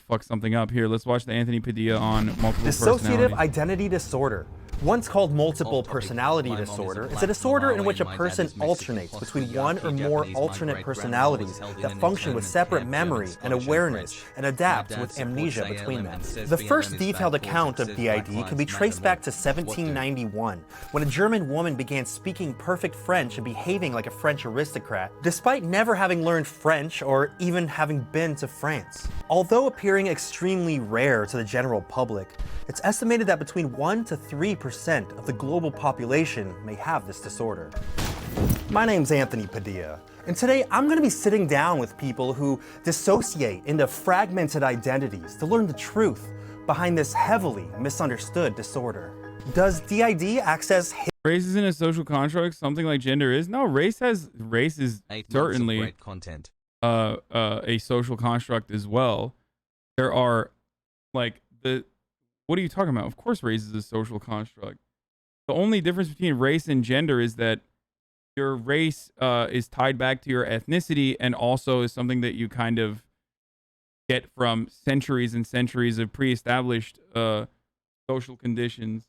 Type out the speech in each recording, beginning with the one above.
fuck something up. Here, let's watch the Anthony Padilla on multiple Dissociative personality. identity disorder, once called multiple personality disorder, is a disorder in which a person alternates between one or more alternate personalities that function with separate memory and awareness and adapt with amnesia between them. The first detailed account of DID can be traced back to 1791, when a German woman began speaking perfect French and behaving like a French aristocrat, despite never having learned French or even having been to France. Although appearing extremely rare to the general public, it's estimated that between 1 to 3% of the global population may have this disorder. My name's Anthony Padilla, and today I'm going to be sitting down with people who dissociate into fragmented identities to learn the truth behind this heavily misunderstood disorder. Does DID access Race isn't a social construct, something like gender is? No, race is certainly content. A social construct as well. There are like what are you talking about? Of course race is a social construct. The only difference between race and gender is that your race is tied back to your ethnicity and also is something that you kind of get from centuries and centuries of pre-established social conditions.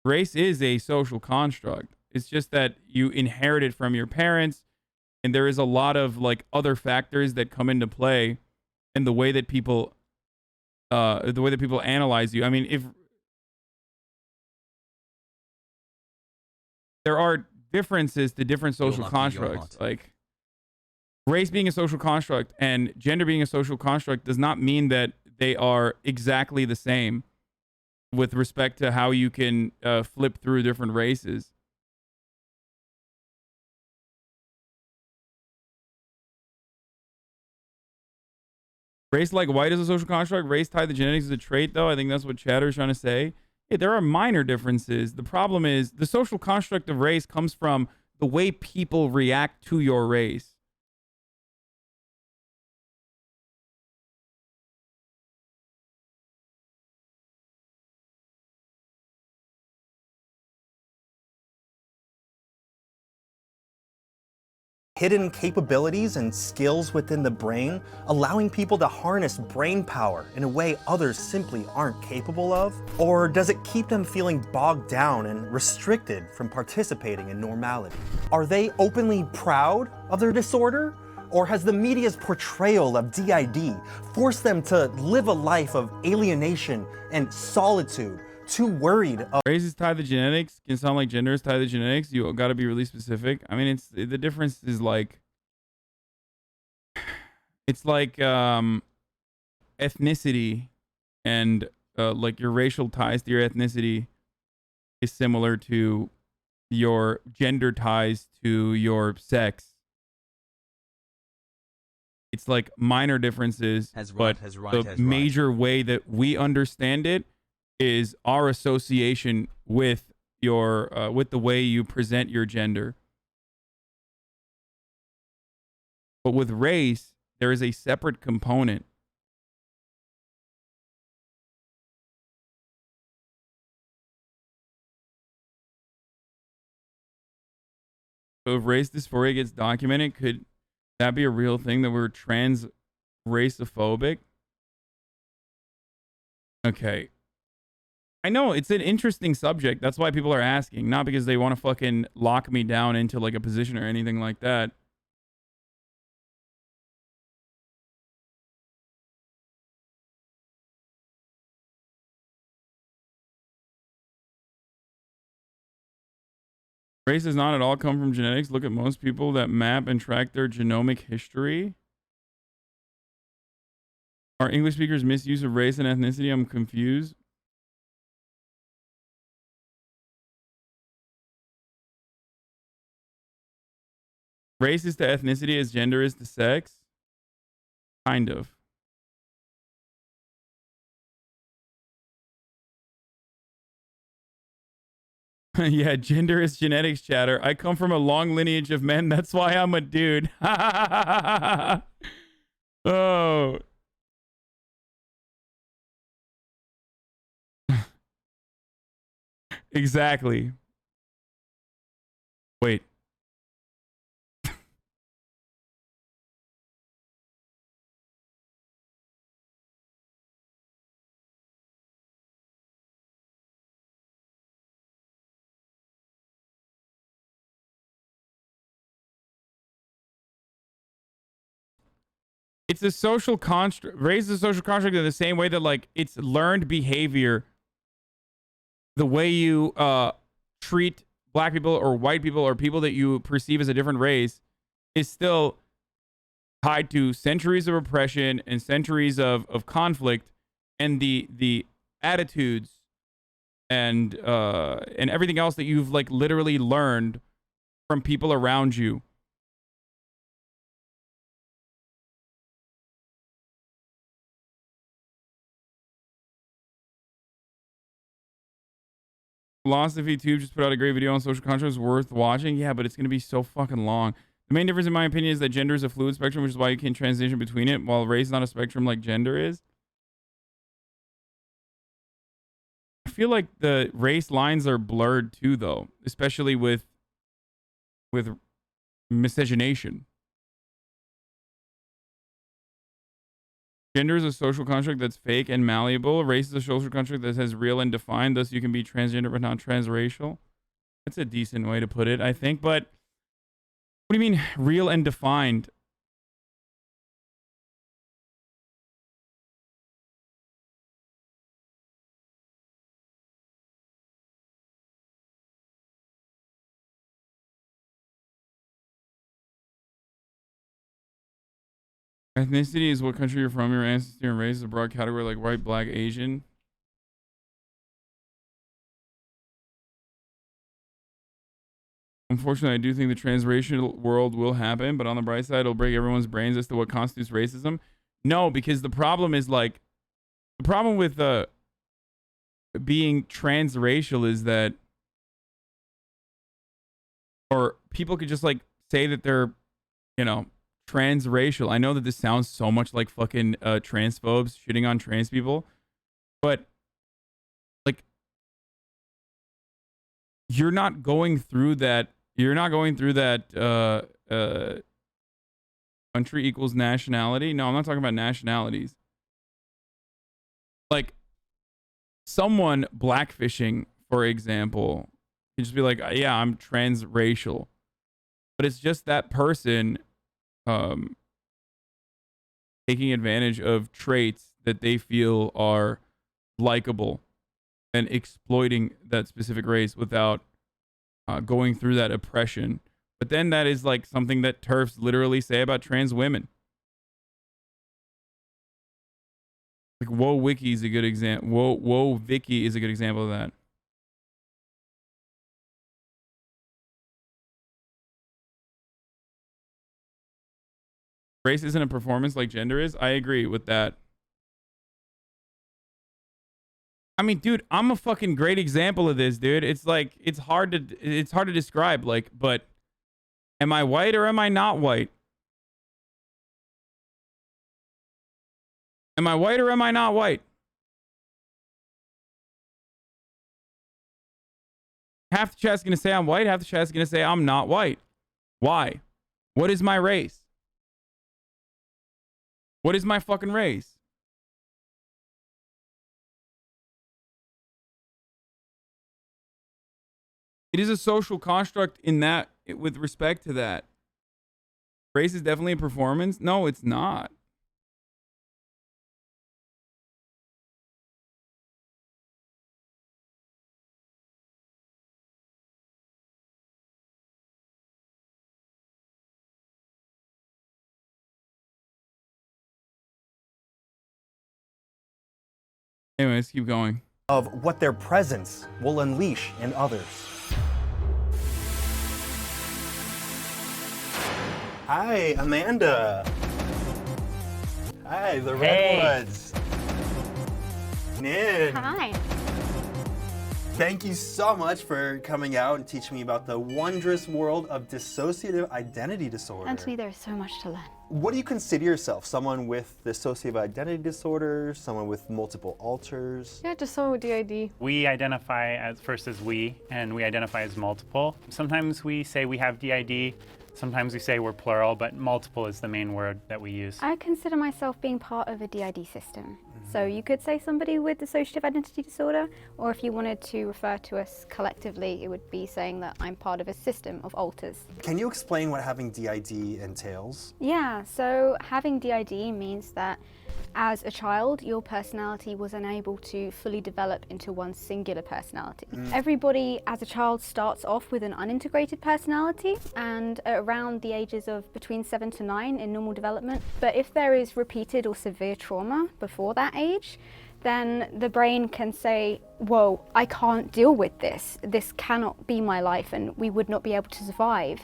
Race is a social construct. It's just that you inherit it from your parents, and there is a lot of like other factors that come into play in the way that people analyze you. I mean, if there are differences to different social constructs, like race being a social construct and gender being a social construct does not mean that they are exactly the same with respect to how you can flip through different races. Race like white is a social construct. Race tied to genetics is a trait, though. I think that's what Chatter is trying to say. Yeah, there are minor differences. The problem is the social construct of race comes from the way people react to your race. hidden capabilities and skills within the brain, allowing people to harness brain power in a way others simply aren't capable of? Or does it keep them feeling bogged down and restricted from participating in normality? Are they openly proud of their disorder? Or has the media's portrayal of DID forced them to live a life of alienation and solitude, too worried of— Race is tied to genetics. Can sound like gender is tied to genetics. You got to be really specific. I mean, the difference is like, it's like ethnicity and like your racial ties to your ethnicity is similar to your gender ties to your sex. It's like minor differences, but the major way that we understand it is our association with your with the way you present your gender. But with race, there is a separate component. So if race dysphoria gets documented, could that be a real thing, that we're trans raceophobic? Okay. I know it's an interesting subject. That's why people are asking, not because they want to fucking lock me down into like a position or anything like that. Race does not at all come from genetics. Look at most people that map and track their genomic history. Are English speakers' misuse of race and ethnicity? I'm confused. Race is to ethnicity as gender is to sex? Kind of. Yeah, gender is genetics, chatter. I come from a long lineage of men. That's why I'm a dude. Oh. Exactly. Wait. It's a social construct. Race is a social construct in the same way that like it's learned behavior. The way you treat black people or white people or people that you perceive as a different race is still tied to centuries of oppression and centuries of conflict, and the attitudes and everything else that you've like literally learned from people around you. Philosophy Tube just put out a great video on social constructs worth watching. Yeah, but it's going to be so fucking long. The main difference, in my opinion, is that gender is a fluid spectrum, which is why you can transition between it, while race is not a spectrum like gender is. I feel like the race lines are blurred too, though, especially with miscegenation. Gender is a social construct that's fake and malleable. Race is a social construct that has real and defined. Thus, you can be transgender but not transracial. That's a decent way to put it, I think. But what do you mean, real and defined? Ethnicity is what country you're from, your ancestry, and race is a broad category like white, black, Asian. Unfortunately, I do think the transracial world will happen, but on the bright side, it'll break everyone's brains as to what constitutes racism. No, because the problem is like, the problem with being transracial is that, or people could just like say that they're, you know, transracial. I know that this sounds so much like fucking transphobes shitting on trans people, but like you're not going through that. You're not going through that country equals nationality. No, I'm not talking about nationalities. Like someone blackfishing, for example, can just be like, yeah, I'm transracial, but it's just that person taking advantage of traits that they feel are likable and exploiting that specific race without going through that oppression. But then that is like something that TERFs literally say about trans women. Like Whoa Wiki is a good example. Whoa Vicky is a good example of that. Race isn't a performance like gender is. I agree with that. I mean, dude, I'm a fucking great example of this, dude. It's like it's hard to describe, like, but am I white or am I not white? Am I white or am I not white? Half the chat's gonna say I'm white, half the chat's gonna say I'm not white. Why? What is my race? What is my fucking race? It is a social construct in that, with respect to that. Race is definitely a performance. No, it's not. Anyway, let's keep going. Of what their presence will unleash in others. Hi, Amanda. Hi, the Redwoods. Nin. Hi. Thank you so much for coming out and teaching me about the wondrous world of dissociative identity disorder. Anthony, there's so much to learn. What do you consider yourself? Someone with dissociative identity disorder? Someone with multiple alters? Yeah, just someone with DID. We identify as we, and we identify as multiple. Sometimes we say we have DID, Sometimes we say we're plural, but multiple is the main word that we use. I consider myself being part of a DID system. So you could say somebody with dissociative identity disorder, or if you wanted to refer to us collectively, it would be saying that I'm part of a system of alters. Can you explain what having DID entails? Yeah, so having DID means that as a child, your personality was unable to fully develop into one singular personality. Everybody as a child starts off with an unintegrated personality, and around the ages of between 7 to 9 in normal development. But if there is repeated or severe trauma before that age, then the brain can say, whoa, I can't deal with this. This cannot be my life, and we would not be able to survive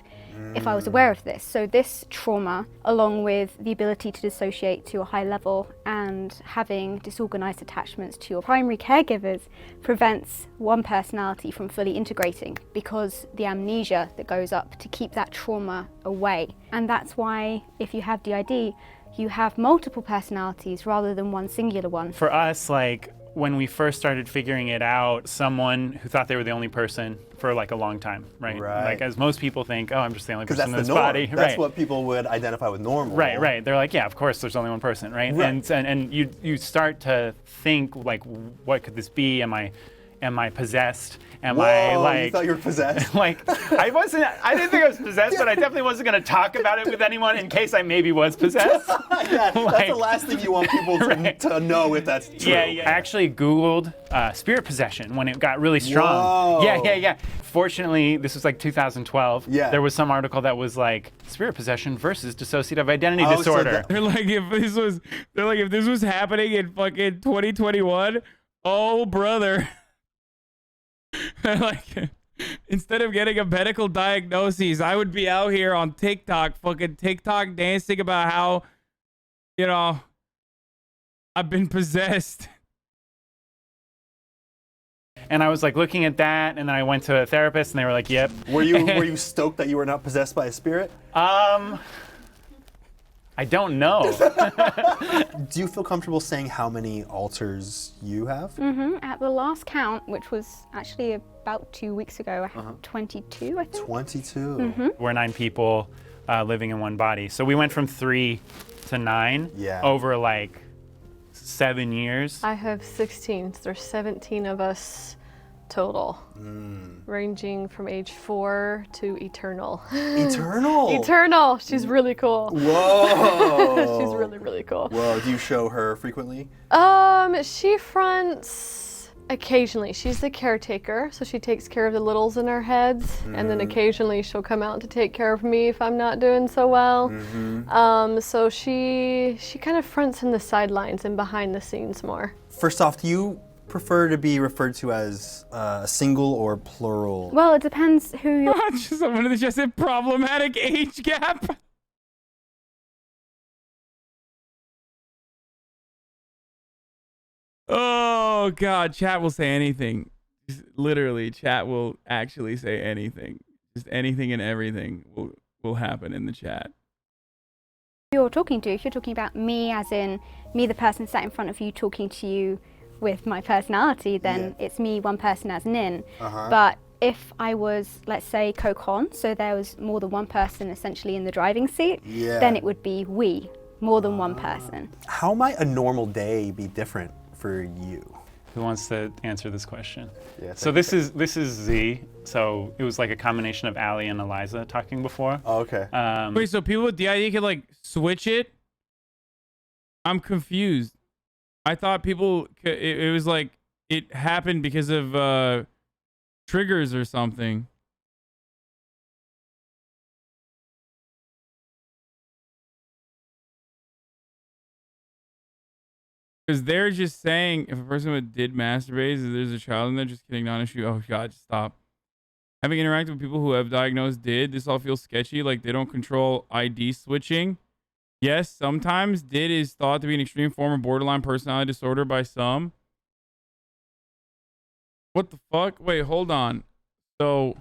if I was aware of this. So this trauma, along with the ability to dissociate to a high level and having disorganized attachments to your primary caregivers, prevents one personality from fully integrating, because the amnesia that goes up to keep that trauma away. And that's why if you have DID, you have multiple personalities rather than one singular one. For us, like when we first started figuring it out, someone who thought they were the only person for like a long time, right? Like as most people think, oh, I'm just the only person in this body. That's what people would identify with normal. Right. They're like, yeah, of course, there's only one person, right? And you start to think like, what could this be? Am I possessed? Am I like? You thought you were possessed? Like, I didn't think I was possessed, but I definitely wasn't going to talk about it with anyone in case I maybe was possessed. Yeah, that's the last thing you want people to know if that's true. Yeah. I actually Googled spirit possession when it got really strong. Whoa. Yeah. Fortunately, this was like 2012. Yeah. There was some article that was like spirit possession versus dissociative identity disorder. They're like, if this was happening in fucking 2021, oh brother. Like, instead of getting a medical diagnosis, I would be out here on fucking TikTok dancing about how, I've been possessed. And I was like looking at that, and then I went to a therapist, and they were like, "Yep." Were you stoked that you were not possessed by a spirit? I don't know. Do you feel comfortable saying how many alters you have? At the last count, which was actually about 2 weeks ago, I had 22, I think. 22. We're 9 people living in one body. So we went from 3 to 9 Yeah. over like 7 years. I have 16, so there's 17 of us total, ranging from age 4 to eternal. Eternal? Eternal! She's really cool. Whoa! She's really, really cool. Whoa, do you show her frequently? She fronts occasionally. She's the caretaker, so she takes care of the littles in our heads, and then occasionally she'll come out to take care of me if I'm not doing so well. So she kind of fronts in the sidelines and behind the scenes more. First off, do you prefer to be referred to as single or plural? Well, it depends who you're... Someone just said problematic age gap. Oh God, chat will say anything. Literally, chat will actually say anything. Just anything and everything will happen in the chat. you're talking to. If you're talking about me, as in me, the person sat in front of you talking to you with my personality, then it's me, one person as Nin. But if I was, let's say, co-con, so there was more than one person essentially in the driving seat, then it would be we, more than one person. How might a normal day be different for you? Who wants to answer this question? So this is Z. So it was like a combination of Ali and Eliza talking before. Oh, okay. Wait, so people with DID can like switch it? I'm confused. I thought people, it was like it happened because of triggers or something. Because they're just saying if a person did masturbate, there's a child in there, just kidding, not an issue. Oh God, just stop. Having interacted with people who have diagnosed DID, this all feels sketchy, like they don't control ID switching. Yes, sometimes DID is thought to be an extreme form of borderline personality disorder by some. What the fuck? Wait, hold on. So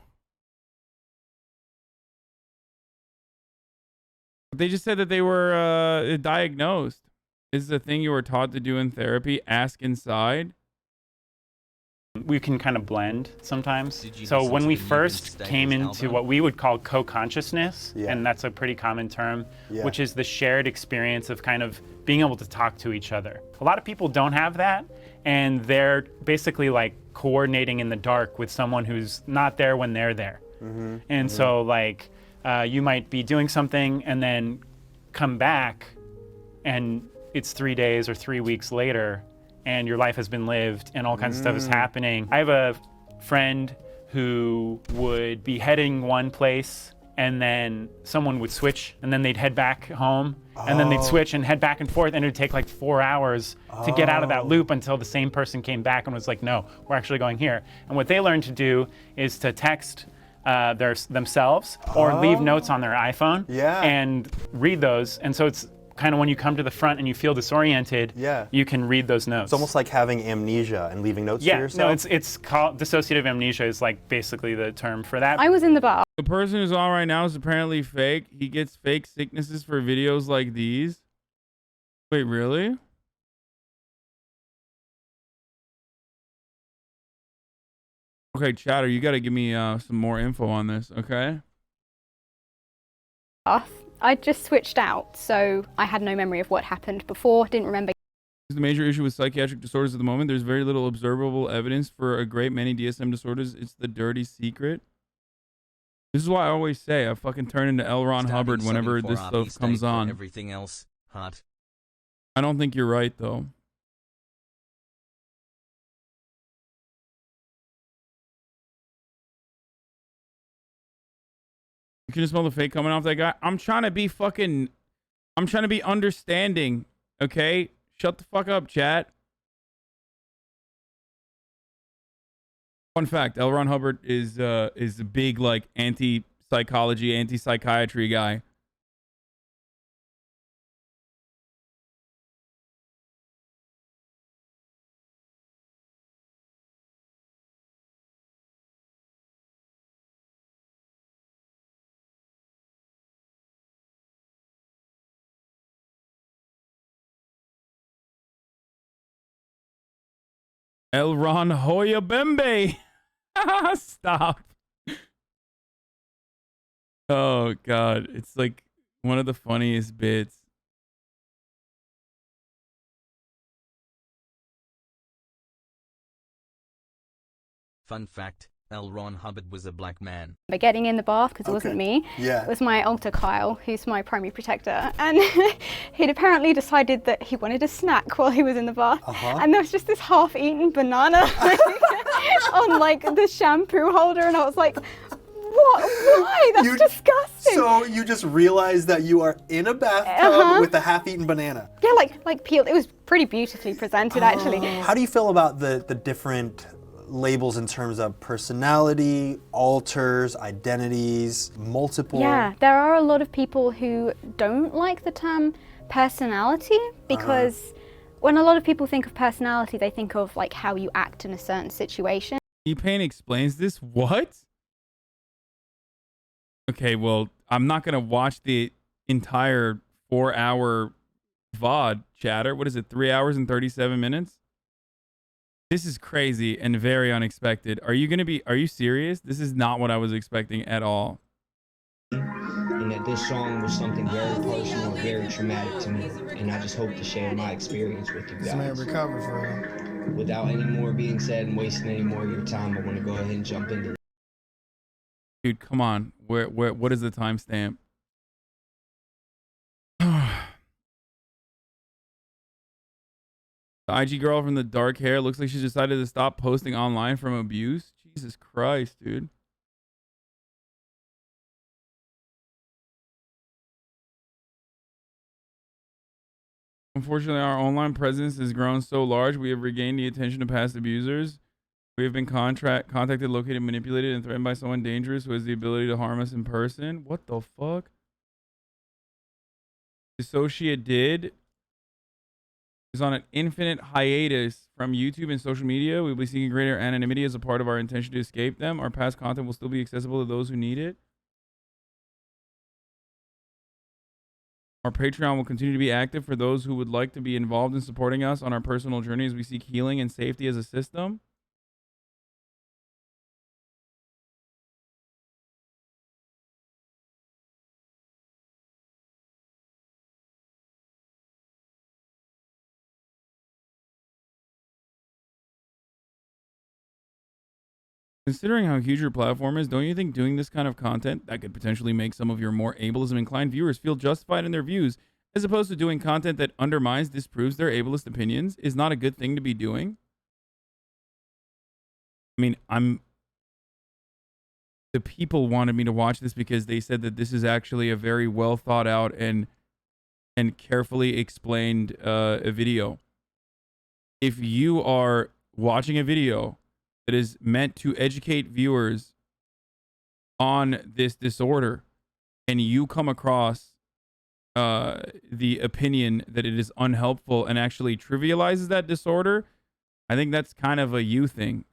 they just said that they were diagnosed. Is the thing you were taught to do in therapy, ask inside? We can kind of blend sometimes. So when we first came into what we would call co-consciousness, and that's a pretty common term, which is the shared experience of kind of being able to talk to each other. A lot of people don't have that, and they're basically like coordinating in the dark with someone who's not there when they're there. And so like you might be doing something and then come back and it's 3 days or 3 weeks later and your life has been lived and all kinds of stuff is happening. I have a friend who would be heading one place and then someone would switch and then they'd head back home and then they'd switch and head back and forth, and it'd take like 4 hours to get out of that loop until the same person came back and was like, no, we're actually going here. And what they learned to do is to text themselves or leave notes on their iPhone and read those. And so it's kind of when you come to the front and you feel disoriented, you can read those notes. It's almost like having amnesia and leaving notes for yourself. No, it's called dissociative amnesia is like basically the term for that. I was in the bar. The person who's on right now is apparently fake. He gets fake sicknesses for videos like these. Wait, really? Okay, chatter, you got to give me some more info on this, okay? I just switched out, so I had no memory of what happened before, didn't remember. The major issue with psychiatric disorders at the moment, there's very little observable evidence for a great many DSM disorders. It's the dirty secret. This is why I always say I fucking turn into L. Ron Hubbard whenever this stuff comes on. Everything else, hot. I don't think you're right, though. You can just smell the fake coming off that guy. I'm trying to be understanding, okay? Shut the fuck up, chat. Fun fact, L. Ron Hubbard is a big, like, anti-psychology, anti-psychiatry guy. El Ron BAYYYBEEYY. Stop. Oh, God. It's like one of the funniest bits. Fun fact, L. Ron Hubbard was a black man. But getting in the bath, because it wasn't me, it was my alter Kyle, who's my primary protector, and he'd apparently decided that he wanted a snack while he was in the bath, and there was just this half-eaten banana on like the shampoo holder, and I was like, what? Why? That's disgusting. So you just realized that you are in a bathtub with a half-eaten banana. Yeah, like peeled. It was pretty beautifully presented, actually. How do you feel about the different labels in terms of personality, alters, identities, multiple? Yeah, there are a lot of people who don't like the term personality because when a lot of people think of personality, they think of like how you act in a certain situation. T-Pain explains this? What? Okay, well, I'm not going to watch the entire 4-hour VOD chatter. What is it, 3 hours and 37 minutes? This is crazy and very unexpected. Are you serious? This is not what I was expecting at all. And that this song was something very personal and very traumatic to me. And I just hope to share my experience with you guys. This man recover for real. Without any more being said and wasting any more of your time, I want to go ahead and jump into it. Dude, come on. What is the timestamp? The IG girl from the dark hair looks like she decided to stop posting online from abuse. Jesus Christ, dude. Unfortunately, our online presence has grown so large, we have regained the attention of past abusers. We have been contacted, located, manipulated, and threatened by someone dangerous who has the ability to harm us in person. What the fuck? Dissociative is on an infinite hiatus from YouTube and social media. We will be seeking greater anonymity as a part of our intention to escape them. Our past content will still be accessible to those who need it. Our Patreon will continue to be active for those who would like to be involved in supporting us on our personal journey as we seek healing and safety as a system. Considering how huge your platform is, don't you think doing this kind of content that could potentially make some of your more ableism-inclined viewers feel justified in their views, as opposed to doing content that undermines, disproves their ableist opinions, is not a good thing to be doing? I mean, the people wanted me to watch this because they said that this is actually a very well thought out and carefully explained a video. If you are watching a video that is meant to educate viewers on this disorder and you come across the opinion that it is unhelpful and actually trivializes that disorder, I think that's kind of a you thing.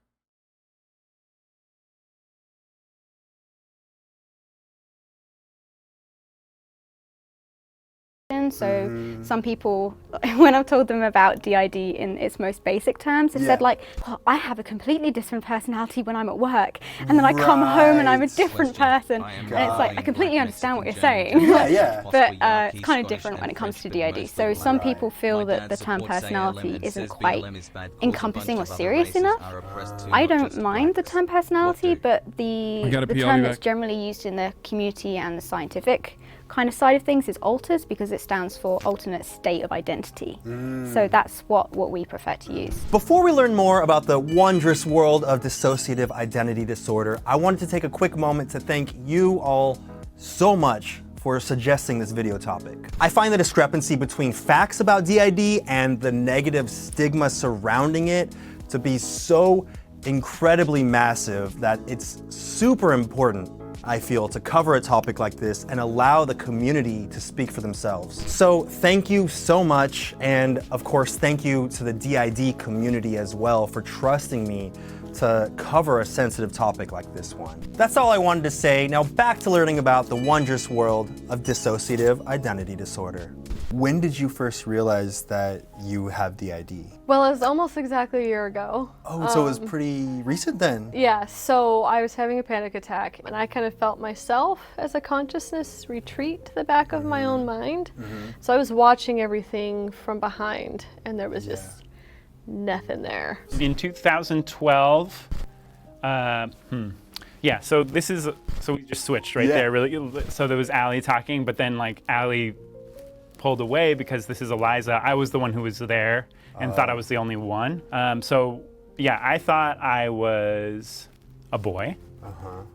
So some people, when I've told them about DID in its most basic terms, they said like, well, I have a completely different personality when I'm at work, and then I come home and I'm a different person. And it's like, I completely understand what you're saying. But it's kind of different when it comes to DID. So some people feel that the term personality isn't quite encompassing or serious enough. I don't mind the term personality, but the term that's generally used in the community and the scientific kind of side of things is alters, because it stands for alternate state of identity. So that's what we prefer to use. Before we learn more about the wondrous world of dissociative identity disorder, I wanted to take a quick moment to thank you all so much for suggesting this video topic. I find the discrepancy between facts about DID and the negative stigma surrounding it to be so incredibly massive that it's super important, I feel, to cover a topic like this and allow the community to speak for themselves. So thank you so much, and of course thank you to the DID community as well for trusting me to cover a sensitive topic like this one. That's all I wanted to say. Now back to learning about the wondrous world of dissociative identity disorder. When did you first realize that you have DID? Well, it was almost exactly a year ago. Oh, so it was pretty recent then? Yeah, so I was having a panic attack, and I kind of felt myself as a consciousness retreat to the back of my own mind. So I was watching everything from behind, and there was just nothing there. In 2012, yeah, so this is, so we just switched right there, really. So there was Allie talking, but then like Allie pulled away because this is Eliza. I was the one who was there and thought I was the only one. So yeah, I thought I was a boy,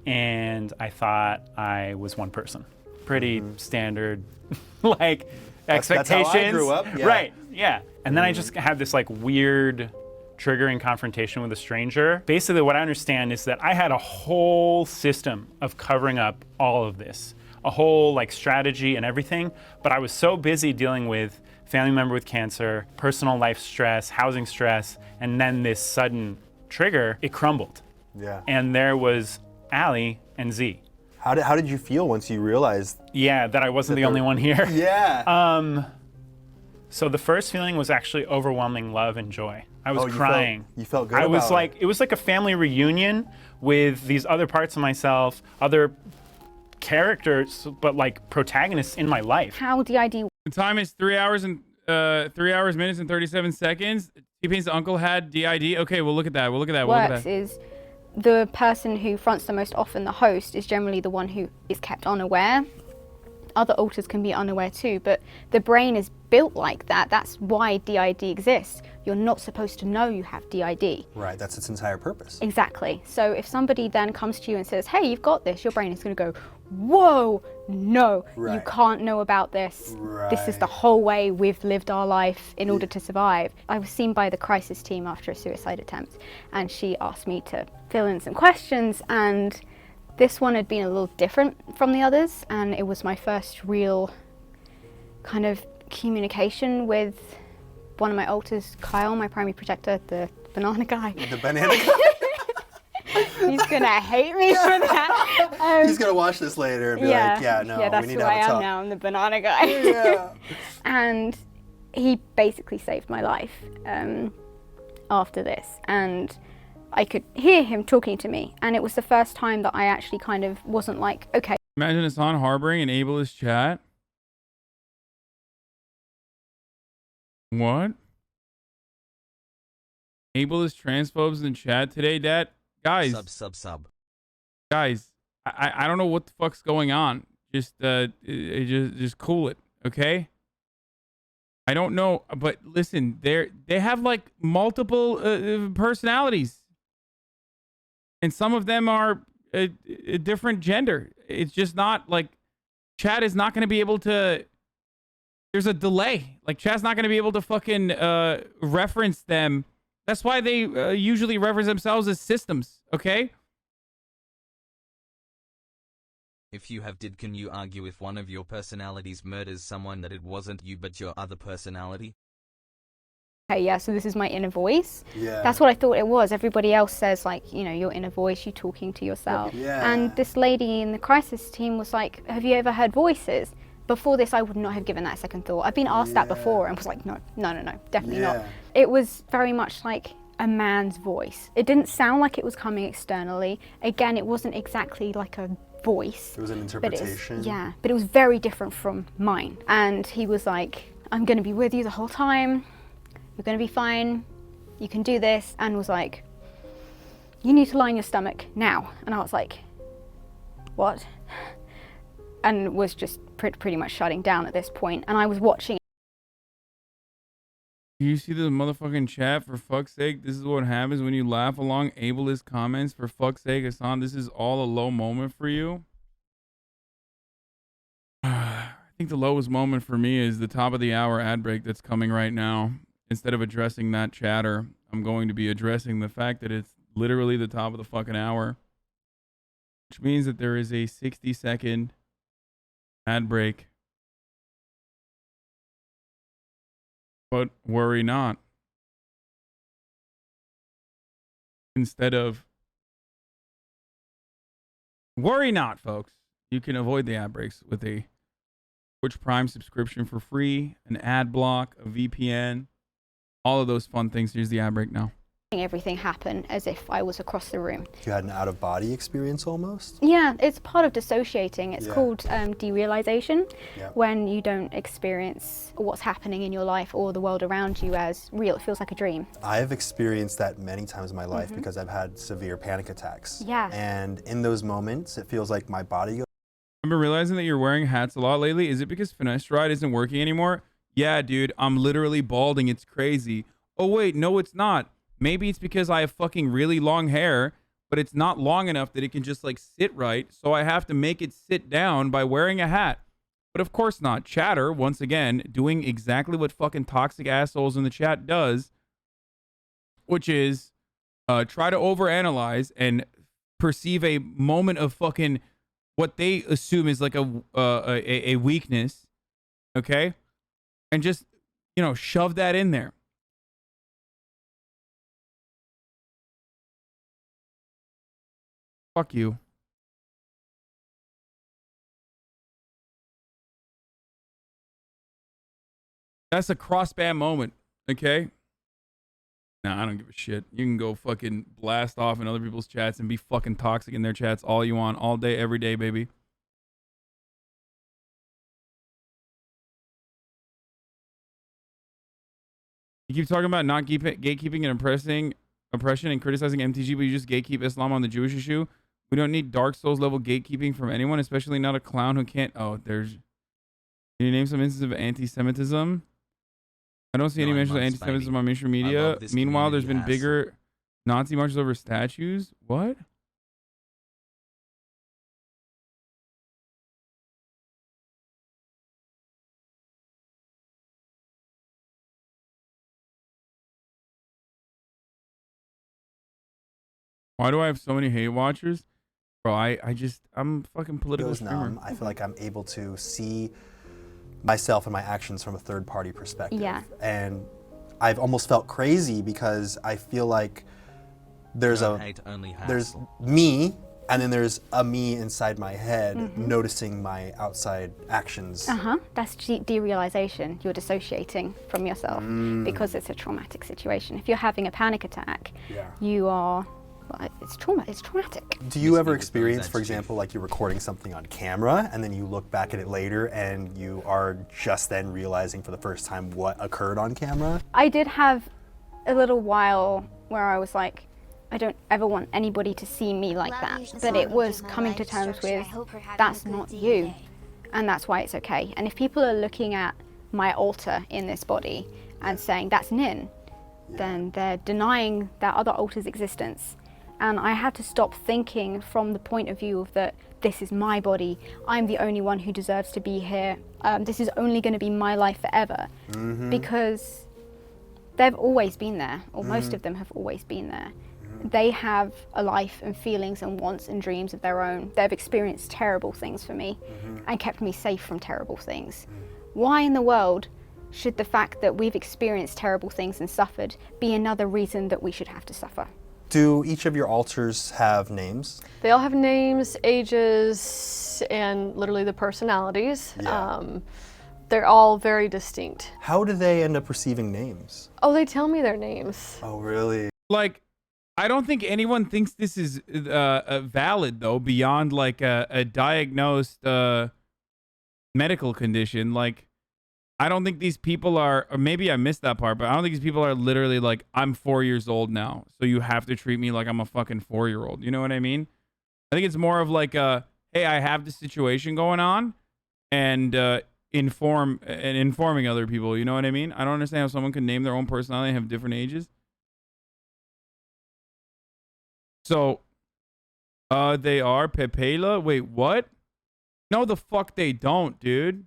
and I thought I was one person. Pretty standard, like, expectations. That's how I grew up. Yeah. Right, yeah. And then I just had this like weird triggering confrontation with a stranger. Basically what I understand is that I had a whole system of covering up all of this, a whole like strategy and everything, but I was so busy dealing with family member with cancer, personal life stress, housing stress, and then this sudden trigger, it crumbled. Yeah. And there was Allie and Z. How did you feel once you realized? Yeah, that I wasn't the only one here. Yeah. So the first feeling was actually overwhelming love and joy. I was crying. You felt good I was about like, it was like a family reunion with these other parts of myself, other characters, but like protagonists in my life. How DID The time is 3 hours, minutes, and 37 seconds. T-Pain's uncle had DID. Okay, we'll look at that. We'll look at that. We'll look at works that. is the person who fronts the most often, the host, is generally the one who is kept unaware. Other alters can be unaware too, but the brain is built like that. That's why DID exists. You're not supposed to know you have DID. Right, that's its entire purpose. Exactly. So if somebody then comes to you and says, hey, you've got this, your brain is going to go, whoa, no, you can't know about this. This is the whole way we've lived our life in order to survive. I was seen by the crisis team after a suicide attempt, and she asked me to fill in some questions, and this one had been a little different from the others, and it was my first real kind of communication with one of my alters, Kyle, my primary projector, the banana guy. The banana guy? He's gonna hate me for that. He's gonna watch this later and be like, yeah, no, that's we need who to I have a am talk. now. I'm the banana guy. Yeah. And he basically saved my life after this, and I could hear him talking to me, and it was the first time that I actually kind of wasn't like, okay. Imagine Hasan harboring an ableist chat. What? Ableist transphobes in chat today, Dad? guys, guys, I don't know what the fuck's going on. Just cool it, okay? I don't know, but listen, they have like multiple personalities, and some of them are a different gender. It's just not like chat is not going to be able to. There's a delay. Like chat's not going to be able to fucking reference them. That's why they usually reference themselves as systems. Okay. If you have did, can you argue if one of your personalities murders someone that it wasn't you but your other personality? Okay, yeah, so this is my inner voice. Yeah. That's what I thought it was. Everybody else says, like, you know, your inner voice, you talking to yourself. Yeah. And this lady in the crisis team was like, have you ever heard voices? Before this, I would not have given that a second thought. I've been asked that before and was like, no, definitely not. It was very much like a man's voice. It didn't sound like it was coming externally. Again, it wasn't exactly like a voice. It was an interpretation. But it was very different from mine. And he was like, I'm going to be with you the whole time. You're going to be fine. You can do this. And was like, you need to lie on your stomach now. And I was like, what? And was just pretty much shutting down at this point. And I was watching. You see the motherfucking chat? For fuck's sake, this is what happens when you laugh along ableist comments. For fuck's sake, Hasan, this is all a low moment for you. I think the lowest moment for me is the top of the hour ad break that's coming right now. Instead of addressing that chatter, I'm going to be addressing the fact that it's literally the top of the fucking hour. Which means that there is a 60-second ad break. But worry not. Instead of worry not, folks. You can avoid the ad breaks with a Twitch Prime subscription for free, an ad block, a VPN, all of those fun things. Here's the ad break now. Everything happen as if I was across the room. You had an out-of-body experience almost? Yeah, it's part of dissociating. It's called derealization, when you don't experience what's happening in your life or the world around you as real. It feels like a dream. I've experienced that many times in my life because I've had severe panic attacks. Yeah. And in those moments, it feels like my body goes. I've been realizing that you're wearing hats a lot lately. Is it because finasteride isn't working anymore? Yeah, dude, I'm literally balding. It's crazy. Oh, wait, no, it's not. Maybe it's because I have fucking really long hair, but it's not long enough that it can just like sit right. So I have to make it sit down by wearing a hat. But of course not. Chatter, once again, doing exactly what fucking toxic assholes in the chat does, which is try to overanalyze and perceive a moment of fucking what they assume is like a weakness. Okay. And just, you know, shove that in there. Fuck you. That's a cross-band moment, okay? Nah, I don't give a shit. You can go fucking blast off in other people's chats and be fucking toxic in their chats all you want, all day, every day, baby. You keep talking about not gatekeeping and oppression and criticizing MTG, but you just gatekeep Islam on the Jewish issue. We don't need Dark Souls level gatekeeping from anyone, especially not a clown who can't. Oh, there's. Can you name some instances of anti-Semitism? I don't see any mentions of anti-Semitism on mainstream media. Meanwhile, there's been bigger Nazi marches over statues. What? Why do I have so many hate watchers? Bro, I'm fucking political streamer. I feel like I'm able to see myself and my actions from a third-party perspective. Yeah. And I've almost felt crazy because I feel like there's there's me, and then there's a me inside my head noticing my outside actions. That's derealization. You're dissociating from yourself because it's a traumatic situation. If you're having a panic attack, you are. It's traumatic. Do you ever experience, for example, like you're recording something on camera and then you look back at it later and you are just then realizing for the first time what occurred on camera? I did have a little while where I was like, I don't ever want anybody to see me like that. But it was coming to terms with, that's not you. And that's why it's okay. And if people are looking at my alter in this body and saying that's Nin, then they're denying that other alter's existence. And I had to stop thinking from the point of view of that this is my body, I'm the only one who deserves to be here, this is only going to be my life forever. Because they've always been there, or most of them have always been there. They have a life and feelings and wants and dreams of their own. They've experienced terrible things for me and kept me safe from terrible things. Why in the world should the fact that we've experienced terrible things and suffered be another reason that we should have to suffer? Do each of your alters have names? They all have names, ages, and literally the personalities. They're all very distinct. How do they end up receiving names? Oh, they tell me their names. Oh, really? Like, I don't think anyone thinks this is valid, though, beyond like a diagnosed medical condition. Like, I don't think these people are, or maybe I missed that part, but I don't think these people are literally like, I'm 4 years old now, so you have to treat me like I'm a fucking 4-year-old. You know what I mean? I think it's more of like a, hey, I have this situation going on, and informing other people. You know what I mean? I don't understand how someone can name their own personality and have different ages. So, they are Pepela. Wait, what? No, the fuck they don't, dude.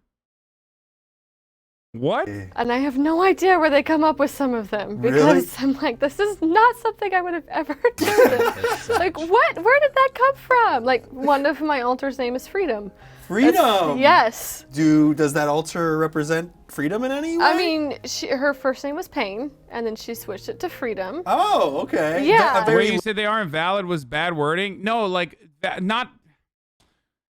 What? And I have no idea where they come up with some of them, because I'm like, this is not something I would have ever chosen. Like, what? Where did that come from? Like, one of my alters' name is Freedom. Freedom? Yes. Does that alter represent freedom in any way? I mean, her first name was Pain, and then she switched it to Freedom. Oh, okay. Yeah. Where you said they aren't valid was bad wording? No, like, not...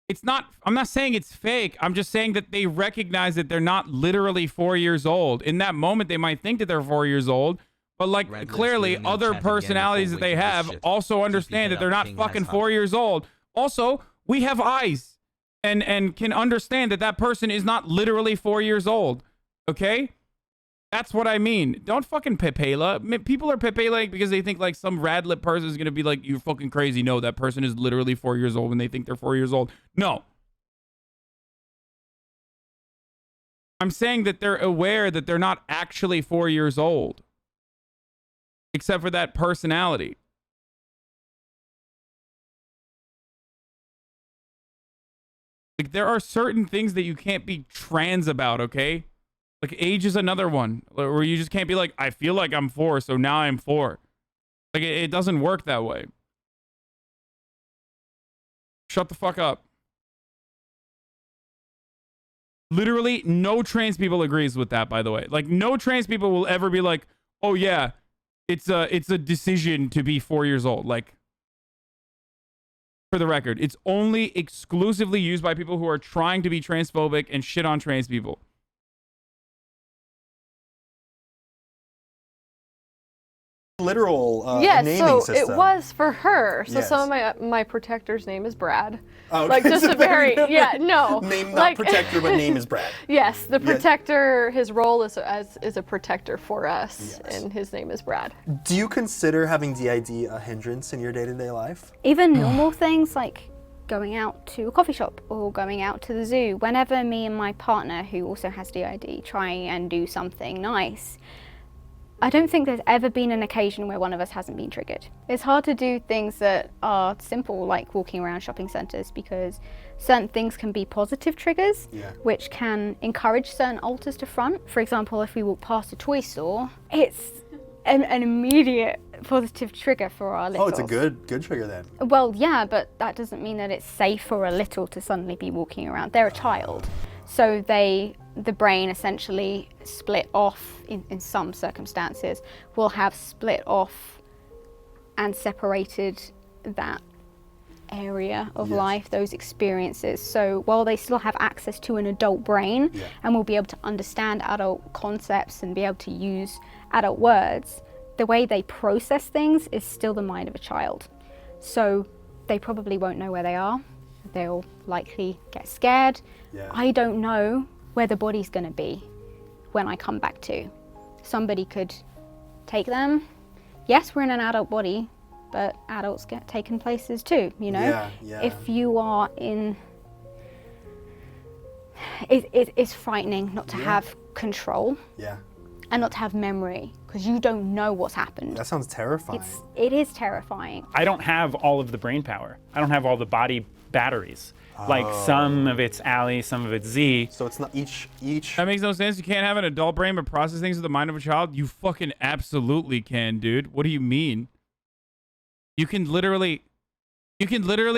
It's not, I'm not saying it's fake. I'm just saying that they recognize that they're not literally 4 years old. In that moment, they might think that they're 4 years old, but like clearly other personalities that they have also understand that they're not fucking 4 years old. Also, we have eyes and can understand that that person is not literally 4 years old. Okay? That's what I mean. Don't fucking Pepela. People are Pepela because they think like some rad lip person is going to be like, you're fucking crazy. No, that person is literally 4 years old when they think they're 4 years old. No. I'm saying that they're aware that they're not actually 4 years old. Except for that personality. Like, there are certain things that you can't be trans about, okay? Like, age is another one, where you just can't be like, I feel like I'm 4, so now I'm 4. Like, it doesn't work that way. Shut the fuck up. Literally, no trans people agrees with that, by the way. Like, no trans people will ever be like, oh yeah, it's a decision to be 4 years old. Like, for the record, it's only exclusively used by people who are trying to be transphobic and shit on trans people. Literal naming so system. It was for her. So Yes. some of my protector's name is Brad. Oh, like just a very Name not like, protector, but name is Brad. Yes, the protector. His role is a protector for us, and his name is Brad. Do you consider having DID a hindrance in your day-to-day life? Even normal things like going out to a coffee shop or going out to the zoo. Whenever me and my partner, who also has DID, try and do something nice, I don't think there's ever been an occasion where one of us hasn't been triggered. It's hard to do things that are simple, like walking around shopping centres, because certain things can be positive triggers, which can encourage certain alters to front. For example, if we walk past a toy store, it's an immediate positive trigger for our littles. Oh, it's a good trigger then. Well, yeah, but that doesn't mean that it's safe for a little to suddenly be walking around. They're a child, so the brain essentially split off, in some circumstances, will have split off and separated that area of life, those experiences. So while they still have access to an adult brain and will be able to understand adult concepts and be able to use adult words, the way they process things is still the mind of a child. So they probably won't know where they are. They'll likely get scared. I don't know where the body's going to be when I come back to. Somebody could take them. Yes, we're in an adult body, but adults get taken places too, you know? If you are in... It's frightening not to have control. And not to have memory, because you don't know what's happened. That sounds terrifying. It is terrifying. I don't have all of the brain power. I don't have all the body batteries. Like some of it's Ali, some of it's Z. So it's not each. That makes no sense. You can't have an adult brain but process things with the mind of a child. You fucking absolutely can, dude. What do you mean? You can literally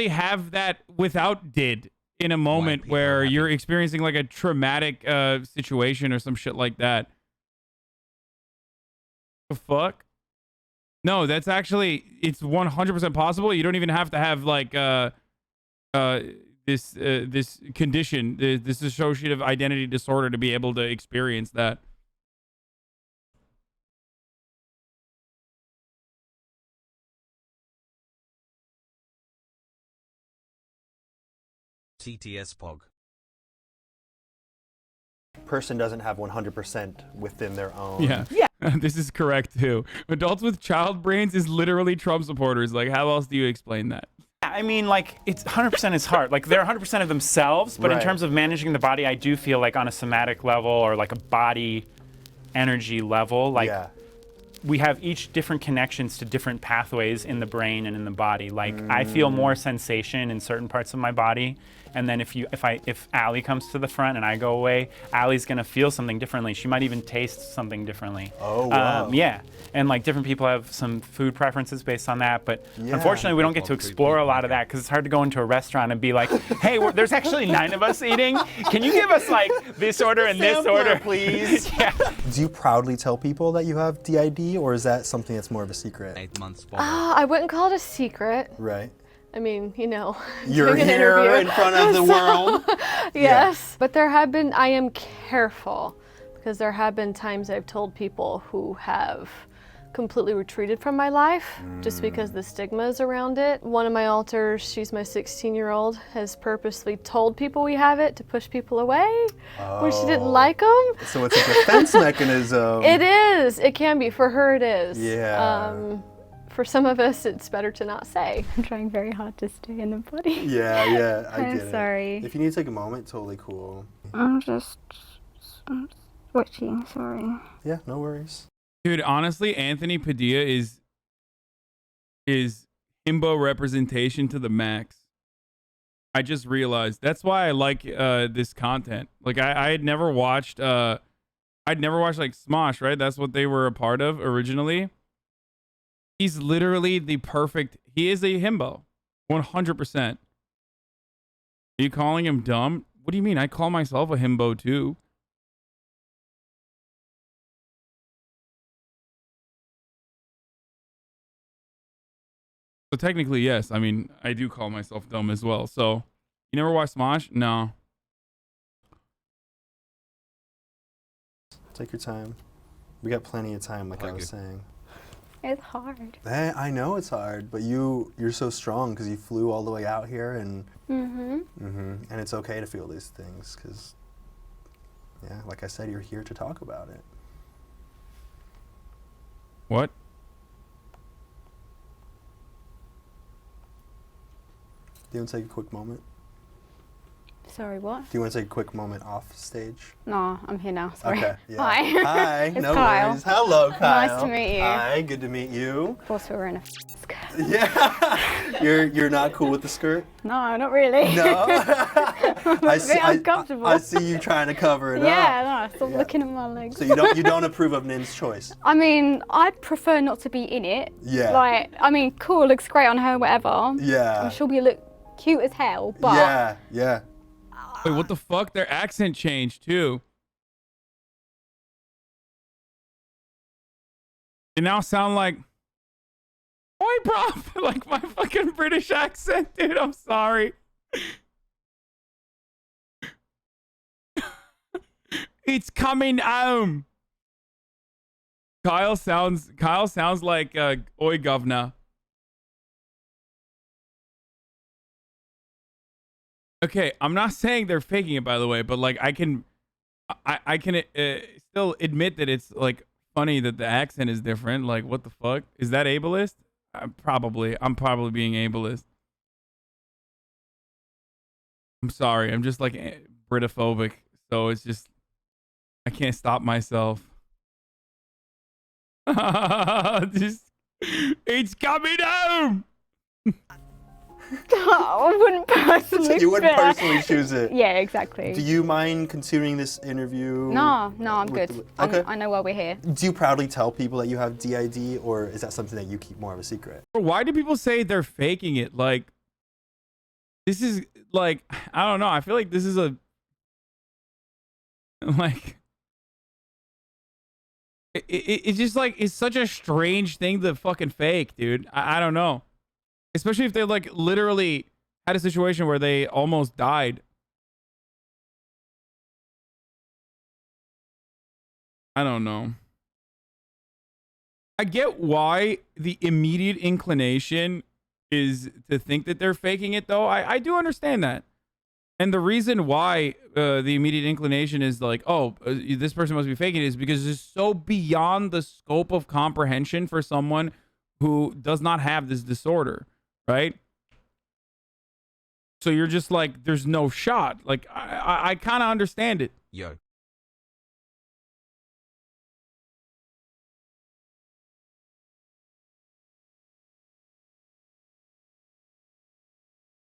have that without did in a moment where you're experiencing like a traumatic situation or some shit like that. The fuck? No, that's actually, it's 100% possible. You don't even have to have like this condition, this dissociative identity disorder to be able to experience that. TTS Pog. Person doesn't have 100% within their own. Yeah. This is correct too. Adults with child brains is literally Trump supporters. Like, how else do you explain that? I mean, like, it's 100% is hard. Like, they're 100% of themselves, but in terms of managing the body, I do feel like on a somatic level or like a body energy level, like we have each different connections to different pathways in the brain and in the body. Like, I feel more sensation in certain parts of my body. And then if Ali comes to the front and I go away, Ali's gonna feel something differently. She might even taste something differently. Oh, wow. Yeah, and like different people have some food preferences based on that. But unfortunately, we don't get to explore a lot of that because it's hard to go into a restaurant and be like, hey, there's actually 9 of us eating. Can you give us like this order and this order, please? Do you proudly tell people that you have DID, or is that something that's more of a secret? 8 months. I wouldn't call it a secret. Right. I mean, you know, you're here in front of the world. Yes, but I am careful because there have been times I've told people who have completely retreated from my life just because the stigma is around it. One of my alters, she's my 16-year-old, has purposely told people we have it to push people away when she didn't like them. So it's a defense mechanism. It is. It can be. For her, it is. Yeah. For some of us, it's better to not say. I'm trying very hard to stay in the body. Yeah, I get it. I'm sorry. If you need to take a moment, totally cool. I'm switching, sorry. Yeah, no worries. Dude, honestly, Anthony Padilla is himbo representation to the max. I just realized that's why I like this content. Like I had never watched like Smosh, right? That's what they were a part of originally. He's literally the perfect. He is a himbo, 100%. Are you calling him dumb? What do you mean? I call myself a himbo too. So technically, yes. I mean, I do call myself dumb as well. So, you never watched Smosh? No. Take your time. We got plenty of time, like I was saying. It's hard. I know it's hard, but you're so strong because you flew all the way out here, and and it's okay to feel these things because, yeah, like I said, you're here to talk about it. What? Do you want to take a quick moment? Sorry, what? Do you want to take a quick moment off stage? No, I'm here now. Sorry. Okay. Yeah. Hi. Hi. It's No Kyle. worries. Hello, Kyle. Nice to meet you. Hi. Good to meet you. Of course, we were in a skirt. Yeah. You're not cool with the skirt? No, not really. No. I see. Uncomfortable. I see you trying to cover it up. Yeah, no, stop looking at my legs. So you don't approve of Nin's choice? I mean, I'd prefer not to be in it. Yeah. Like, I mean, cool, looks great on her, whatever. Yeah. I'm sure we look cute as hell, but. Yeah, yeah. Wait, what the fuck? Their accent changed too. They now sound like, oi, bro, like my fucking British accent, dude. I'm sorry. It's coming home. Kyle sounds like oi, governor. Okay, I'm not saying they're faking it, by the way, but like I can still admit that it's like funny that the accent is different. Like, what the fuck? Is that ableist? I'm probably being ableist. I'm sorry. I'm just like Britophobic. So it's just, I can't stop myself. Just, it's coming home. I wouldn't personally. You wouldn't personally choose it. Yeah, exactly. Do you mind continuing this interview? No, I'm good. Okay. I know why we're here. Do you proudly tell people that you have DID, or is that something that you keep more of a secret? Why do people say they're faking it? Like, this is like, I don't know. I feel like this is a, like, it's just like, it's such a strange thing to fucking fake, dude. I don't know. Especially if they like literally had a situation where they almost died. I don't know. I get why the immediate inclination is to think that they're faking it, though. I do understand that. And the reason why the immediate inclination is like, oh, this person must be faking it is because it's so beyond the scope of comprehension for someone who does not have this disorder, right? So you're just like, there's no shot. Like, I kind of understand it. Yo.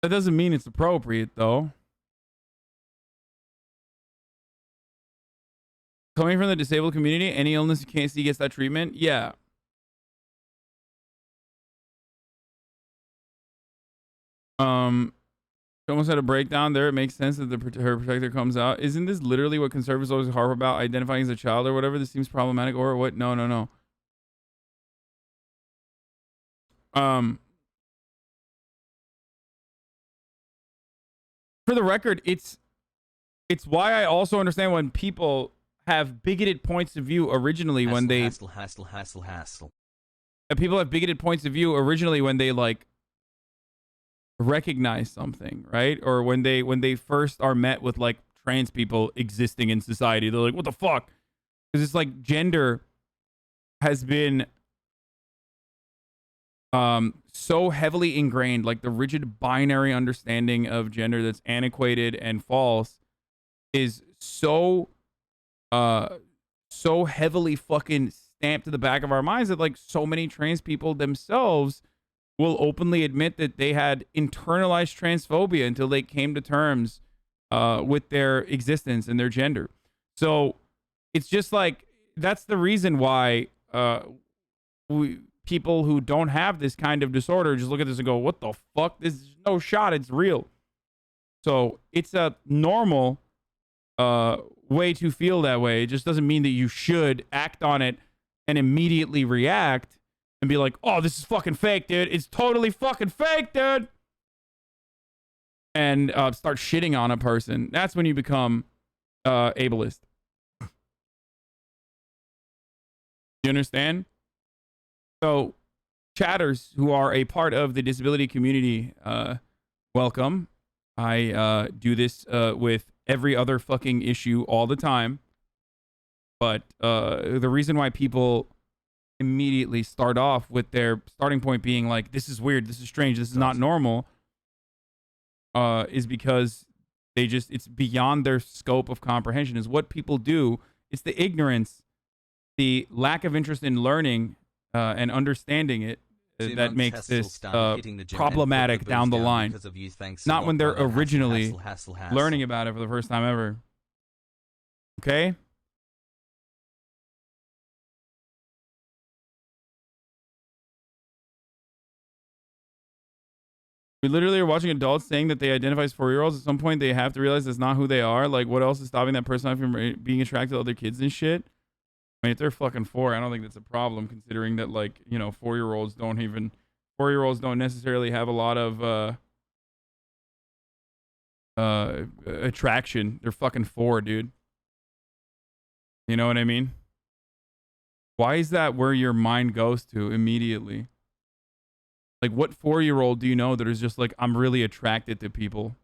That doesn't mean it's appropriate, though. Coming from the disabled community, any illness you can't see gets that treatment? Yeah. She almost had a breakdown there. It makes sense that her protector comes out. Isn't this literally what conservatives always harp about, identifying as a child or whatever? This seems problematic or what? No. For the record, it's why I also understand when people have bigoted points of view originally when they hassle. People have bigoted points of view originally when they like recognize something, right? Or when they first are met with like trans people existing in society. They're like, what the fuck? Because it's like gender has been so heavily ingrained, like the rigid binary understanding of gender that's antiquated and false is so heavily fucking stamped to the back of our minds that like so many trans people themselves will openly admit that they had internalized transphobia until they came to terms with their existence and their gender. So it's just like, that's the reason why people who don't have this kind of disorder just look at this and go, what the fuck? There's no shot. It's real. So it's a normal way to feel that way. It just doesn't mean that you should act on it and immediately react and be like, oh, this is fucking fake, dude. It's totally fucking fake, dude. And start shitting on a person. That's when you become ableist. You understand? So, chatters who are a part of the disability community, welcome. I do this with every other fucking issue all the time. But the reason why people immediately start off with their starting point being like, this is weird, this is strange, this is not normal, is because it's beyond their scope of comprehension. Is what people do. It's the ignorance, the lack of interest in learning and understanding it that makes this problematic down the line. Not when they're originally learning about it for the first time ever. Okay? We literally are watching adults saying that they identify as 4-year-olds. At some point, they have to realize that's not who they are. Like, what else is stopping that person from being attracted to other kids and shit? I mean, if they're fucking 4, I don't think that's a problem, considering that, like, you know, 4-year-olds don't necessarily have a lot of attraction. They're fucking 4, dude. You know what I mean? Why is that where your mind goes to immediately? Like, what 4-year-old do you know that is just like, I'm really attracted to people?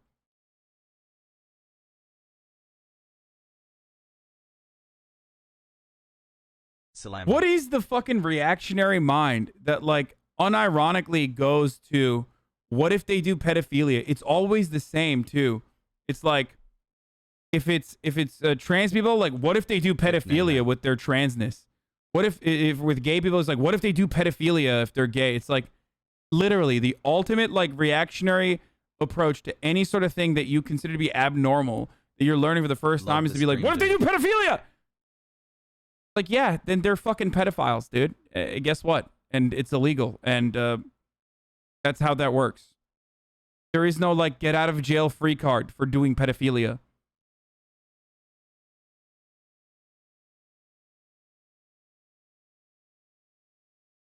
What is the fucking reactionary mind that, like, unironically goes to, what if they do pedophilia? It's always the same too. It's like, if it's trans people, like, what if they do pedophilia with their transness? What if with gay people, it's like, what if they do pedophilia if they're gay? It's like, literally the ultimate like reactionary approach to any sort of thing that you consider to be abnormal that you're learning for the first time is to be like, what if they do pedophilia? Like, yeah, then they're fucking pedophiles, dude. Guess what? And it's illegal, and that's how that works. There is no like get out of jail free card for doing pedophilia.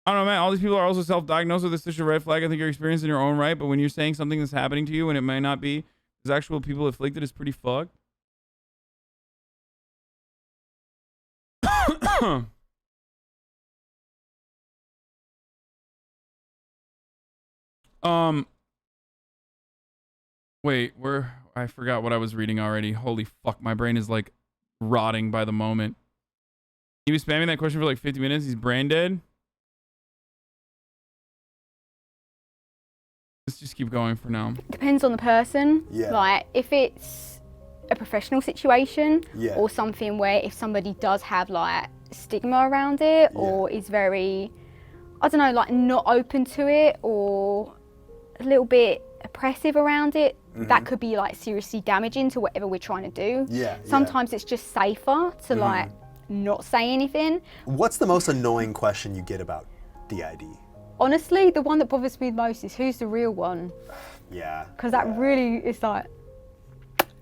I don't know, man. All these people are also self-diagnosed with this such a red flag. I think you're experiencing in your own right, but when you're saying something that's happening to you and it may not be, there's actual people afflicted, is pretty fucked. Wait, I forgot what I was reading already. Holy fuck, my brain is like rotting by the moment. He was spamming that question for like 50 minutes. He's brain dead. Let's just keep going for now. Depends on the person. Yeah. Like, if it's a professional situation, Yeah. or something where if somebody does have like stigma around it, or is very, I don't know, like not open to it, or a little bit oppressive around it, that could be like seriously damaging to whatever we're trying to do. Yeah. Sometimes it's just safer to like not say anything. What's the most annoying question you get about DID? Honestly, the one that bothers me the most is, who's the real one? Yeah. Because that really is like,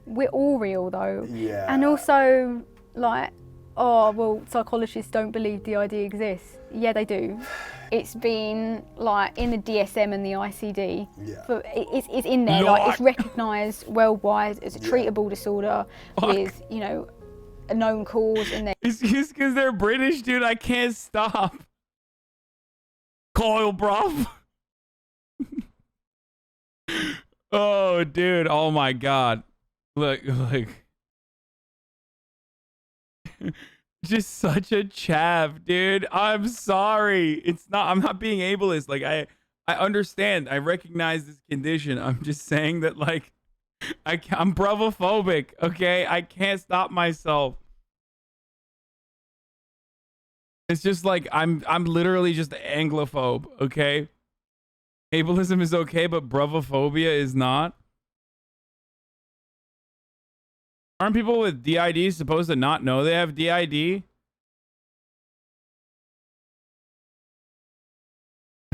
we're all real though. Yeah. And also, like, oh, well, psychologists don't believe DID exists. Yeah, they do. It's been like in the DSM and the ICD. Yeah. But it's in there, like it's recognised worldwide as a treatable disorder with, you know, a known cause, and then It's just because they're British, dude. I can't stop. Coil, bruv. Oh, dude. Oh my God. Look. Just such a chav, dude. I'm sorry. I'm not being ableist. Like, I understand. I recognize this condition. I'm just saying that, like, I'm bravophobic, okay? I can't stop myself. It's just like, I'm literally just Anglophobe, okay? Ableism is okay, but bravophobia is not. Aren't people with DID supposed to not know they have DID?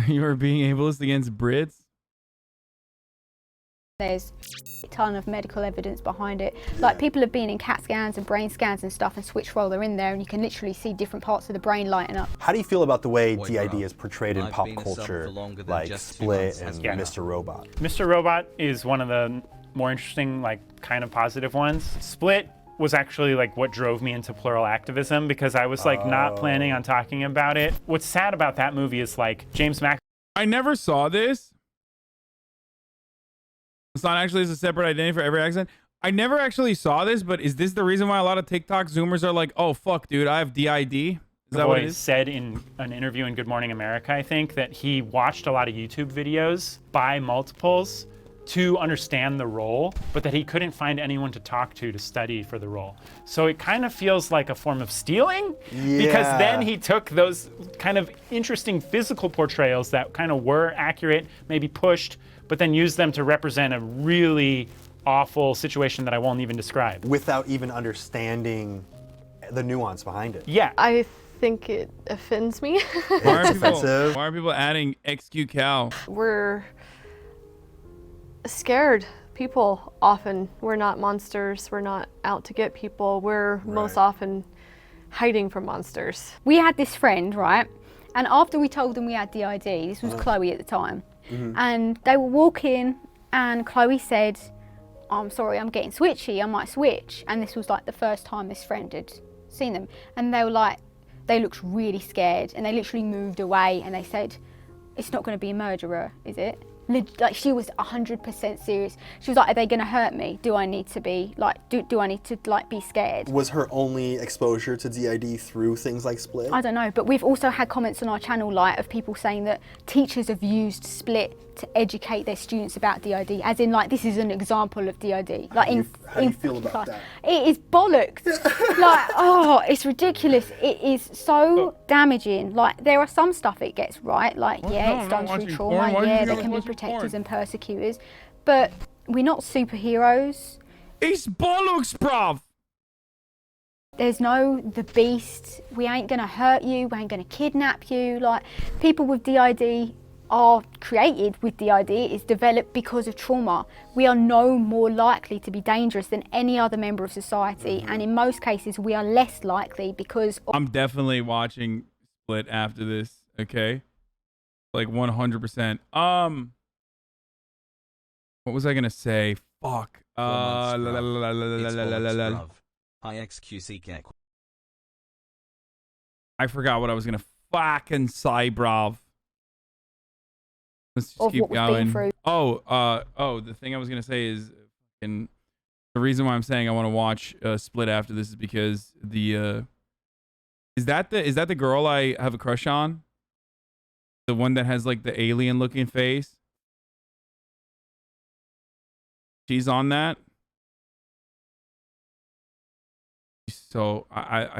You are being ableist against Brits? there's a ton of medical evidence behind it. Like, people have been in CAT scans and brain scans and stuff and switched while they're in there, and you can literally see different parts of the brain lighting up. How do you feel about the way DID is portrayed in pop culture, like Split and Mr. Robot? Mr. Robot is one of the more interesting, like, kind of positive ones. Split was actually like what drove me into plural activism, because I was like not planning on talking about it. What's sad about that movie is like James Mac. I never saw this. It's not actually as a separate identity for every accent. I never actually saw this, but is this the reason why a lot of TikTok Zoomers are like, oh fuck, dude, I have DID? Is that what it is? Said in an interview in Good Morning America, I think, that he watched a lot of YouTube videos by multiples to understand the role, but that he couldn't find anyone to talk to study for the role. So it kind of feels like a form of stealing, because then he took those kind of interesting physical portrayals that kind of were accurate, maybe pushed, but then used them to represent a really awful situation that I won't even describe. Without even understanding the nuance behind it. Yeah. I think it offends me. Why are people adding XQCal? We're scared people often. We're not monsters. We're not out to get people. We're most often hiding from monsters. We had this friend, right? And after we told them we had DID, this was Chloe at the time, and they were walking, and Chloe said, I'm sorry, I'm getting switchy, I might switch. And this was like the first time this friend had seen them. And they were like, they looked really scared, and they literally moved away, and they said, it's not going to be a murderer, is it? Like she was 100% serious. She was like, are they gonna hurt me? Do I need to be like, do I need to like be scared? Was her only exposure to DID through things like Split? I don't know, but we've also had comments on our channel like of people saying that teachers have used Split to educate their students about DID, as in like this is an example of DID. Like how do you feel about class. that? It is bollocks. Like, oh, it's ridiculous. It is so damaging. Like there are some stuff it gets right, like yeah, it's done through trauma, yeah, there can be protectors and persecutors, but we're not superheroes. It's bollocks, bruv. There's no the beast. We ain't gonna hurt you. We ain't gonna kidnap you. Like people with DID are created with DID. It's developed because of trauma. We are no more likely to be dangerous than any other member of society, and in most cases we are less likely because I'm definitely watching Split after this. Okay, like 100%. What was I gonna say? Fuck. I forgot what I was gonna fucking say, bruv. Let's just keep going. The thing I was gonna say is, and the reason why I'm saying I want to watch Split after this is because the is that the girl I have a crush on? The one that has like the alien looking face? She's on that. So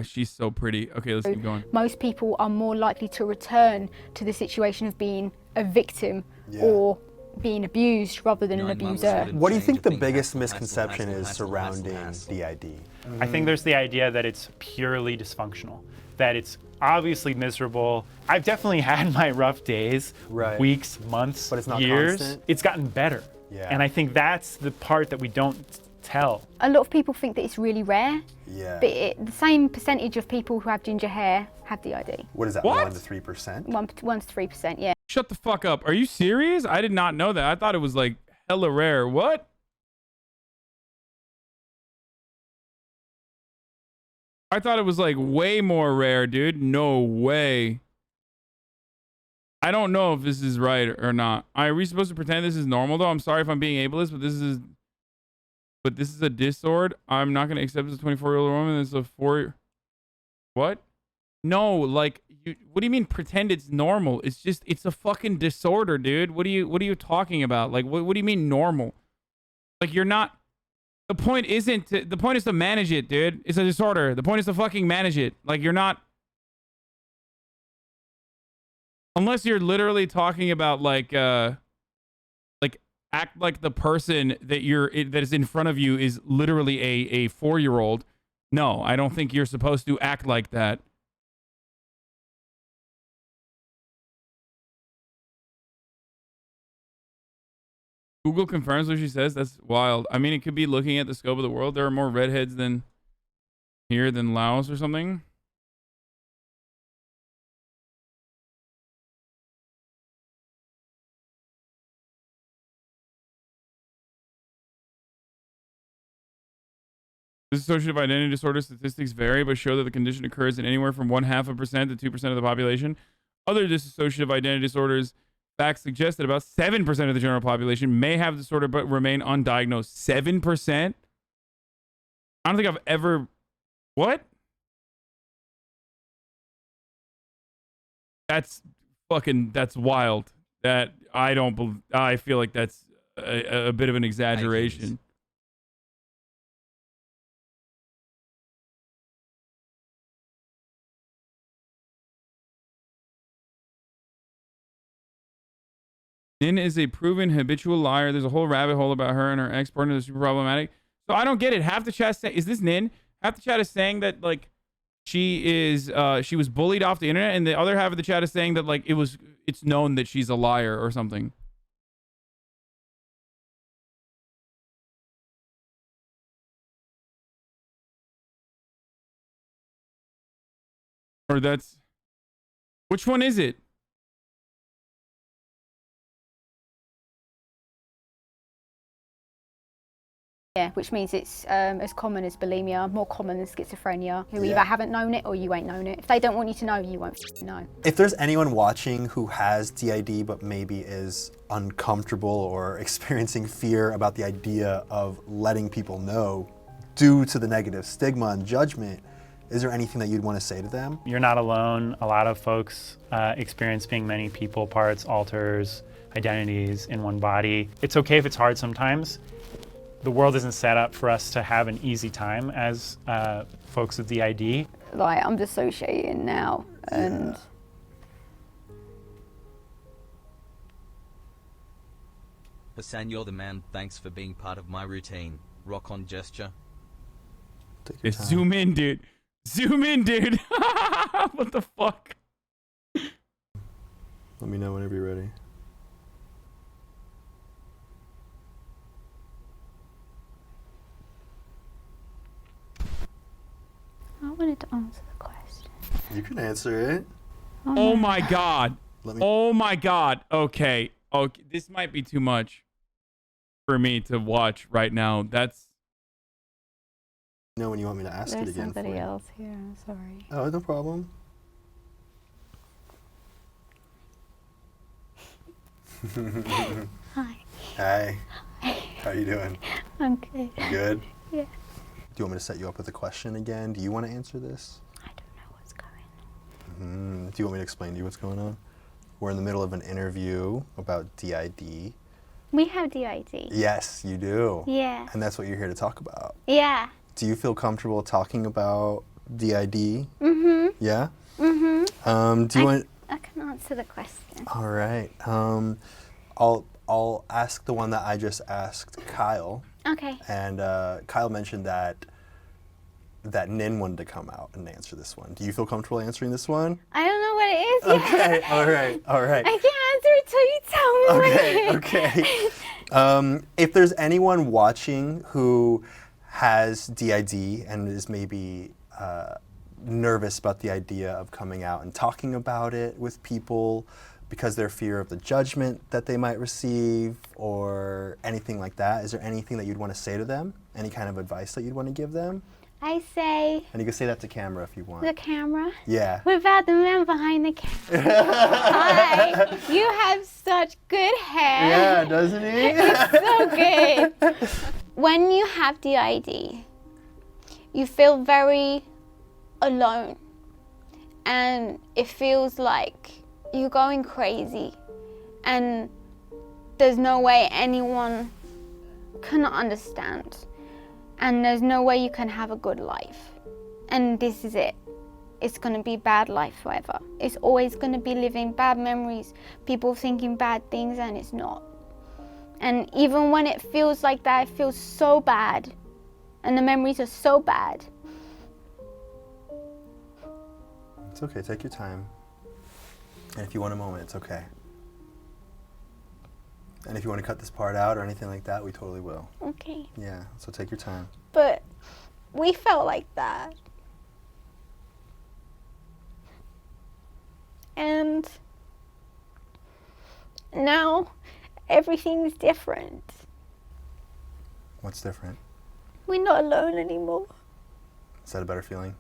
she's so pretty. Okay, let's keep going. Most people are more likely to return to the situation of being a victim or being abused rather than an abuser. What do you think the biggest misconception is surrounding DID? I think there's the idea that it's purely dysfunctional, that it's obviously miserable. I've definitely had my rough days, weeks, months, but it's not years. Constant. It's gotten better. Yeah. And I think that's the part that we don't tell. A lot of people think that it's really rare. Yeah. But the same percentage of people who have ginger hair have DID. What is that? What? 1 to 3%? 1 to 3%, yeah. Shut the fuck up. Are you serious? I did not know that. I thought it was like hella rare. What? I thought it was like way more rare, dude. No way. I don't know if this is right or not. Are we supposed to pretend this is normal though? I'm sorry if I'm being ableist, but this is a disord. I'm not gonna accept this 24-year-old woman. It's a 4. What? No, like what do you mean pretend it's normal? It's a fucking disorder, dude. What are you talking about? Like what do you mean normal? Like you're not. The point isn't the point is to manage it, dude. It's a disorder. The point is to fucking manage it. Like you're not. Unless you're literally talking about like act like the person that that is in front of you is literally a 4-year-old. No, I don't think you're supposed to act like that. Google confirms what she says. That's wild. I mean, it could be looking at the scope of the world. There are more redheads than Laos or something. Dissociative identity disorder statistics vary, but show that the condition occurs in anywhere from 0.5% to 2% of the population. Other dissociative identity disorders facts suggest that about 7% of the general population may have the disorder but remain undiagnosed. 7%? I don't think I've ever... What? That's wild. That I feel like that's a bit of an exaggeration. Nin is a proven habitual liar. There's a whole rabbit hole about her and her ex-partner that's super problematic. So I don't get it. Half the chat is this Nin? Half the chat is saying that like she was bullied off the internet, and the other half of the chat is saying that like it's known that she's a liar or something. Or that's which one is it? Yeah, which means it's as common as bulimia, more common than schizophrenia. You either haven't known it or you ain't known it. If they don't want you to know, you won't know. If there's anyone watching who has DID but maybe is uncomfortable or experiencing fear about the idea of letting people know due to the negative stigma and judgment, is there anything that you'd want to say to them? You're not alone. A lot of folks experience being many people, parts, alters, identities in one body. It's okay if it's hard sometimes. The world isn't set up for us to have an easy time as folks with DID. Like, I'm dissociating now, and Hasan, you're the man. Thanks for being part of my routine. Rock on gesture. Just zoom in, dude. Zoom in, dude. What the fuck? Let me know whenever you're ready. I wanted to answer the question. You can answer it. Oh my god. Oh my god. Okay. Okay. This might be too much for me to watch right now. That's. You know when you want me to ask it There's again. somebody else here. I'm sorry. Oh, no problem. Hi. Hi. How you doing? I'm good. You good? Yeah. Do you want me to set you up with a question again? Do you want to answer this? I don't know what's going on. Do you want me to explain to you what's going on? We're in the middle of an interview about DID. We have DID. Yes, you do. Yeah. And that's what you're here to talk about. Yeah. Do you feel comfortable talking about DID? Mm-hmm. Yeah? Mm-hmm. Do you want... I can answer the question. All right. I'll ask the one that I just asked Kyle. Okay. And Kyle mentioned that Nin wanted to come out and answer this one. Do you feel comfortable answering this one? I don't know what it is yet. Okay. All right. All right. I can't answer it till you tell me what it is. Okay. If there's anyone watching who has DID and is maybe nervous about the idea of coming out and talking about it with people because they're fear of the judgment that they might receive or anything like that, is there anything that you'd want to say to them? Any kind of advice that you'd want to give them? I say... And you can say that to camera if you want. The camera? Yeah. Without the man behind the camera. Hi. You have such good hair. Yeah, doesn't he? It's so good. When you have DID, you feel very alone. And it feels like you're going crazy. And there's no way anyone can understand. And there's no way you can have a good life. And this is it. It's gonna be bad life forever. It's always gonna be living bad memories, people thinking bad things, and it's not. And even when it feels like that, it feels so bad. And the memories are so bad. It's okay, take your time. And if you want a moment, it's okay. And if you want to cut this part out or anything like that, we totally will. Okay. Yeah, so take your time. But we felt like that. And now everything's different. What's different? We're not alone anymore. Is that a better feeling?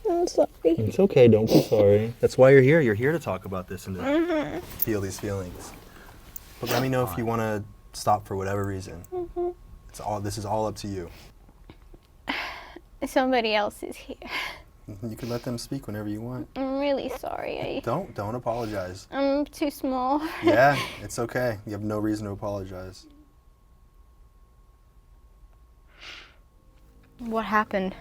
I'm sorry. It's okay, don't be sorry. That's why you're here. You're here to talk about this and to feel these feelings. But let me know if you want to stop for whatever reason. This is all up to you. Somebody else is here. You can let them speak whenever you want. I'm really sorry. Don't apologize. I'm too small. Yeah, it's okay. You have no reason to apologize. What happened?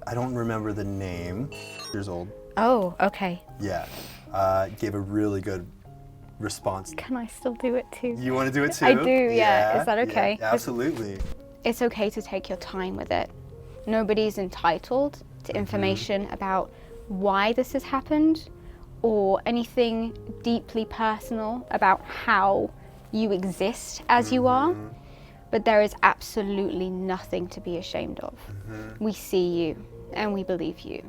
I don't remember the name. Years old. Oh, okay. Yeah. Gave a really good response. Can I still do it too? You want to do it too? I do, yeah. Is that okay? Yeah, absolutely. It's okay to take your time with it. Nobody's entitled to information about why this has happened or anything deeply personal about how you exist as you are. But there is absolutely nothing to be ashamed of. We see you and we believe you.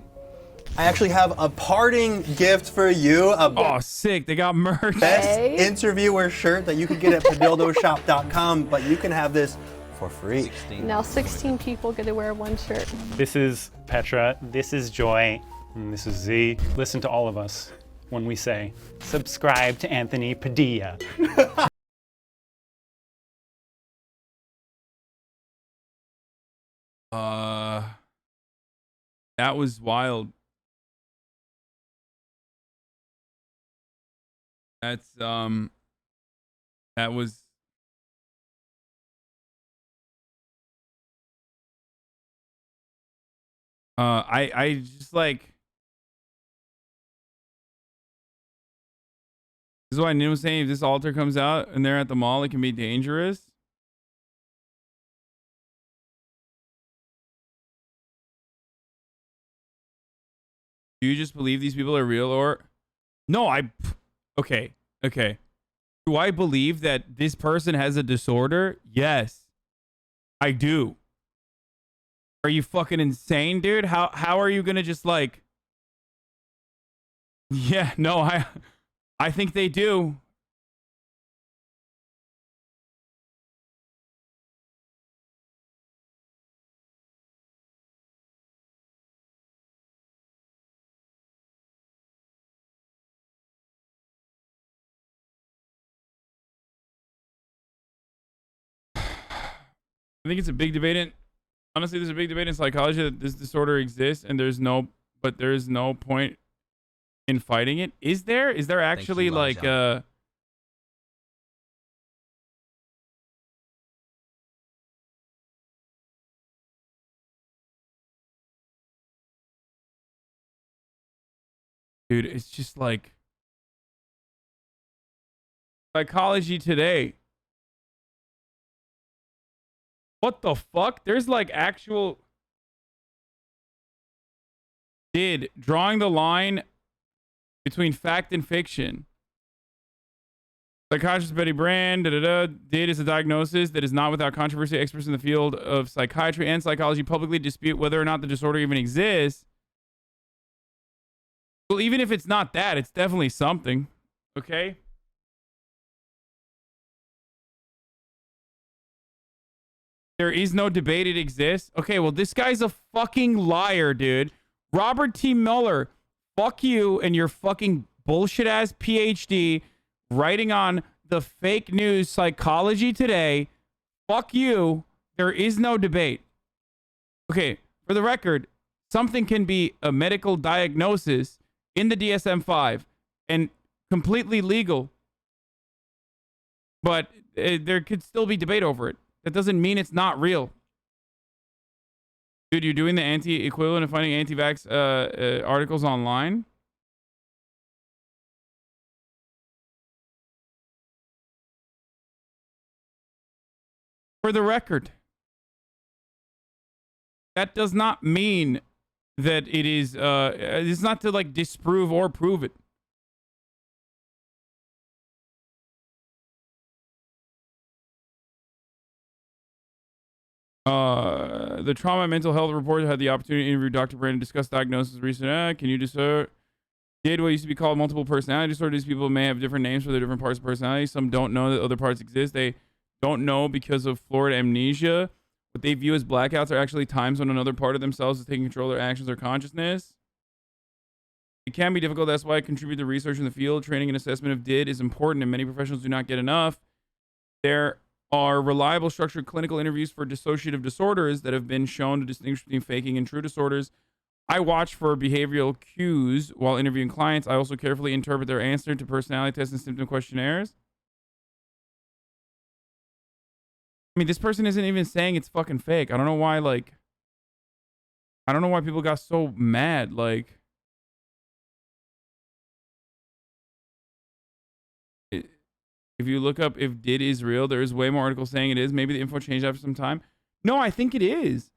I actually have a parting gift for you. Oh, sick. They got merch. Best interviewer shirt that you can get at padildoshop.com, but you can have this for free. Now 16 people get to wear one shirt. This is Petra, this is Joy, and this is Z. Listen to all of us when we say, subscribe to Anthony Padilla. That was wild. That's that was I just like, this is why Nin was saying if this altar comes out and they're at the mall, it can be dangerous. Do you just believe these people are real, or no? Okay. Do I believe that this person has a disorder? Yes, I do. Are you fucking insane, dude? How are you gonna just like? Yeah, no, I think they do. I think it's a big debate in, honestly, there's a big debate in psychology that this disorder exists and there's no point in fighting it. Is there actually like dude, it's just like psychology today. What the fuck? There's like actual drawing the line between fact and fiction. Psychiatrist Betty Brand, did is a diagnosis that is not without controversy. Experts in the field of psychiatry and psychology publicly dispute whether or not the disorder even exists. Well, even if it's not that, it's definitely something. Okay? There is no debate, it exists. Okay, well, this guy's a fucking liar, dude. Robert T. Mueller, fuck you and your fucking bullshit-ass PhD writing on the fake news Psychology Today. Fuck you. There is no debate. Okay, for the record, something can be a medical diagnosis in the DSM-5 and completely legal, but there could still be debate over it. That doesn't mean it's not real. Dude, you're doing the anti-equivalent of finding anti-vax articles online? For the record, that does not mean that it is, it's not to like disprove or prove it. The trauma and mental health report had the opportunity to interview Dr. Brandon, discuss diagnosis recently. Can you just did what used to be called multiple personality disorder? These people may have different names for their different parts of personality. Some don't know that other parts exist. They don't know because of florid amnesia. What they view as blackouts are actually times when another part of themselves is taking control of their actions or consciousness. It can be difficult. That's why I contribute to research in the field. Training and assessment of DID is important, and many professionals do not get enough. There are reliable structured clinical interviews for dissociative disorders that have been shown to distinguish between faking and true disorders. I watch for behavioral cues while interviewing clients. I also carefully interpret their answer to personality tests and symptom questionnaires. I mean, this person isn't even saying it's fucking fake. I don't know why, like, I don't know why people got so mad. Like, if you look up if DID is real, there is way more articles saying it is. Maybe the info changed after some time. No, I think it is.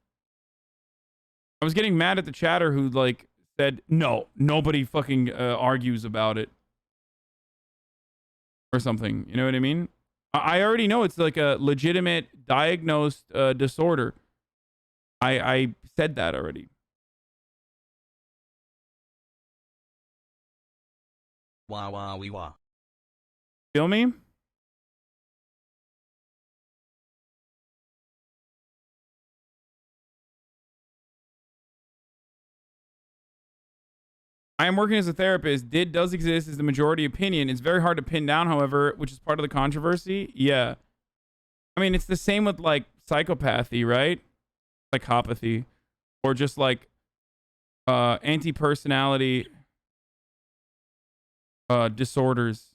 I was getting mad at the chatter who like said, no, nobody fucking argues about it. Or something. You know what I mean? I already know it's like a legitimate diagnosed disorder. I said that already. Wah wah wee wah. Feel me? I am working as a therapist. Did does exist is the majority opinion. It's very hard to pin down, however, which is part of the controversy. Yeah. I mean, it's the same with like psychopathy, right? Psychopathy. Or just like anti-personality disorders.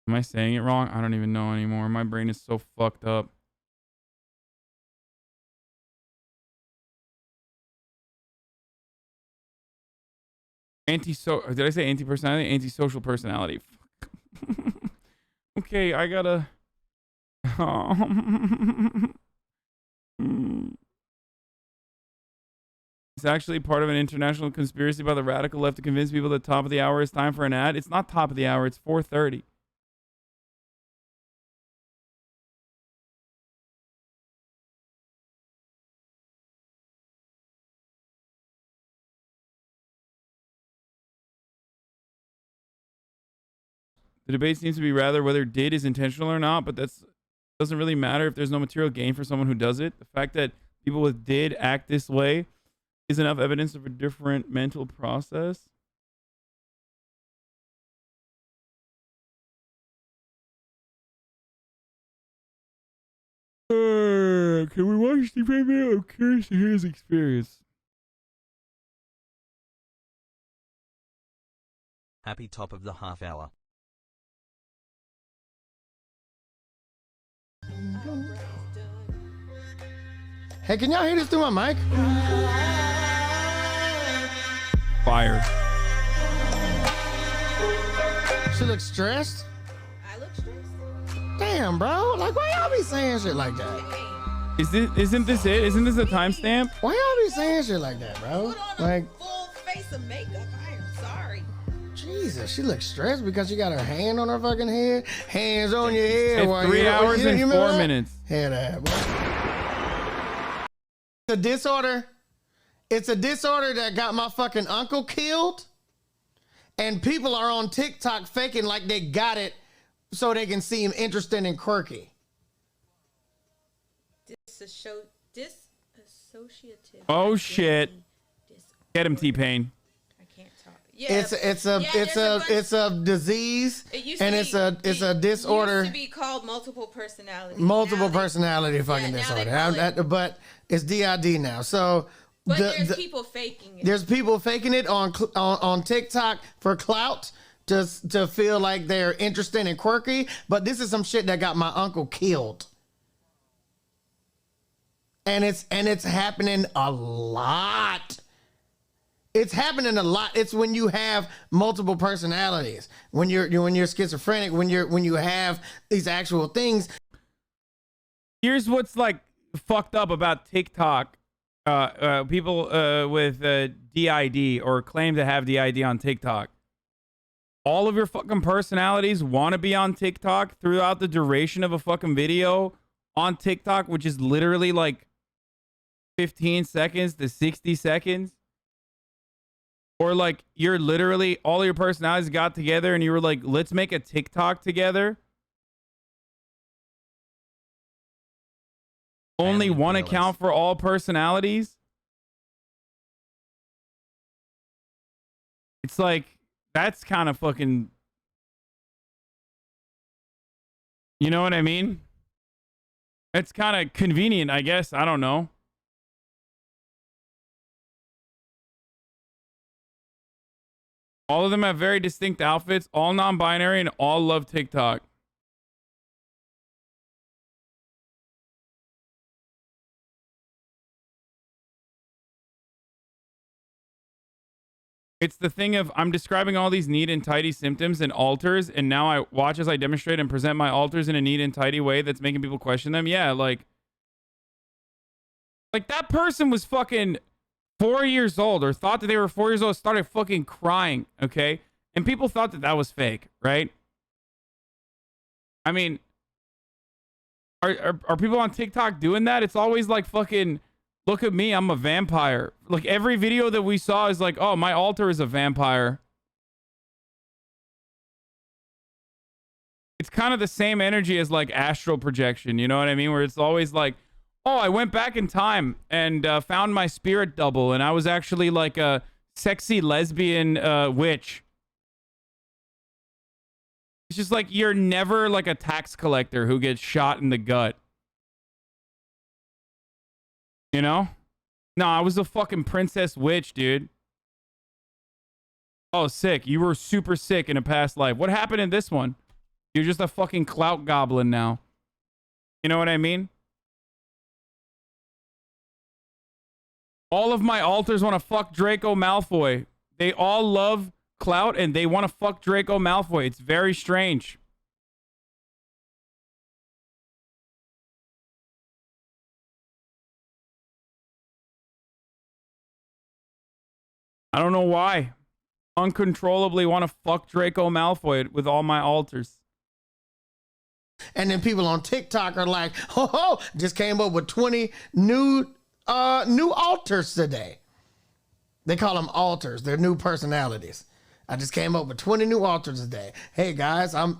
Am I saying it wrong? I don't even know anymore. My brain is so fucked up. Did I say anti-personality? Antisocial personality. Okay, I gotta. It's actually part of an international conspiracy by the radical left to convince people that top of the hour is time for an ad. It's not top of the hour. It's 4:30. The debate seems to be rather whether did is intentional or not, but that's doesn't really matter if there's no material gain for someone who does it. The fact that people with did act this way is enough evidence of a different mental process. Can we watch the video? I'm curious to hear his experience. Happy top of the half hour. Hey, can y'all hear this through my mic? Fire. She looks stressed. I look stressed. Damn, bro. Like, why y'all be saying shit like that? Isn't this it? Isn't this a timestamp? Why y'all be saying shit like that, bro? Like, Full face of makeup. I am sorry. Jesus, she looks stressed because she got her hand on her fucking head, hands on your head. It's 3 hours and 4 minutes. Head that, boy. It's a disorder. It's a disorder that got my fucking uncle killed. And people are on TikTok faking like they got it so they can seem interesting and quirky. Dissociative. Oh shit. Get him, T-Pain. I can't talk. Yeah, It's a disease, and it's a disorder. It used to be called multiple personality. Multiple personality fucking disorder. But it's DID now. So but there's people faking it. There's people faking it on TikTok for clout to feel like they're interesting and quirky. But this is some shit that got my uncle killed. And it's happening a lot. It's happening a lot. It's when you have multiple personalities, when you're schizophrenic, when you have these actual things. Here's what's like fucked up about TikTok. People with DID or claim to have DID on TikTok. All of your fucking personalities want to be on TikTok throughout the duration of a fucking video on TikTok, which is literally like 15 seconds to 60 seconds. Or like you're literally all your personalities got together and you were like, let's make a TikTok together. Only one account for all personalities. It's like, that's kind of fucking, you know what I mean? It's kind of convenient, I guess. I don't know. All of them have very distinct outfits, all non-binary, and all love TikTok. It's the thing of, I'm describing all these neat and tidy symptoms and alters, and now I watch as I demonstrate and present my alters in a neat and tidy way that's making people question them. Yeah, like that person was fucking 4 years old, or thought that they were 4 years old, started fucking crying, okay? And people thought that that was fake, right? I mean, are people on TikTok doing that? It's always like fucking, look at me, I'm a vampire. Like every video that we saw is like, oh, my alter is a vampire. it's kind of the same energy as like astral projection. You know what I mean? Where it's always like, oh, I went back in time and found my spirit double, and I was actually like a sexy lesbian witch. It's just like you're never like a tax collector who gets shot in the gut. You know? No, I was a fucking princess witch, dude. Oh, sick. You were super sick in a past life. What happened in this one? You're just a fucking clout goblin now. You know what I mean? All of my alters want to fuck Draco Malfoy. They all love clout and they want to fuck Draco Malfoy. It's very strange. I don't know why. Uncontrollably want to fuck Draco Malfoy with all my alters. And then people on TikTok are like, oh, just came up with 20 new alters today. They call them alters. They're new personalities. I just came up with 20 new alters today. Hey guys, I'm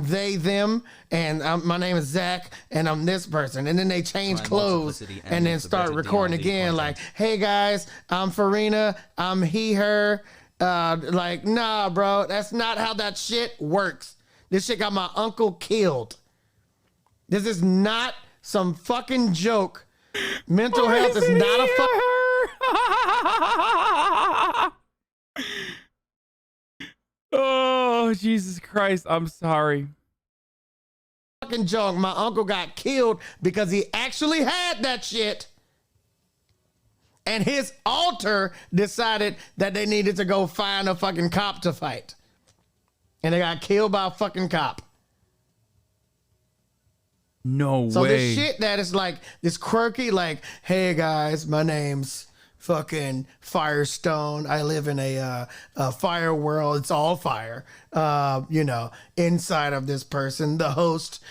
they, them, and my name is Zach, and I'm this person. And then they change clothes and then start recording again. Like, hey guys, I'm Farina, I'm he, her. Like, nah, bro, that's not how that shit works. This shit got my uncle killed. This is not some fucking joke. Mental health is not a fuck. Oh, Jesus Christ. I'm sorry. Fucking joke. My uncle got killed because he actually had that shit. And his alter decided that they needed to go find a fucking cop to fight. And they got killed by a fucking cop. No way. So this shit that is like this quirky, like, hey guys, my name's fucking Firestone. I live in a fire world. It's all fire. You know, inside of this person, the host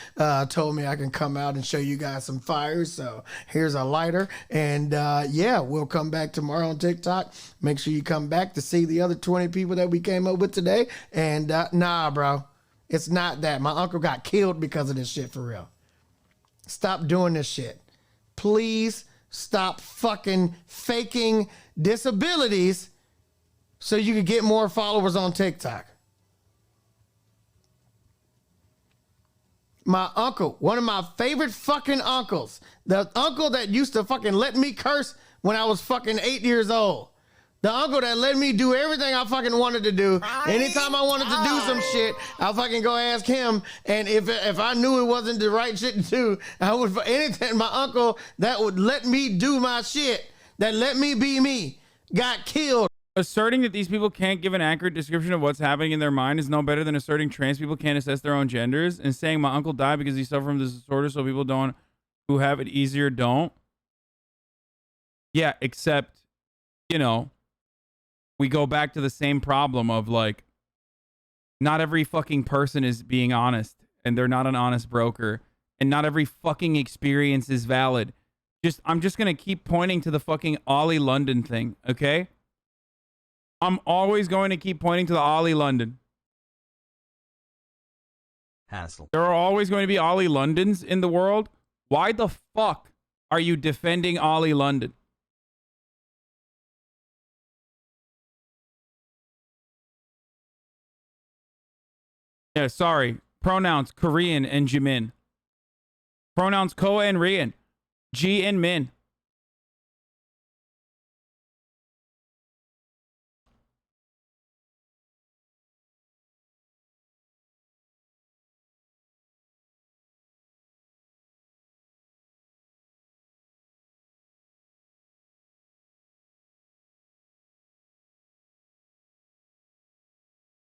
told me I can come out and show you guys some fires. So here's a lighter. And yeah, we'll come back tomorrow on TikTok. Make sure you come back to see the other 20 people that we came up with today. And nah, bro, it's not that. My uncle got killed because of this shit, for real. Stop doing this shit. Please stop fucking faking disabilities so you can get more followers on TikTok. My uncle, one of my favorite fucking uncles, the uncle that used to fucking let me curse when I was fucking 8 years old. The uncle that let me do everything I fucking wanted to do. Anytime I wanted to do some shit, I'll fucking go ask him. And if I knew it wasn't the right shit to do, I would, anything, my uncle that would let me do my shit, that let me be me, got killed. Asserting that these people can't give an accurate description of what's happening in their mind is no better than asserting trans people can't assess their own genders, and saying my uncle died because he suffered from this disorder so people who have it easier don't. Yeah, except, you know, we go back to the same problem of like, not every fucking person is being honest, and they're not an honest broker, and not every fucking experience is valid. I'm just gonna keep pointing to the fucking Ollie London thing, okay? I'm always going to keep pointing to the Ollie London. Hassle. There are always going to be Ollie Londons in the world. Why the fuck are you defending Ollie London? Yeah, sorry. Pronouns Korean and Jimin. Pronouns Koa and Rian. G and Min.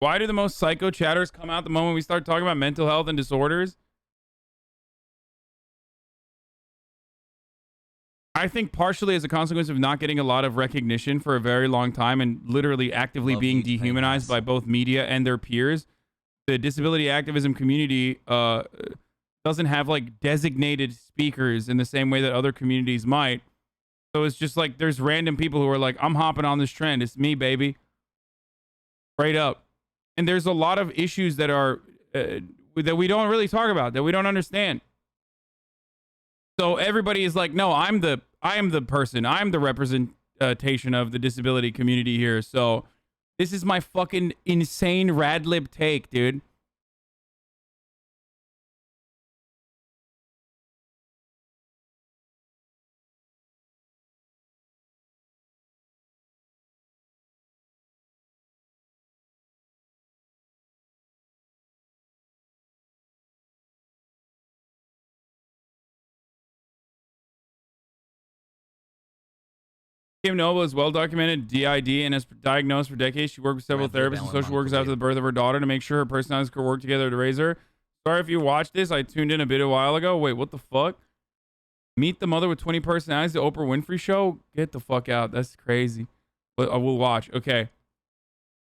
Why do the most psycho chatters come out the moment we start talking about mental health and disorders? I think partially as a consequence of not getting a lot of recognition for a very long time and literally actively being dehumanized by both media and their peers. The disability activism community doesn't have like designated speakers in the same way that other communities might. So it's just like there's random people who are like, I'm hopping on this trend. It's me, baby. Straight up. And there's a lot of issues that are that we don't really talk about, that we don't understand. So everybody is like, no, I am the person. I'm the representation of the disability community here. So this is my fucking insane rad lib take, dude. Kim Noble is well documented DID and has diagnosed for decades. She worked with several therapists and social workers after the birth of her daughter to make sure her personalities could work together to raise her. Sorry if you watched this. I tuned in a while ago. Wait, what the fuck? Meet the mother with 20 personalities, the Oprah Winfrey show? Get the fuck out. That's crazy. But I will watch. Okay.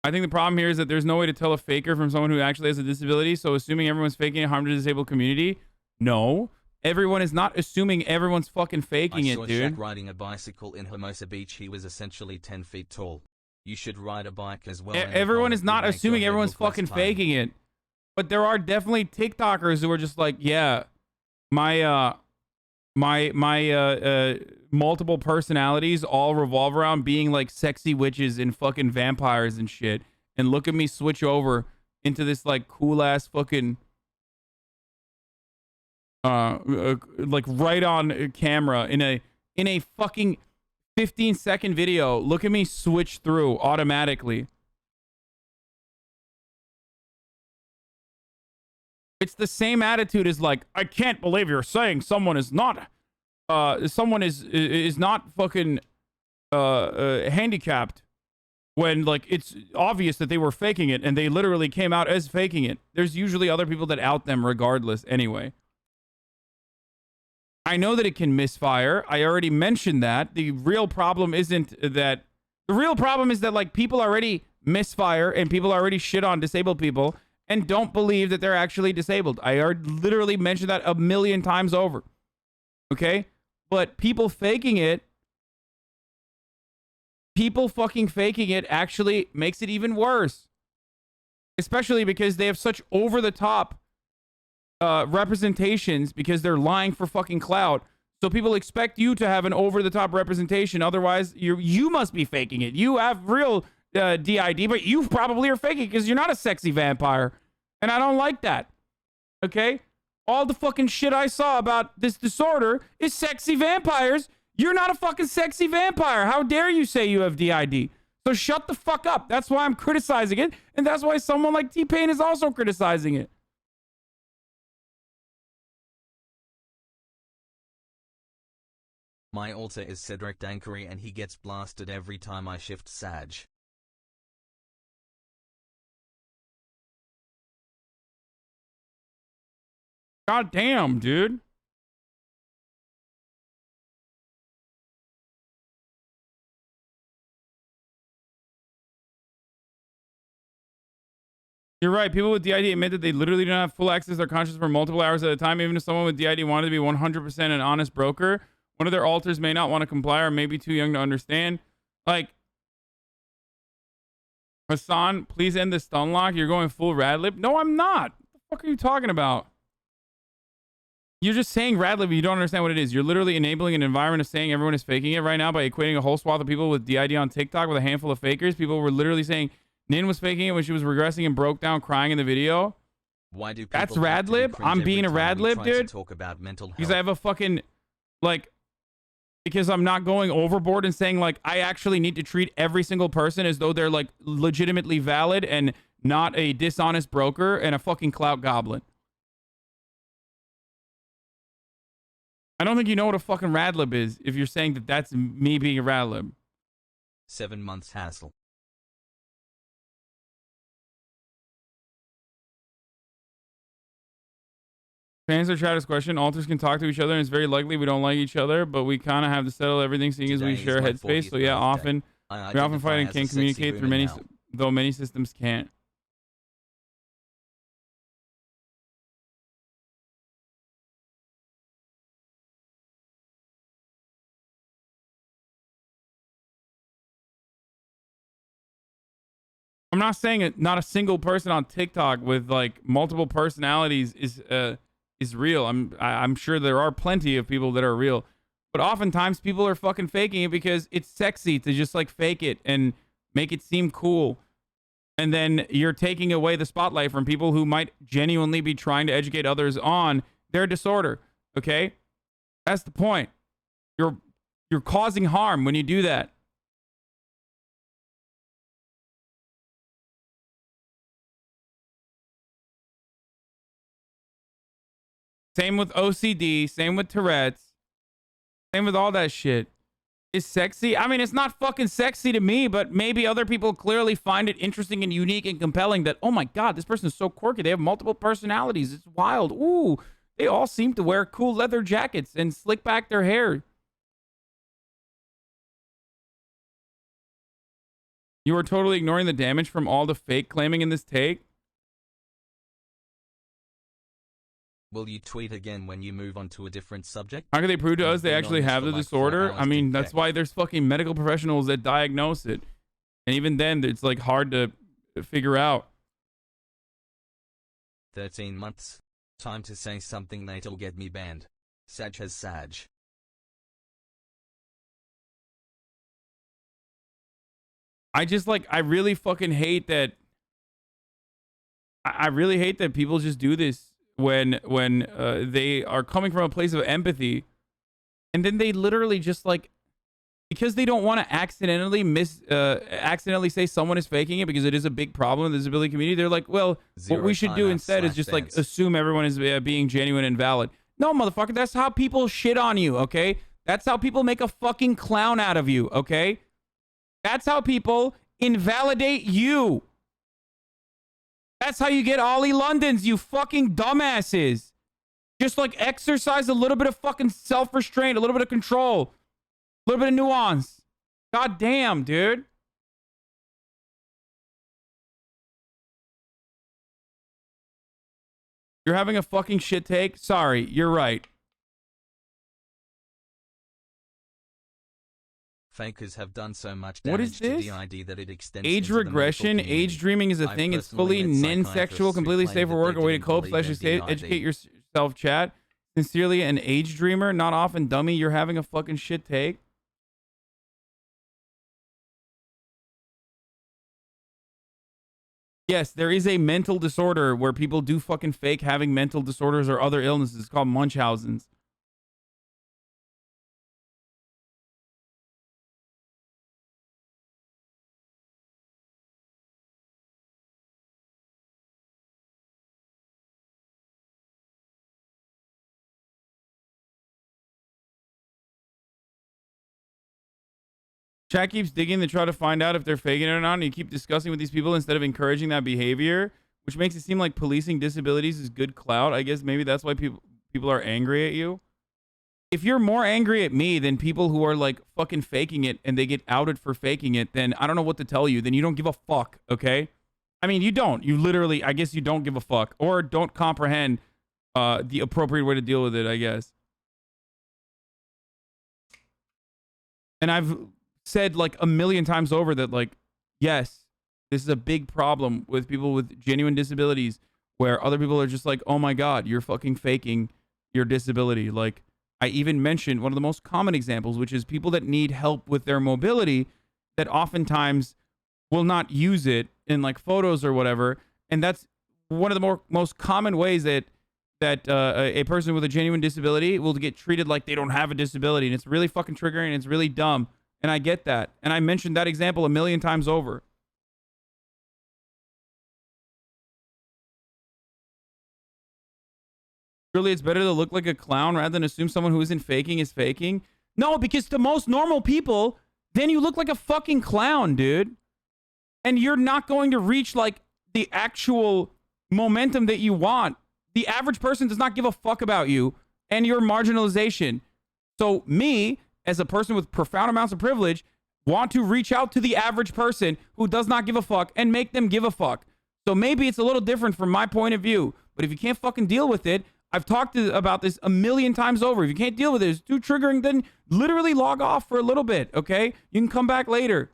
I think the problem here is that there's no way to tell a faker from someone who actually has a disability. So assuming everyone's faking it harm to the disabled community? No. Everyone is not assuming everyone's fucking faking it, dude. Shaq riding a bicycle in Hermosa Beach. He was essentially 10 feet tall. You should ride a bike as well. Everyone is not assuming everyone's fucking faking it. But there are definitely TikTokers who are just like, yeah, my multiple personalities all revolve around being like sexy witches and fucking vampires and shit. And look at me switch over into this like cool ass fucking like right on camera in a fucking 15-second video. Look at me switch through automatically. It's the same attitude as like, I can't believe you're saying someone is not not fucking handicapped when like it's obvious that they were faking it and they literally came out as faking it. There's usually other people that out them regardless anyway. I know that it can misfire. I already mentioned that. The real problem isn't that. The real problem is that like people already misfire and people already shit on disabled people and don't believe that they're actually disabled. I already literally mentioned that a million times over. Okay? But people faking it, people fucking faking it actually makes it even worse. Especially because they have such over-the-top representations because they're lying for fucking clout. So people expect you to have an over-the-top representation. Otherwise, you must be faking it. You have real DID, but you probably are faking it because you're not a sexy vampire. And I don't like that. Okay? All the fucking shit I saw about this disorder is sexy vampires. You're not a fucking sexy vampire. How dare you say you have DID? So shut the fuck up. That's why I'm criticizing it. And that's why someone like T-Pain is also criticizing it. My alter is Cedric Dankery and he gets blasted every time I shift Sag. God damn, dude. You're right. People with DID admit that they literally don't have full access to their consciousness for multiple hours at a time. Even if someone with DID wanted to be 100% an honest broker, one of their alters may not want to comply or may be too young to understand. Like, Hasan, please end the stun lock. You're going full radlib. No, I'm not. What the fuck are you talking about? You're just saying radlib, you don't understand what it is. You're literally enabling an environment of saying everyone is faking it right now by equating a whole swath of people with DID on TikTok with a handful of fakers. People were literally saying Nin was faking it when she was regressing and broke down crying in the video. Why do That's radlib? I'm being a radlib, dude. Talk about mental health? Because I have a fucking, like, because I'm not going overboard and saying, like, I actually need to treat every single person as though they're, like, legitimately valid and not a dishonest broker and a fucking clout goblin. I don't think you know what a fucking radlib is if you're saying that that's me being a radlib. 7 months hassle. To answer Travis' question, alters can talk to each other, and it's very likely we don't like each other, but we kind of have to settle everything seeing as we share headspace. So yeah, we often fight and can't communicate through many, though many systems can't. I'm not saying it, not a single person on TikTok with like multiple personalities is real. I'm sure there are plenty of people that are real, but oftentimes people are fucking faking it because it's sexy to just like fake it and make it seem cool. And then you're taking away the spotlight from people who might genuinely be trying to educate others on their disorder. Okay? That's the point. You're causing harm when you do that. Same with OCD, same with Tourette's, same with all that shit. Is sexy? I mean, it's not fucking sexy to me, but maybe other people clearly find it interesting and unique and compelling that, oh my God, this person is so quirky. They have multiple personalities. It's wild. Ooh, they all seem to wear cool leather jackets and slick back their hair. You are totally ignoring the damage from all the fake claiming in this take. Will you tweet again when you move on to a different subject? How can they prove to us they actually have the disorder? I mean, that's why there's fucking medical professionals that diagnose it. And even then, it's like hard to figure out. 13 months. Time to say something that'll get me banned. Sag has Sag. I really fucking hate that. I really hate that people just do this when they are coming from a place of empathy, and then they literally just like, because they don't want to accidentally say someone is faking it because it is a big problem in the disability community. They're like, well, what we should do instead is just like assume everyone is being genuine and valid. No, motherfucker, that's how people shit on you. Okay, that's how people make a fucking clown out of you. Okay, that's how people invalidate you. That's how you get Ollie Londons, you fucking dumbasses. Just like exercise a little bit of fucking self-restraint, a little bit of control, a little bit of nuance. God damn, dude. You're having a fucking shit take? Sorry, you're right. Fakers have done so much What is damage this? to the ID that it extends Age into the regression, medical community. age dreaming is a I've thing. It's personally fully met non-sexual, psychiatrists completely who safe claim for that work, they a way to didn't cope believe / in DID. educate yourself, chat. Sincerely, an age dreamer, not often dummy. You're having a fucking shit take. Yes, there is a mental disorder where people do fucking fake having mental disorders or other illnesses. It's called Munchausen's. Chat keeps digging to try to find out if they're faking it or not, and you keep discussing with these people instead of encouraging that behavior, which makes it seem like policing disabilities is good clout. I guess maybe that's why people are angry at you. If you're more angry at me than people who are like fucking faking it and they get outed for faking it, then I don't know what to tell you. Then you don't give a fuck, okay? I mean, you don't. You literally, I guess you don't give a fuck or don't comprehend the appropriate way to deal with it, I guess. And I've said like a million times over that, like, yes, this is a big problem with people with genuine disabilities where other people are just like, oh my God, you're fucking faking your disability. Like, I even mentioned one of the most common examples, which is people that need help with their mobility that oftentimes will not use it in like photos or whatever. And that's one of the most common ways that a person with a genuine disability will get treated like they don't have a disability. And it's really fucking triggering and it's really dumb. And I get that. And I mentioned that example a million times over. Really, it's better to look like a clown rather than assume someone who isn't faking is faking. No, because to most normal people, then you look like a fucking clown, dude. And you're not going to reach like the actual momentum that you want. The average person does not give a fuck about you and your marginalization. So me, as a person with profound amounts of privilege, want to reach out to the average person who does not give a fuck and make them give a fuck. So maybe it's a little different from my point of view. But if you can't fucking deal with it, I've talked about this a million times over. If you can't deal with it, it's too triggering, then literally log off for a little bit, okay? You can come back later.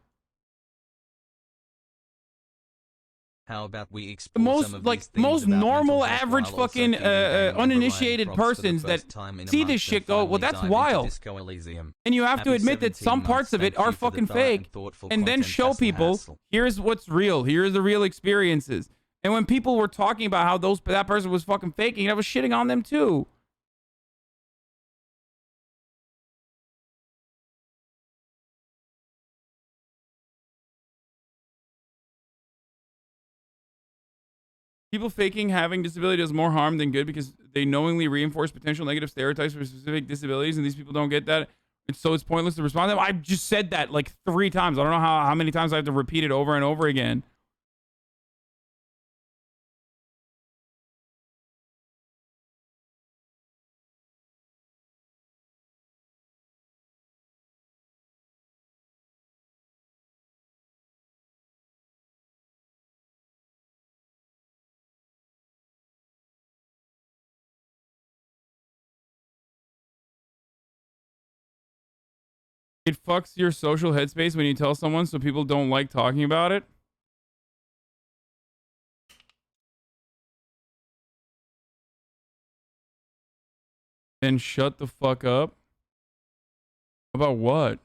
How about we The explore most some of like these themes most about normal, mental health average, while also fucking feeding game and uninitiated Brian Probst for the persons that first time in a see month this and shit go, well, finally that's dive into wild. Disco Elysium. And you have to Happy admit that 17 some parts months. of it Thank are you for the fucking thorough and fake, thoughtful and then content, show Hasan people, Hassel. here's what's real, here's the real experiences. And when people were talking about how that person was fucking faking, I was shitting on them too. People faking having disability does more harm than good because they knowingly reinforce potential negative stereotypes for specific disabilities, and these people don't get that. So it's pointless to respond to them. I just said that like 3 times. I don't know how many times I have to repeat it over and over again. It fucks your social headspace when you tell someone so people don't like talking about it. Then shut the fuck up. About what?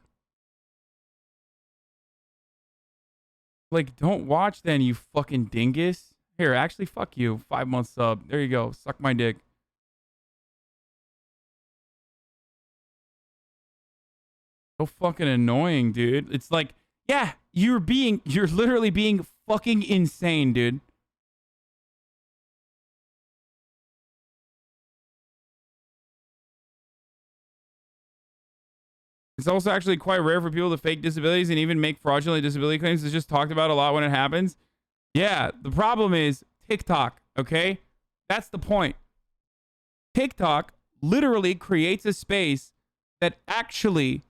Like, don't watch then, you fucking dingus. Here, actually, fuck you. 5 months sub. There you go. Suck my dick. So fucking annoying, dude. It's like, yeah, you're literally being fucking insane, dude. It's also actually quite rare for people to fake disabilities and even make fraudulent disability claims. It's just talked about a lot when it happens. Yeah, the problem is TikTok, okay? That's the point. TikTok literally creates a space that actually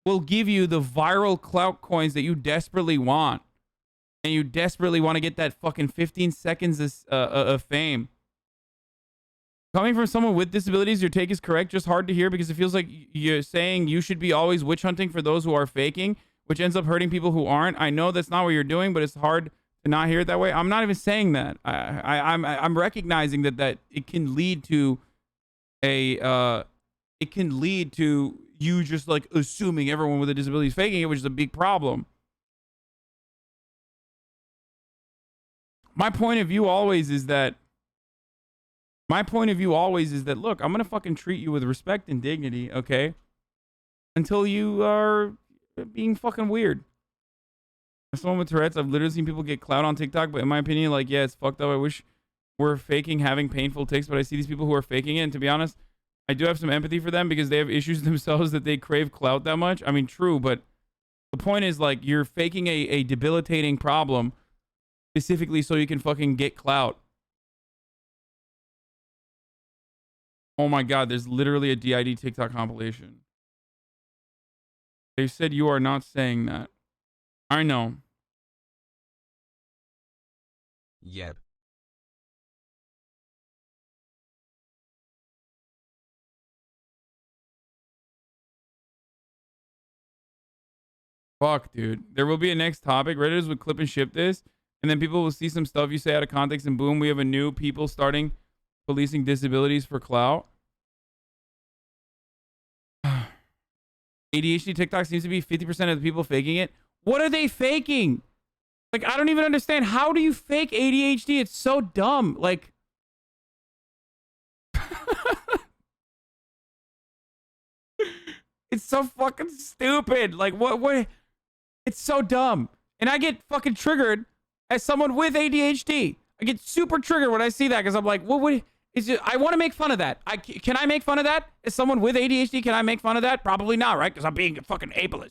will give you the viral clout coins that you desperately want. And you desperately want to get that fucking 15 seconds of fame. Coming from someone with disabilities, your take is correct, just hard to hear because it feels like you're saying you should be always witch hunting for those who are faking, which ends up hurting people who aren't. I know that's not what you're doing, but it's hard to not hear it that way. I'm not even saying that. I'm recognizing that it can lead to you just like assuming everyone with a disability is faking it, which is a big problem. My point of view always is that, look, I'm going to fucking treat you with respect and dignity, okay? Until you are being fucking weird. As someone with Tourette's, I've literally seen people get clout on TikTok, but in my opinion, like, yeah, it's fucked up. I wish we're faking having painful tics, but I see these people who are faking it, and to be honest, I do have some empathy for them because they have issues themselves that they crave clout that much. I mean, true, but the point is, like, you're faking a debilitating problem specifically so you can fucking get clout. Oh my god, there's literally a DID TikTok compilation. They said you are not saying that. I know. Yep. Fuck, dude. There will be a next topic. Redditors would clip and ship this, and then people will see some stuff you say out of context, and boom, we have a new people starting policing disabilities for clout. ADHD TikTok seems to be 50% of the people faking it. What are they faking? Like, I don't even understand. How do you fake ADHD? It's so dumb. Like, it's so fucking stupid. Like, what? It's so dumb. And I get fucking triggered as someone with ADHD. I get super triggered when I see that because I'm like, what is it? I want to make fun of that. Can I make fun of that? As someone with ADHD, can I make fun of that? Probably not, right? Because I'm being a fucking ableist.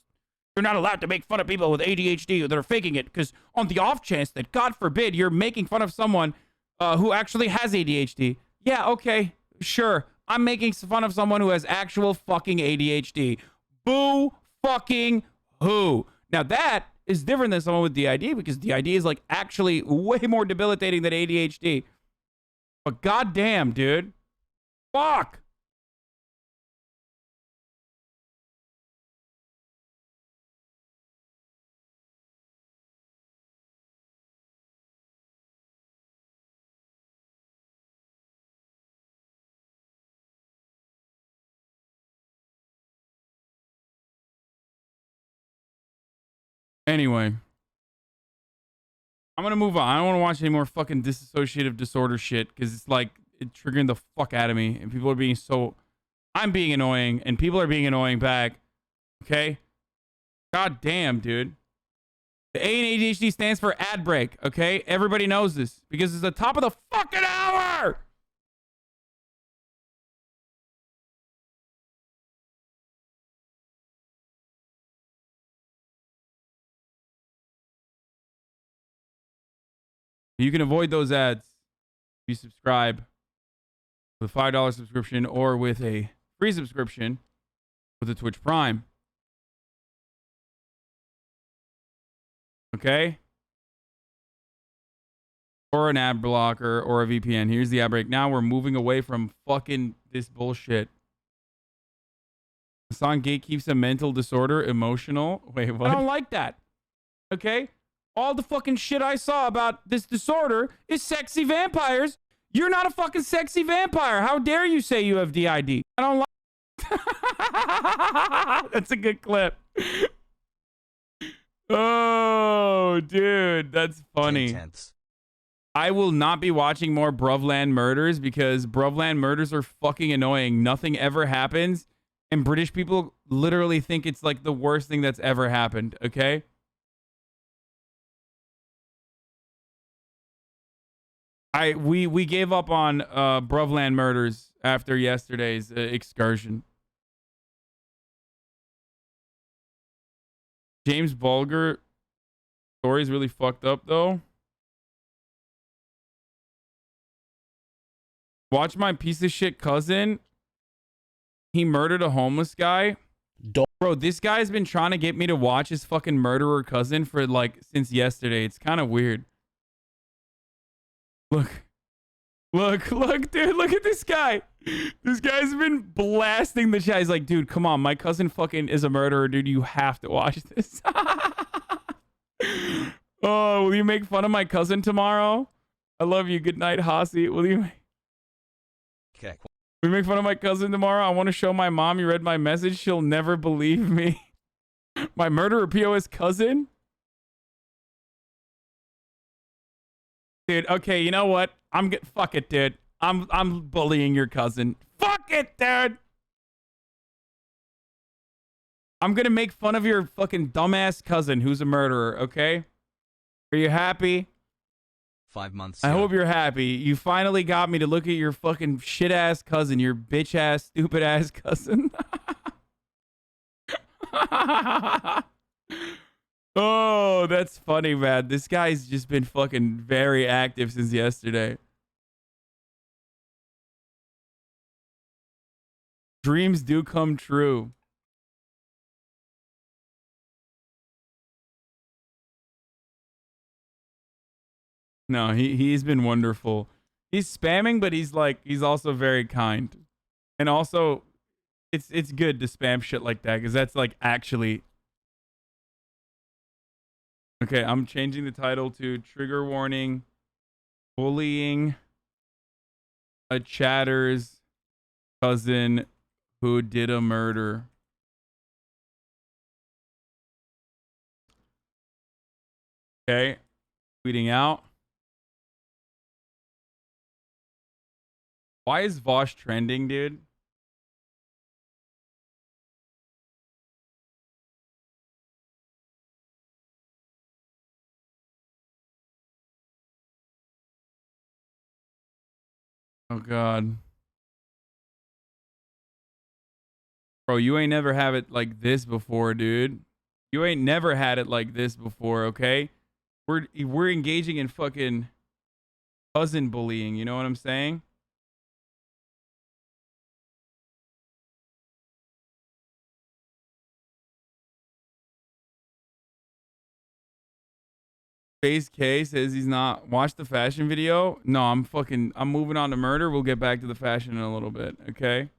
You're not allowed to make fun of people with ADHD that are faking it because on the off chance that, God forbid, you're making fun of someone who actually has ADHD. Yeah, okay, sure. I'm making fun of someone who has actual fucking ADHD. Boo fucking who? Now that is different than someone with DID because DID is like actually way more debilitating than ADHD. But goddamn, dude. Fuck. Anyway. I'm gonna move on. I don't want to watch any more fucking dissociative disorder shit because it's like it triggering the fuck out of me, and people are being so. I'm being annoying, and people are being annoying back. Okay. God damn, dude. The A in ADHD stands for ad break. Okay, everybody knows this because it's the top of the fucking hour. You can avoid those ads if you subscribe with a $5 subscription or with a free subscription with a Twitch Prime. Okay? Or an ad blocker or a VPN. Here's the ad break. Now we're moving away from fucking this bullshit. Hasan gatekeeps a mental disorder, emotional. Wait, what? I don't like that. Okay? All the fucking shit I saw about this disorder is sexy vampires. You're not a fucking sexy vampire. How dare you say you have DID? I don't like. That's a good clip. Oh, dude, that's funny. I will not be watching more Bruvland murders because Bruvland murders are fucking annoying. Nothing ever happens, and British people literally think it's like the worst thing that's ever happened. Okay. We gave up on Bruvland murders after yesterday's excursion. James Bulger story's really fucked up though. Watch my piece of shit cousin. He murdered a homeless guy. Bro, this guy's been trying to get me to watch his fucking murderer cousin for like since yesterday. It's kind of weird. Look, dude, look at this guy. This guy's been blasting the chat. He's like, dude, come on. My cousin fucking is a murderer, dude. You have to watch this. Oh, will you make fun of my cousin tomorrow? I love you. Good night, Hasi. Will you make fun of my cousin tomorrow? I want to show my mom you read my message. She'll never believe me. My murderer POS cousin? Dude, okay, you know what? Fuck it, dude. I'm bullying your cousin. Fuck it, dude. I'm gonna make fun of your fucking dumbass cousin who's a murderer, okay? Are you happy? 5 months. I hope you're happy. You finally got me to look at your fucking shit ass cousin, your bitch ass, stupid ass cousin. Oh, that's funny, man. This guy's just been fucking very active since yesterday. Dreams do come true. No, he's been wonderful. He's spamming, but he's also very kind. And also, it's good to spam shit like that because that's like actually. Okay, I'm changing the title to Trigger Warning, Bullying a Chatter's Cousin Who Did a Murder. Okay, tweeting out. Why is Vosh trending, dude? Oh, God. Bro, you ain't never have it like this before, dude. You ain't never had it like this before, okay? We're engaging in fucking cousin bullying, you know what I'm saying? Phase K says he's not. Watch the fashion video. No, I'm moving on to murder. We'll get back to the fashion in a little bit, okay?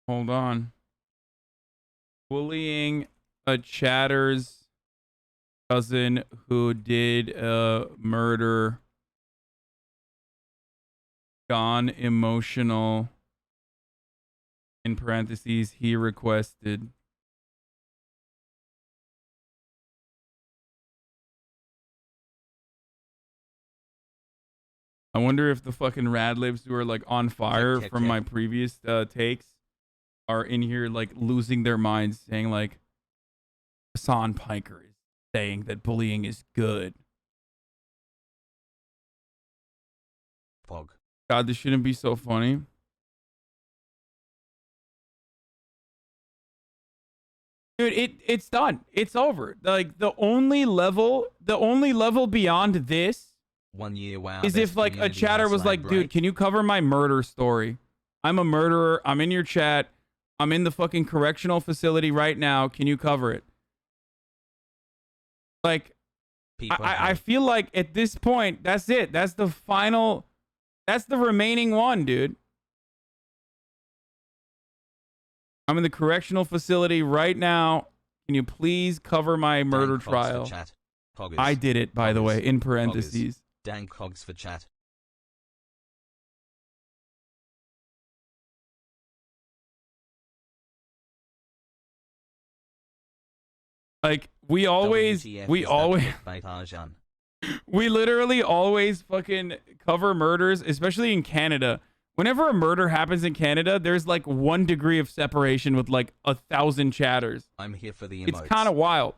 Hold on. Bullying a Chatter's cousin who did a murder. Gone emotional. In parentheses, he requested. I wonder if the fucking rad libs who are like on fire from my previous takes are in here like losing their minds, saying like Hasan Piker is saying that bullying is good. Pog. God, this shouldn't be so funny. Dude, it's done. It's over. Like the only level beyond this 1 year, wow. is if like a chatter was like, dude, can you cover my murder story? I'm a murderer. I'm in your chat. I'm in the fucking correctional facility right now. Can you cover it? Like, I feel like at this point, that's it. That's the final, that's the remaining one, dude. I'm in the correctional facility right now. Can you please cover my murder trial? I did it, by the way, in parentheses. Dang cogs for chat. Like, we literally always fucking cover murders, especially in Canada. Whenever a murder happens in Canada, there's like 1 degree of separation with like 1,000 chatters. I'm here for the emotes. It's kind of wild.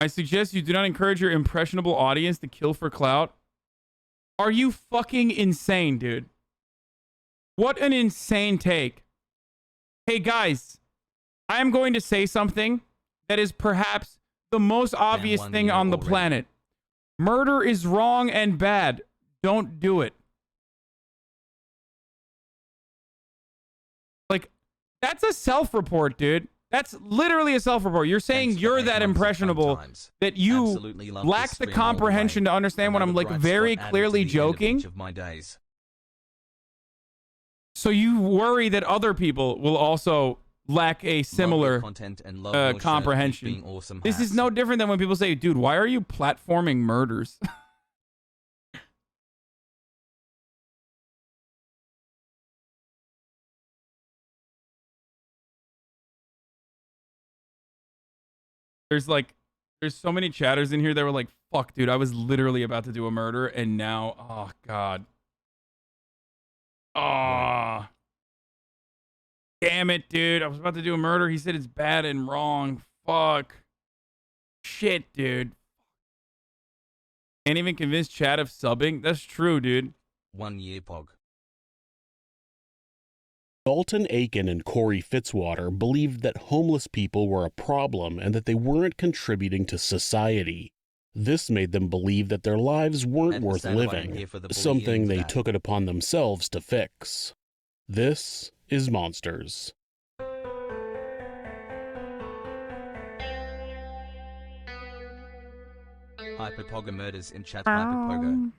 I suggest you do not encourage your impressionable audience to kill for clout. Are you fucking insane, dude? What an insane take. Hey, guys, I am going to say something that is perhaps the most obvious thing on the planet. Murder is wrong and bad. Don't do it. Like, that's a self-report, dude. That's literally a self-report. You're saying you're that impressionable that you lack the comprehension to understand when I'm like very clearly joking. So you worry that other people will also lack a similar comprehension. This is no different than when people say, dude, why are you platforming murders? There's so many chatters in here that were like, fuck, dude, I was literally about to do a murder and now, oh, God. Oh. Damn it, dude. I was about to do a murder. He said it's bad and wrong. Fuck. Shit, dude. Can't even convince chat of subbing. That's true, dude. 1 year, Pog. Dalton, Aiken, and Cory Fitzwater believed that homeless people were a problem and that they weren't contributing to society. This made them believe that their lives weren't worth living, something they took it upon themselves to fix. This is Monsters. Hyperpoga murders in chat. Hyperpoga.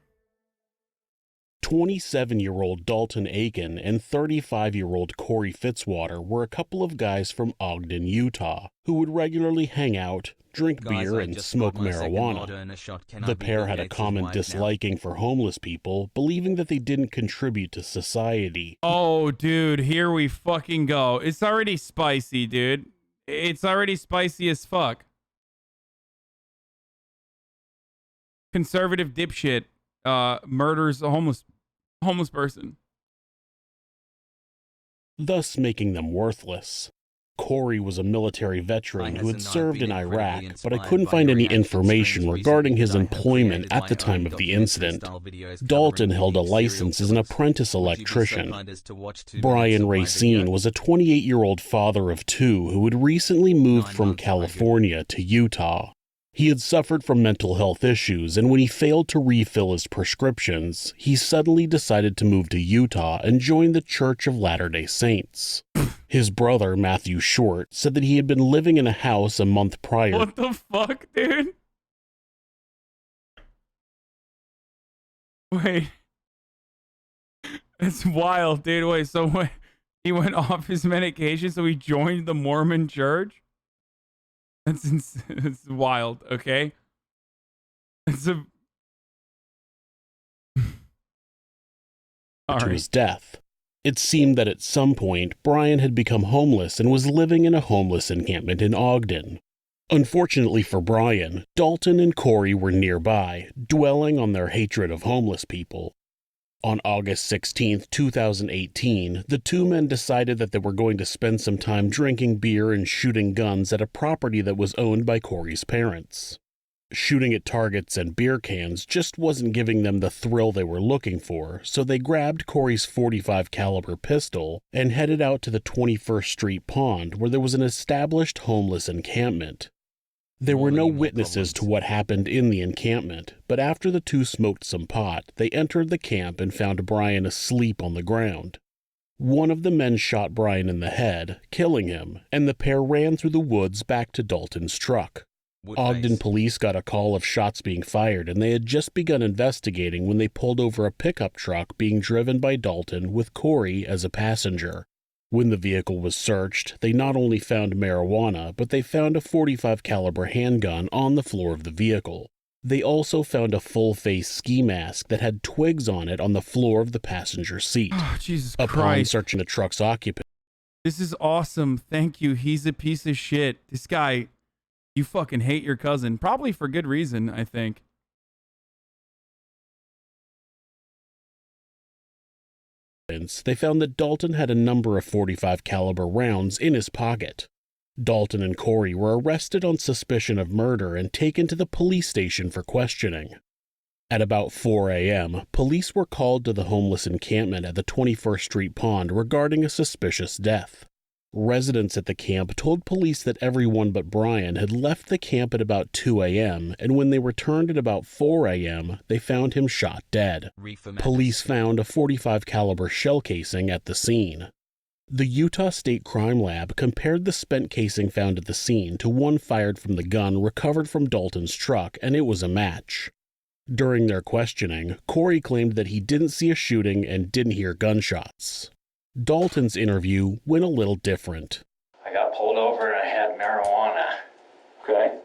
27-year-old Dalton Aiken and 35-year-old Cory Fitzwater were a couple of guys from Ogden, Utah, who would regularly hang out, drink beer, and smoke marijuana. The pair had a common disliking for homeless people, believing that they didn't contribute to society. Oh, dude, here we fucking go. It's already spicy, dude. It's already spicy as fuck. Conservative dipshit murders a homeless person, thus making them worthless. Cory was a military veteran who had served in Iraq, but I couldn't find any information regarding his employment at the time of the incident. Dalton held a license as an apprentice electrician. Brian Racine was a 28-year-old father of 2 who had recently moved from California to Utah. He had suffered from mental health issues, and when he failed to refill his prescriptions, he suddenly decided to move to Utah and join the Church of Latter-day Saints. His brother, Matthew Short, said that he had been living in a house a month prior. What the fuck, dude? Wait. That's wild, dude. Wait, so when he went off his medication, so he joined the Mormon church? It's wild, okay? It's a to his death. It seemed that at some point, Brian had become homeless and was living in a homeless encampment in Ogden. Unfortunately for Brian, Dalton and Cory were nearby, dwelling on their hatred of homeless people. On August 16, 2018, the two men decided that they were going to spend some time drinking beer and shooting guns at a property that was owned by Cory's parents. Shooting at targets and beer cans just wasn't giving them the thrill they were looking for, so they grabbed Cory's .45 caliber pistol and headed out to the 21st Street Pond where there was an established homeless encampment. There were no witnesses to what happened in the encampment, but after the two smoked some pot, they entered the camp and found Brian asleep on the ground. One of the men shot Brian in the head, killing him, and the pair ran through the woods back to Dalton's truck. Ogden police got a call of shots being fired, and they had just begun investigating when they pulled over a pickup truck being driven by Dalton with Cory as a passenger. When the vehicle was searched, they not only found marijuana, but they found a .45 caliber handgun on the floor of the vehicle. They also found a full-face ski mask that had twigs on it on the floor of the passenger seat. Oh, Jesus Upon Christ. searching the truck's occupant. This is awesome. Thank you. He's a piece of shit. This guy, you fucking hate your cousin. Probably for good reason, I think. They found that Dalton had a number of .45 caliber rounds in his pocket. Dalton and Cory were arrested on suspicion of murder and taken to the police station for questioning. At about 4 a.m., police were called to the homeless encampment at the 21st Street Pond regarding a suspicious death. Residents at the camp told police that everyone but Brian had left the camp at about 2 a.m., and when they returned at about 4 a.m., they found him shot dead. Police found a .45 caliber shell casing at the scene. The Utah State Crime Lab compared the spent casing found at the scene to one fired from the gun recovered from Dalton's truck, and it was a match. During their questioning, Cory claimed that he didn't see a shooting and didn't hear gunshots. Dalton's interview went a little different. I got pulled over and I had marijuana. Okay.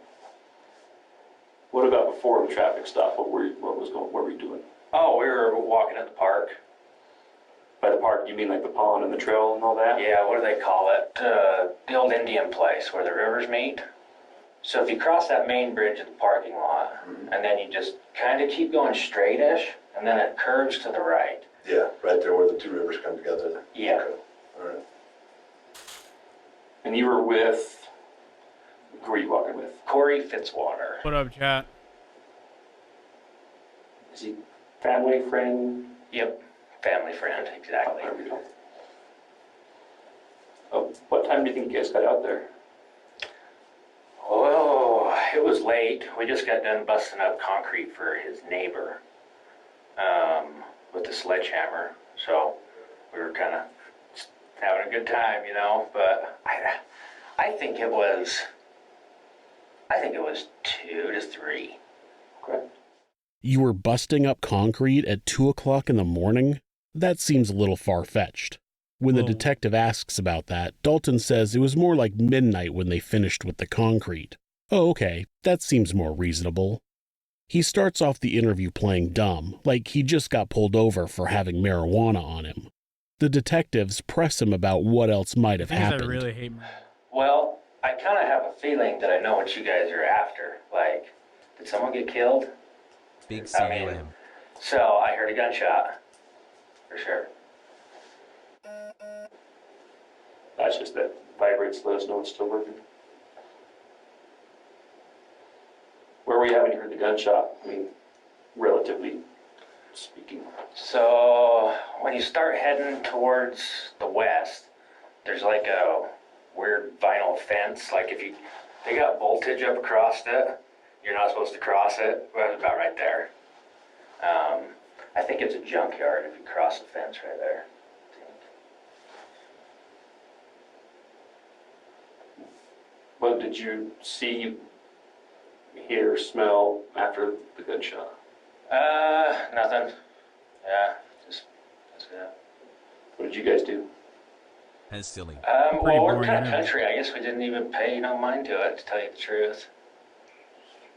What about before the traffic stop? What were you doing? Oh, we were walking at the park. By the park, you mean like the pond and the trail and all that? Yeah, what do they call it? The old Indian place where the rivers meet. So if you cross that main bridge at the parking lot, and then you just kind of keep going straight-ish, and then it curves to the right. Yeah, right there where the two rivers come together. Yeah. Okay. All right. And you were with, who were you walking with? Cory Fitzwater. What up, chat? Is he family, friend? Yep, family friend, exactly. There we go. What time do you think you guys got out there? Oh, it was late. We just got done busting up concrete for his neighbor with the sledgehammer. So we were kind of having a good time, you know. But I think it was 2 to 3. Okay. You were busting up concrete at 2 o'clock in the morning? That seems a little far-fetched. When the detective asks about that, Dalton says it was more like midnight when they finished with the concrete. Oh, okay, that seems more reasonable. He starts off the interview playing dumb, like he just got pulled over for having marijuana on him. The detectives press him about what else might have happened. I really hate Well, I kind of have a feeling that I know what you guys are after. Like, did someone get killed? Big CUM. So I heard a gunshot, for sure. That's just that vibrates, let us know it's still working. Where were you having heard the gunshot? I mean, relatively speaking. So when you start heading towards the west, there's like a weird vinyl fence. Like if they got voltage up across it, you're not supposed to cross it. Well, it's about right there. I think it's a junkyard if you cross the fence right there. What did you see, hear, smell after the gunshot? Nothing. Yeah, just it. What did you guys do? That's silly. Well, we're kind of country. I guess we didn't even pay no mind to it, to tell you the truth.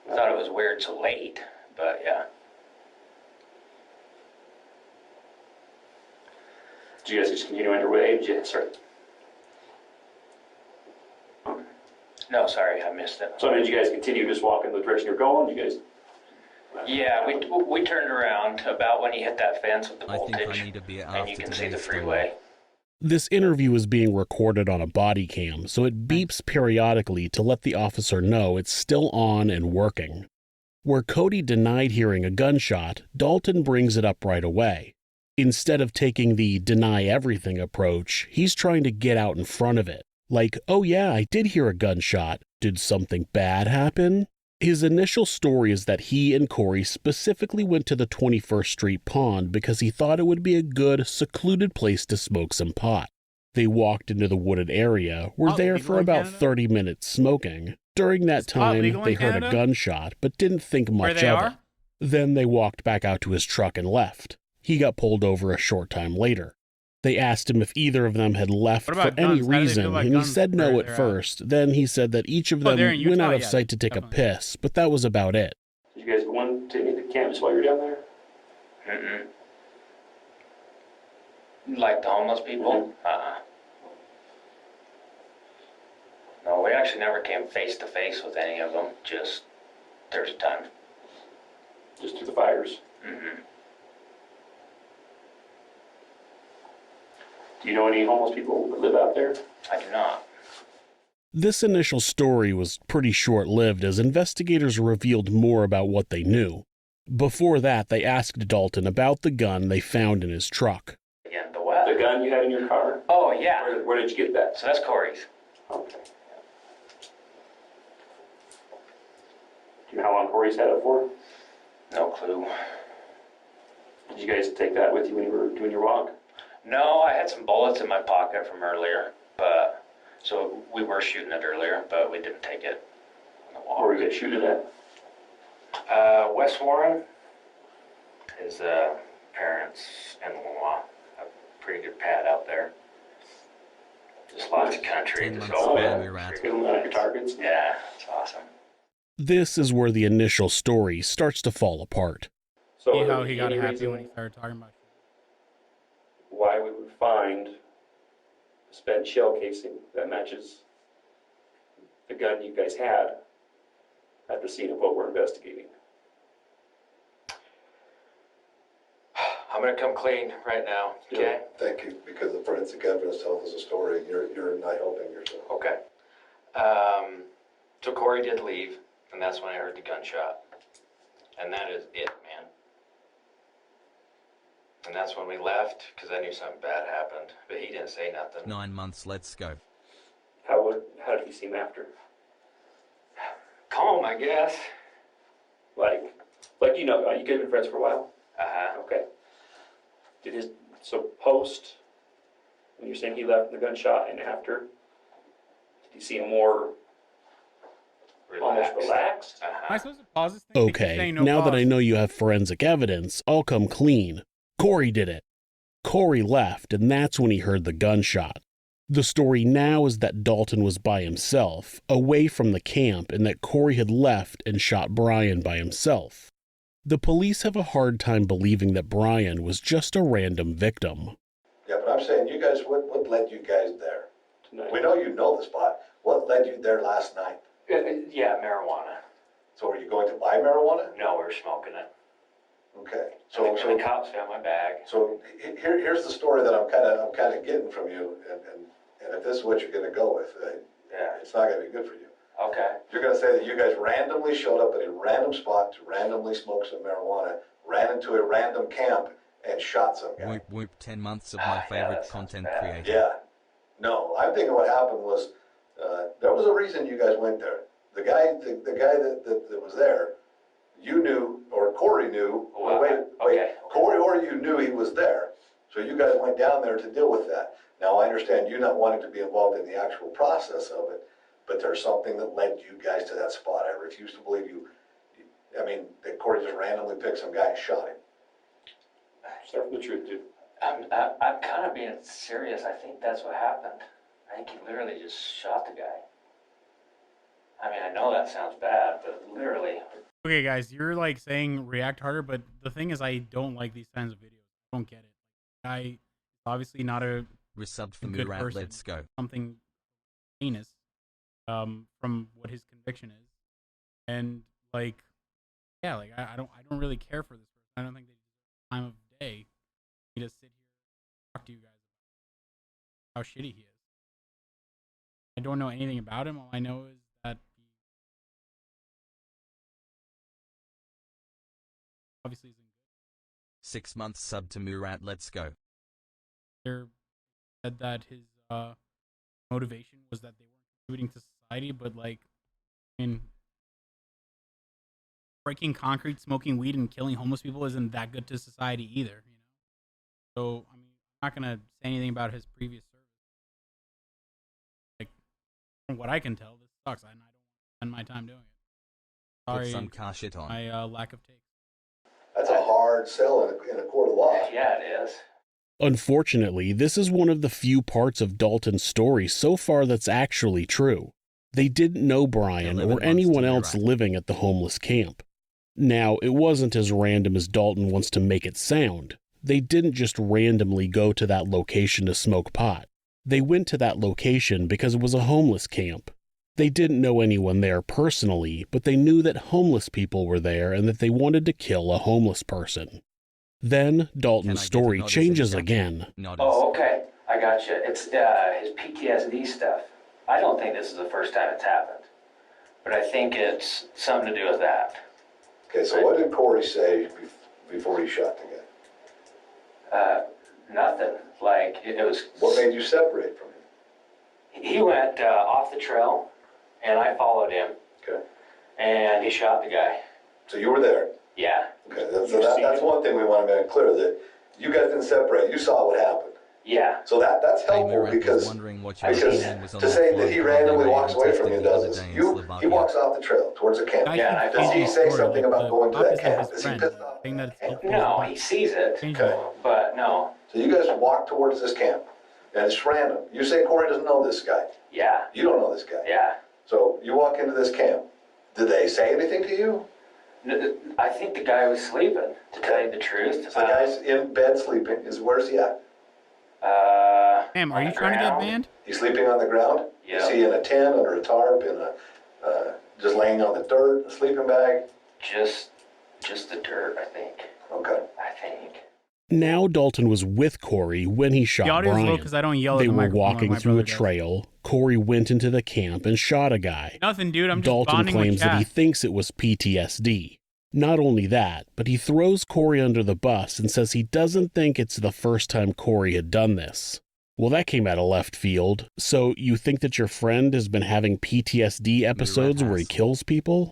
I thought it was weird so late, But yeah. Did you guys just continue on your way? Did you start? No, sorry, I missed it. So did you guys continue just walking the direction you're going? You guys? Yeah, we turned around about when you hit that fence with the voltage, and you can see the freeway. This interview is being recorded on a body cam, so it beeps periodically to let the officer know it's still on and working. Where Coty denied hearing a gunshot, Dalton brings it up right away. Instead of taking the deny everything approach, he's trying to get out in front of it. Like, oh yeah, I did hear a gunshot. Did something bad happen? His initial story is that he and Corey specifically went to the 21st Street Pond because he thought it would be a good, secluded place to smoke some pot. They walked into the wooded area, were there for about 30 minutes smoking. During that time, they heard a gunshot, but didn't think much of it. Then they walked back out to his truck and left. He got pulled over a short time later. They asked him if either of them had left for any reason, and he said no at first. Then he said that each of them went out of sight to take a piss, but that was about it. Did you guys go in to any of the camps while you were down there? Like the homeless people? No, we actually never came face to face with any of them. Just, there's a time. Just through the fires? Do you know any homeless people that live out there? I do not. This initial story was pretty short-lived as investigators revealed more about what they knew. Before that, they asked Dalton about the gun they found in his truck. Again, the what? The gun you had in your car? Oh, yeah. Where did you get that? So that's Corey's. Okay. Do you know how long Corey's had it for? No clue. Did you guys take that with you when you were doing your walk? No, I had some bullets in my pocket from earlier, but so we were shooting it earlier, but we didn't take it. Where were you guys shooting it at? West Warren. His parents in-law, a pretty good pad out there. Just lots of country. Just all your targets. Yeah, it's awesome. This is where the initial story starts to fall apart. So see how he got happy when he started talking about why we would find a spent shell casing that matches the gun you guys had at the scene of what we're investigating. I'm gonna come clean right now, okay? Thank you, because the forensic evidence tells us a story. You're not helping yourself. Okay. So Corey did leave, and that's when I heard the gunshot. And that is it, man. And that's when we left, because I knew something bad happened, but he didn't say nothing. 9 months, let's go. How did he seem after? Calm, I guess. Like you know, you guys have been friends for a while? Okay. So post, when you're saying he left the gunshot and after, did you see him more almost relaxed? Am I supposed to pause this thing? Okay, now that I know you have forensic evidence, I'll come clean. Corey did it. Corey left, and that's when he heard the gunshot. The story now is that Dalton was by himself, away from the camp, and that Corey had left and shot Brian by himself. The police have a hard time believing that Brian was just a random victim. Yeah, but I'm saying, you guys, what led you guys there? Tonight. We know you know the spot. What led you there last night? Yeah, marijuana. So are you going to buy marijuana? No, we were smoking it. Okay. So the cops found my bag. So here's the story that I'm kind of getting from you, and if this is what you're going to go with, it's not going to be good for you. Okay. You're going to say that you guys randomly showed up at a random spot to randomly smoke some marijuana, ran into a random camp, and shot some guy. Whoop whoop, 10 months of my favorite content creator. Yeah. No, I'm thinking what happened was there was a reason you guys went there. The guy that was there, you knew, or Corey knew. Corey or you knew he was there. So you guys went down there to deal with that. Now I understand you not wanting to be involved in the actual process of it, but there's something that led you guys to that spot. I refuse to believe that Corey just randomly picked some guy and shot him. Start from the truth, dude. I'm kind of being serious. I think that's what happened. I think he literally just shot the guy. I mean, I know that sounds bad, but literally. Okay, guys, you're like saying react harder, but the thing is, I don't like these kinds of videos. I don't get it. I obviously not a Resubbed for good Murat, person. let's go. Something heinous, from what his conviction is, and like, yeah, like I don't really care for this person. I don't think they deserve the time of day for me to sit here and talk to you guys about how shitty he is. I don't know anything about him. All I know is that he obviously isn't good. 6 months sub to Murat, let's go. There said that his motivation was that they weren't contributing to society, but like, I mean, breaking concrete, smoking weed, and killing homeless people isn't that good to society either, you know. So I mean, I'm not gonna say anything about his previous service. Like, from what I can tell, this sucks, and I don't want to spend my time doing it. Sorry, Put some car shit on. my lack of take. That's a hard sell in a court of law. Yeah, it is. Unfortunately, this is one of the few parts of Dalton's story so far that's actually true. They didn't know Brian or anyone else living at the homeless camp. Now, it wasn't as random as Dalton wants to make it sound. They didn't just randomly go to that location to smoke pot. They went to that location because it was a homeless camp. They didn't know anyone there personally, but they knew that homeless people were there and that they wanted to kill a homeless person. Then, Dalton's story changes again. Oh, okay. I got you. It's his PTSD stuff. I don't think this is the first time it's happened. But I think it's something to do with that. Okay, so what did Corey say before he shot the guy? Nothing. Like, it was... What made you separate from him? He went off the trail, and I followed him. Okay. And he shot the guy. So you were there? Yeah. Okay, that's one thing we want to make clear, that you guys didn't separate. You saw what happened. Yeah. So that's helpful because to say that he randomly walks away from you does this. He walks off the trail towards the camp. Yeah. Does he say something about going to that camp? Is he pissed off? No, he sees it. Okay. But no. So you guys walk towards this camp, and it's random. You say Corey doesn't know this guy. Yeah. You don't know this guy. Yeah. So you walk into this camp. Did they say anything to you? I think the guy was sleeping, to tell you the truth. So the guy's in bed sleeping. Where's he at? Damn, are you trying to get banned? He's sleeping on the ground? Yeah. Is he in a tent, under a tarp, just laying on the dirt, a sleeping bag? Just the dirt, I think. Okay. I think. Now Dalton was with Corey when he shot The audio's Brian. low 'cause I don't yell at They the were microphone like walking my through a brother does. trail. Corey went into the camp and shot a guy. Nothing, dude. I'm just Dalton bonding with claims that he chat. thinks it was PTSD. Not only that, but he throws Corey under the bus and says he doesn't think it's the first time Corey had done this. Well, that came out of left field. So you think that your friend has been having PTSD episodes where he kills people?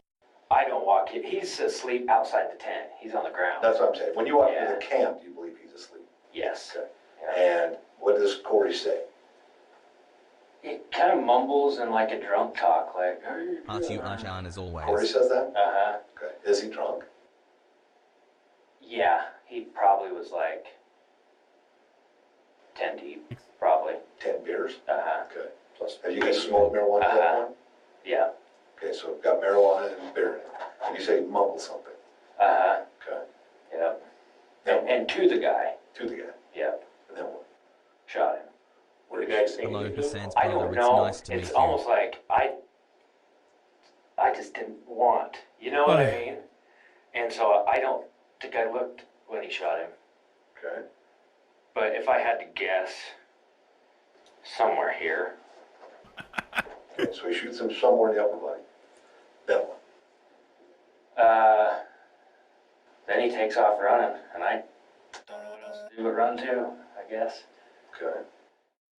I don't walk. He's asleep outside the tent. He's on the ground. That's what I'm saying. When you walk into the camp, you believe he's asleep. Yes. Okay. And what does Corey say? He kind of mumbles in like a drunk talk, like. Hasan as always. Corey says that? Uh-huh. Okay. Is he drunk? Yeah, he probably was like 10 deep, probably. 10 beers? Uh-huh. Okay. Plus, have you guys smoked marijuana at that point? Yeah. Okay, so we've got marijuana and beer in it. And you say mumble something. Uh-huh. Okay. Yep. And to the guy. To the guy. Yep. And then what? Shot him. What did the guy say? Hello, Hasan's I brother, don't it's know. nice to meet It's you. almost like I just didn't want. You know what I mean? And so I don't think I looked when he shot him. Okay. But if I had to guess, somewhere here. Okay, so he shoots him somewhere in the upper body. Then what? Then he takes off running, and I don't know what else to do but run too, I guess. Okay.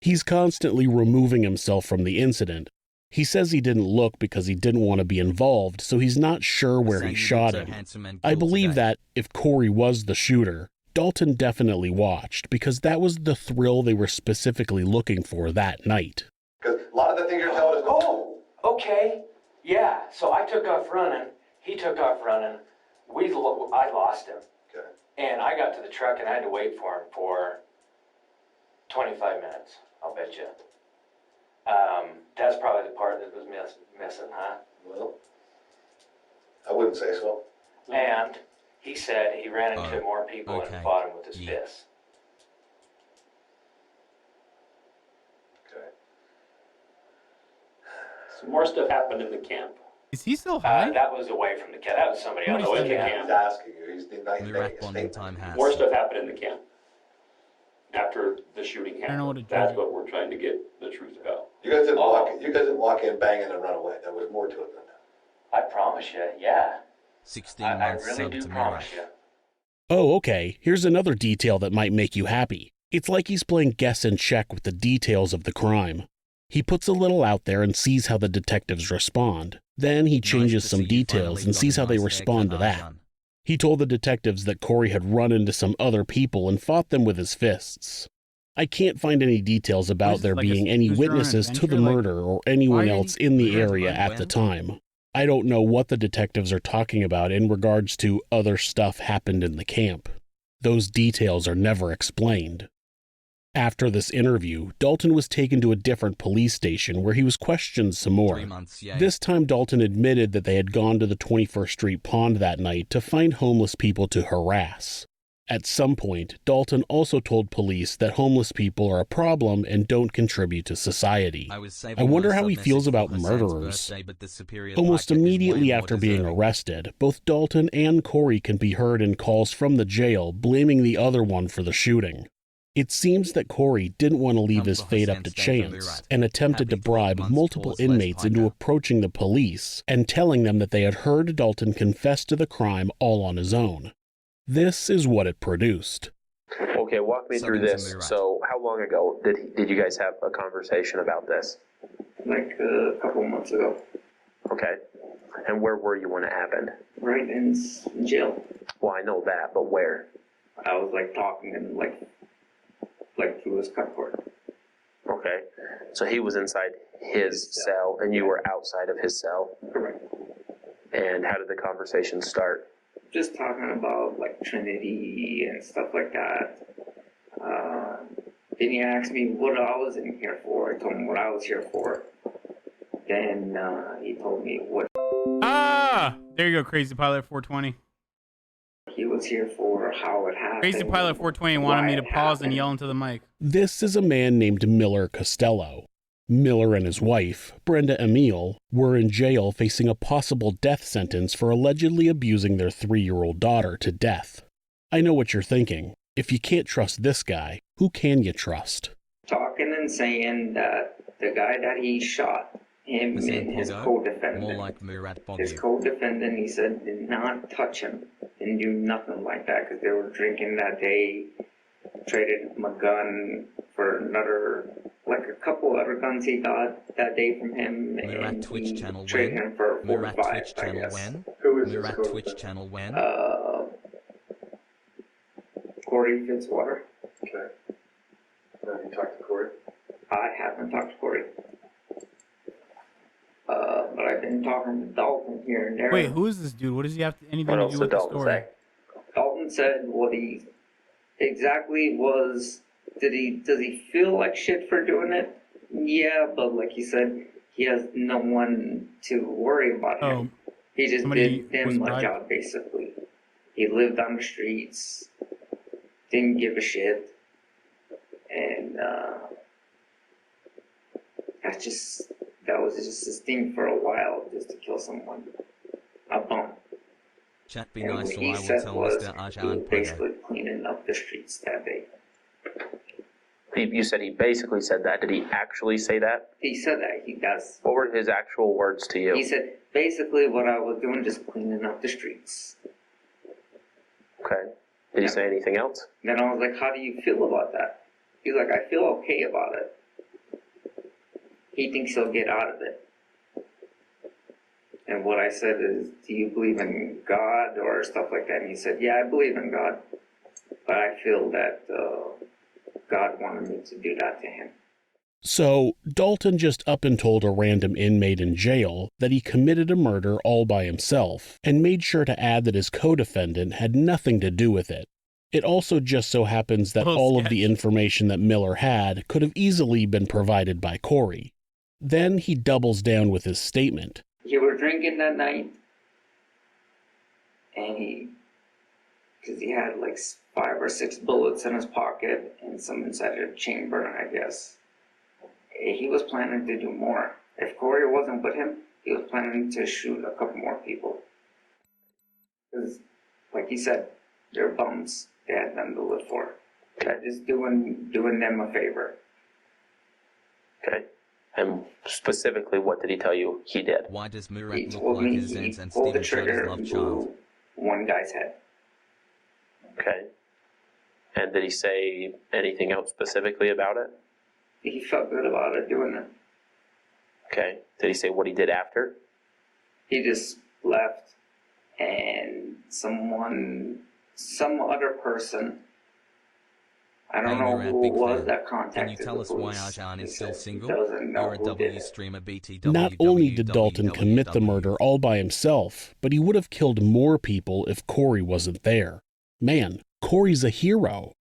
He's constantly removing himself from the incident. He says he didn't look because he didn't want to be involved, so he's not sure where he shot him. I believe that if Corey was the shooter, Dalton definitely watched because that was the thrill they were specifically looking for that night. Because a lot of the things you're telling us. Oh, okay. Yeah, so I took off running. He took off running. I lost him. Okay. And I got to the truck and I had to wait for him for 25 minutes, I'll bet you. That's probably the part that was missing, huh? Well, I wouldn't say so. And he said he ran into more people and fought him with his fists. Okay. Some more stuff happened in the camp. Is he still high? That was away from the camp. That was somebody else. Away from the He's camp. asking you. He's Murat bonding time has. More stuff happened in the camp after the shooting happened. I don't know what to That's do. what we're trying to get the truth about. You guys didn't walk. You guys didn't walk in, bang, and then run away. There was more to it than that. I promise you, yeah. 16 I months really sub do to promise Murat. you. Oh, okay, here's another detail that might make you happy. It's like he's playing guess and check with the details of the crime. He puts a little out there and sees how the detectives respond. Then he changes some details and sees how they respond to that. He told the detectives that Cory had run into some other people and fought them with his fists. I can't find any details about there being any witnesses to the murder or anyone else in the area at the time. I don't know what the detectives are talking about in regards to other stuff happened in the camp. Those details are never explained. After this interview, Dalton was taken to a different police station where he was questioned some more. 3 months, yeah. This time Dalton admitted that they had gone to the 21st Street Pond that night to find homeless people to harass. At some point, Dalton also told police that homeless people are a problem and don't contribute to society. I wonder how he feels about murderers. Almost immediately after being arrested, both Dalton and Cory can be heard in calls from the jail blaming the other one for the shooting. It seems that Cory didn't want to leave his fate up to chance and attempted to bribe multiple inmates into approaching the police and telling them that they had heard Dalton confess to the crime all on his own. This is what it produced. Okay, walk me through this. So, how long ago did you guys have a conversation about this? Like a couple months ago. Okay. And where were you when it happened? Right in jail. Well, I know that, but where? I was like talking and like through his cupboard. Okay. So he was inside his cell and you were outside of his cell? Correct. And how did the conversation start? Just talking about like Trinity and stuff like that. Then he asked me what I was in here for. I told him what I was here for. Then he told me what there you go, Crazy Pilot 420. he was here for, how it happened. Crazy Pilot 420 wanted me to pause and yell into the mic. This is a man named Miller Costello. Miller and his wife, Brenda Emile, were in jail facing a possible death sentence for allegedly abusing their 3-year-old daughter to death. I know what you're thinking. If you can't trust this guy, who can you trust? Talking and saying that the guy that he shot, him and his co-defendant, his co-defendant, he said, did not touch him, didn't do nothing like that because they were drinking that day, traded my gun for another, like a couple other guns he got that day from him, and he traded him for a 45, I guess. Who is Murat this Twitch channel when? Cory Fitzwater. Okay. Have you talked to Cory? I haven't talked to Cory. But I've been talking to Dalton here and there. Wait, who is this dude? What does he have anything to do with the story? Dalton said what he exactly was. Does he feel like shit for doing it? Yeah, but like he said, he has no one to worry about him. He just did him a job, basically. He lived on the streets, didn't give a shit, and that was just his thing for a while, just to kill someone. A bum. Chat be And nice, what or he I will said tell was Mr. he Ajahn was basically cleaning up the streets that day. You said he basically said that. Did he actually say that? He said that. He does. What were his actual words to you? He said, basically what I was doing, just cleaning up the streets. Okay. Did he say anything else? Then I was like, how do you feel about that? He's like, I feel okay about it. He thinks he'll get out of it. And what I said is, do you believe in God or stuff like that? And he said, yeah, I believe in God. But I feel that God wanted me to do that to him. So, Dalton just up and told a random inmate in jail that he committed a murder all by himself, and made sure to add that his co-defendant had nothing to do with it. It also just so happens that all of the information that Miller had could have easily been provided by Cory. Then he doubles down with his statement. You were drinking that night, and because he had like 5 or 6 bullets in his pocket and some inside a chamber, I guess. He was planning to do more. If Corey wasn't with him, he was planning to shoot a couple more people. Because, like he said, they're bums. They had nothing to live for. Just doing them a favor. Okay. And specifically, what did he tell you he did? Why does Murat He look told like me his he ends and pulled the Steven shot his trigger love child? into one guy's head. Okay. And did he say anything else specifically about it? He felt good about it doing it. Okay. Did he say what he did after? He just left, and some other person, I don't know who it was that contacted Can you tell us why police. Hasan is still single? Doesn't know You're a who did W it. streamer BT. Not only did Dalton commit the murder all by himself, but he would have killed more people if Corey wasn't there. Man, Corey's a hero.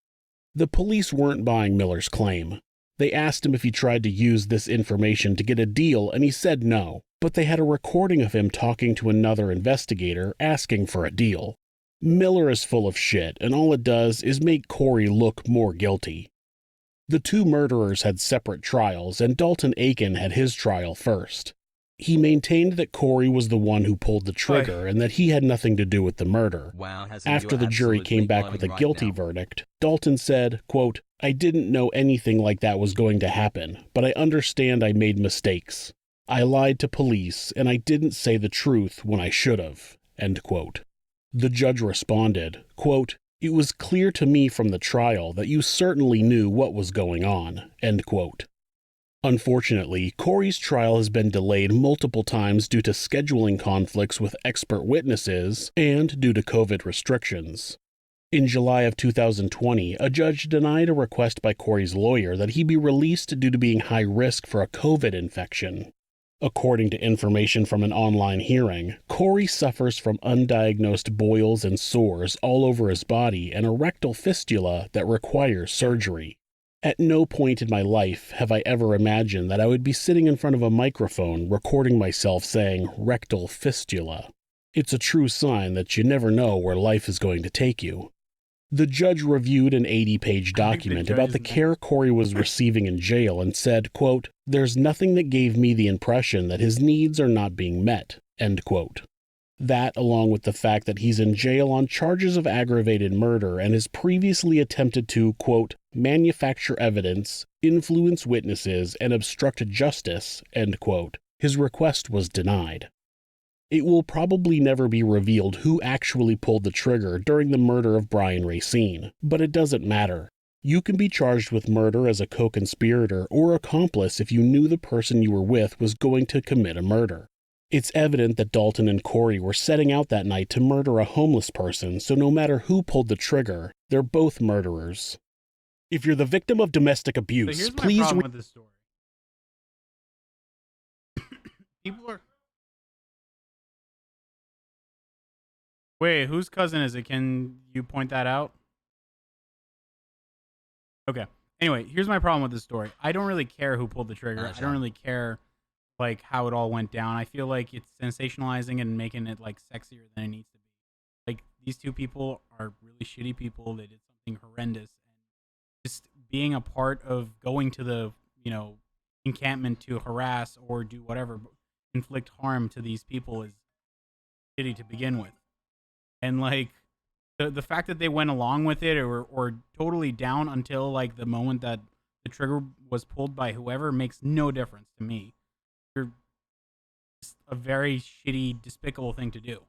The police weren't buying Miller's claim. They asked him if he tried to use this information to get a deal, and he said no, but they had a recording of him talking to another investigator asking for a deal. Miller is full of shit, and all it does is make Corey look more guilty. The two murderers had separate trials, and Dalton Aiken had his trial first. He maintained that Corey was the one who pulled the trigger and that he had nothing to do with the murder. Wow, Hasan, After you're the jury came absolutely back with a glowing guilty right now. verdict, Dalton said, quote, "I didn't know anything like that was going to happen, but I understand I made mistakes. I lied to police, and I didn't say the truth when I should have." End quote. The judge responded, quote, "It was clear to me from the trial that you certainly knew what was going on." End quote. Unfortunately, Corey's trial has been delayed multiple times due to scheduling conflicts with expert witnesses and due to COVID restrictions. In July of 2020, a judge denied a request by Corey's lawyer that he be released due to being high risk for a COVID infection. According to information from an online hearing, Corey suffers from undiagnosed boils and sores all over his body and a rectal fistula that requires surgery. At no point in my life have I ever imagined that I would be sitting in front of a microphone recording myself saying rectal fistula. It's a true sign that you never know where life is going to take you. The judge reviewed an 80-page document about the care Corey was receiving in jail and said, quote, "There's nothing that gave me the impression that his needs are not being met." End quote. That, along with the fact that he's in jail on charges of aggravated murder and has previously attempted to, quote, "manufacture evidence, influence witnesses, and obstruct justice," end quote, his request was denied. It will probably never be revealed who actually pulled the trigger during the murder of Brian Racine, but it doesn't matter. You can be charged with murder as a co-conspirator or accomplice if you knew the person you were with was going to commit a murder. It's evident that Dalton and Corey were setting out that night to murder a homeless person, so no matter who pulled the trigger, they're both murderers. If you're the victim of domestic abuse, So here's my please problem with this story. People are... Wait, whose cousin is it? Can you point that out? Okay. Anyway, here's my problem with this story. I don't really care who pulled the trigger. I don't really care, like, how it all went down. I feel like it's sensationalizing and making it, like, sexier than it needs to be. Like, these two people are really shitty people. They did something horrendous. And just being a part of going to the, encampment to harass or do whatever, inflict harm to these people is shitty to begin with. And, like, the fact that they went along with it or totally down until, like, the moment that the trigger was pulled by whoever makes no difference to me. You're just a very shitty, despicable thing to do.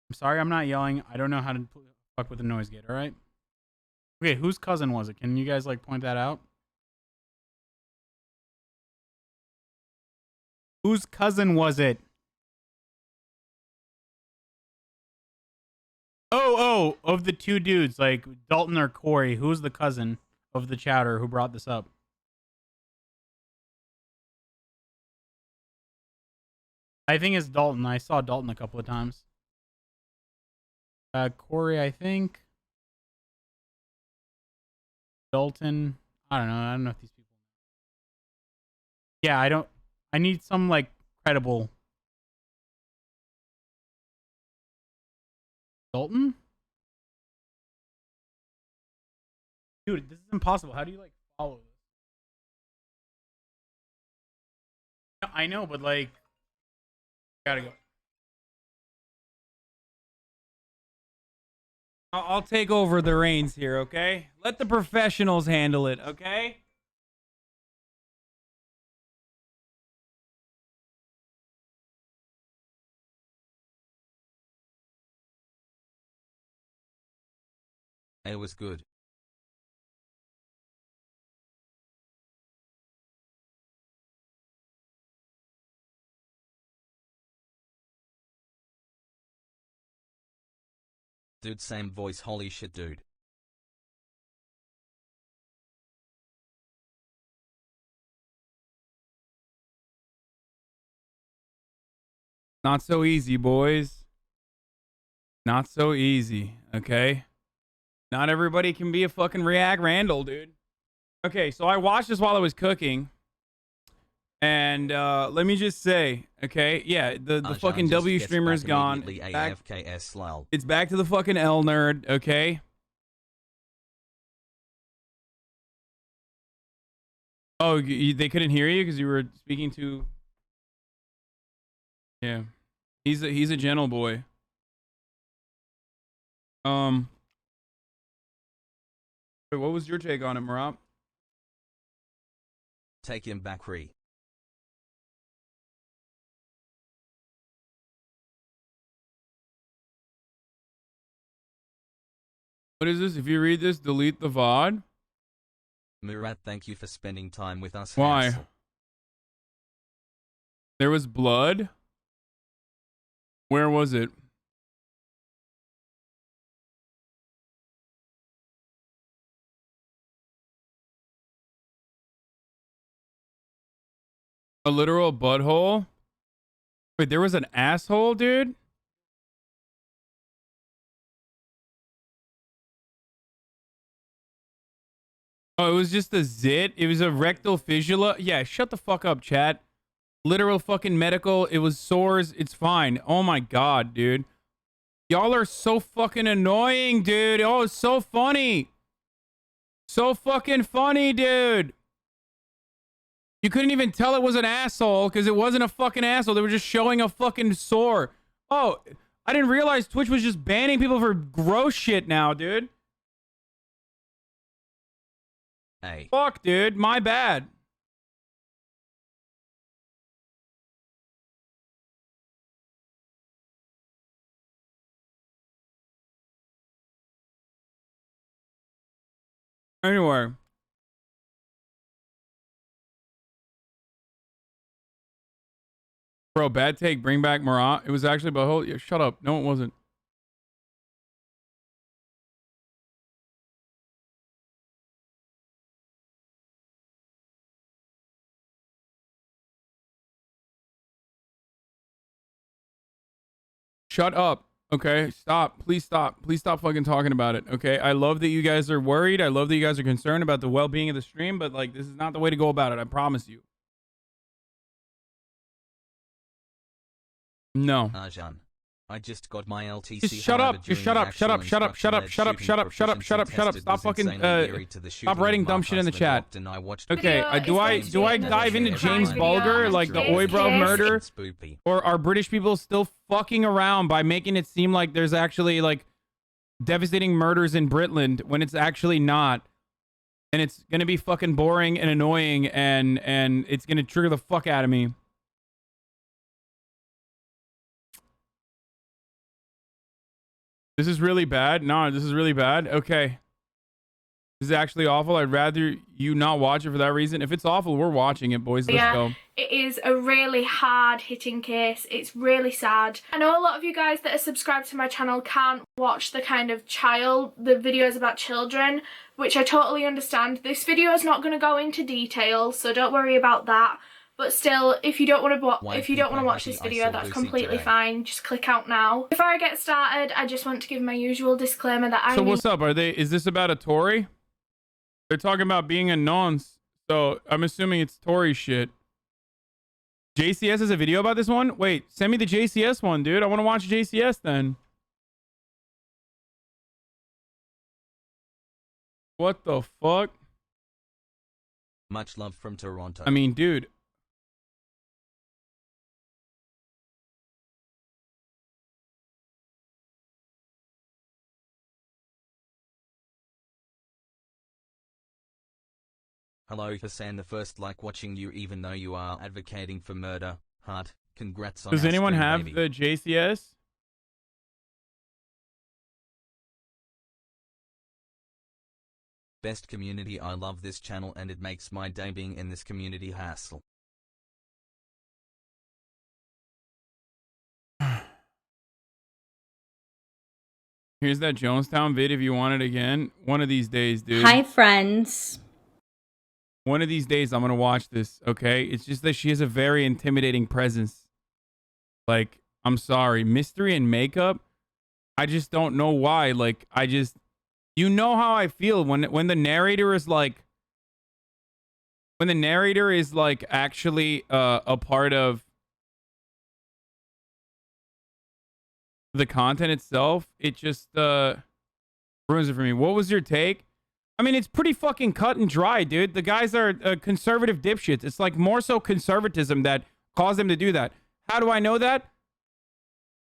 I'm sorry I'm not yelling. I don't know how to fuck with the noise gate, all right? Okay, whose cousin was it? Can you guys, like, point that out? Whose cousin was it? Oh, of the two dudes, like Dalton or Corey, who's the cousin of the chowder who brought this up? I think it's Dalton. I saw Dalton a couple of times. Corey, I think. Dalton. I don't know. I don't know if these people. Yeah, I need some, like, credible Dalton? Dude, this is impossible. How do you like follow this? No, I know, but like, gotta go. I'll take over the reins here, okay? Let the professionals handle it, okay? It was good. Dude, same voice, holy shit, dude. Not so easy, boys. Not so easy, okay? Not everybody can be a fucking React Randall, dude. Okay, so I watched this while I was cooking. And let me just say, okay, yeah, the fucking W streamer is gone. It's back to the fucking L nerd, okay? Oh, they couldn't hear you because you were speaking to... Yeah. He's a gentle boy. Wait, what was your take on it, Murat? Take him back, free. What is this? If you read this, delete the VOD? Murat, thank you for spending time with us. Why? Hasan. There was blood? Where was it? A literal butthole? Wait, there was an asshole, dude? Oh, it was just a zit? It was a rectal fistula? Yeah, shut the fuck up, chat. Literal fucking medical. It was sores. It's fine. Oh my god, dude. Y'all are so fucking annoying, dude. Oh, it's so funny. So fucking funny, dude. You couldn't even tell it was an asshole because it wasn't a fucking asshole. They were just showing a fucking sore. Oh, I didn't realize Twitch was just banning people for gross shit now, dude. Hey. Fuck, dude. My bad. Anyway. Bro, bad take. Bring back Murat. It was actually Behold. Yeah, shut up. No, it wasn't. Shut up. Okay, stop. Please stop. Please stop fucking talking about it. Okay, I love that you guys are worried. I love that you guys are concerned about the well-being of the stream, but like, this is not the way to go about it. I promise you. No. Hasan, I just got my LTC. Just shut up. Just shut up. Shut up. Shut up. Shut up. Shut up. Shut up. Shut up. Shut up. Shut up. Stop fucking. Stop writing dumb shit in the chat. Okay. Do I dive into James Bulger, like the Oibro murder, or are British people still fucking around by making it seem like there's actually like devastating murders in Britland when it's actually not, and it's gonna be fucking boring and annoying, and it's gonna trigger the fuck out of me. This is really bad. No, this is really bad. Okay. This is actually awful. I'd rather you not watch it for that reason. If it's awful, we're watching it, boys. Let's go. It is a really hard hitting case. It's really sad. I know a lot of you guys that are subscribed to my channel can't watch the kind of the videos about children, which I totally understand. This video is not going to go into detail, so don't worry about that. But still, if you don't want to watch this video, that's completely fine. Just click out now. Before I get started, I just want to give my usual disclaimer that what's up? Is this about a Tory? They're talking about being a nonce, so I'm assuming it's Tory shit. JCS has a video about this one? Wait, send me the JCS one, dude. I want to watch JCS then. What the fuck? Much love from Toronto. I mean, dude. Hello Hasan, the first like watching you even though you are advocating for murder. Heart, congrats on Does our anyone stream, have baby. the JCS? Best community. I love this channel and it makes my day being in this community hassle. Here's that Jonestown vid if you want it again. One of these days, dude. Hi, friends. One of these days, I'm going to watch this, okay? It's just that she has a very intimidating presence. Like, I'm sorry. Mystery and makeup, I just don't know why. Like, you know how I feel when the narrator is like, actually a part of the content itself, it just ruins it for me. What was your take? I mean, it's pretty fucking cut and dry, dude. The guys are conservative dipshits. It's like more so conservatism that caused them to do that. How do I know that?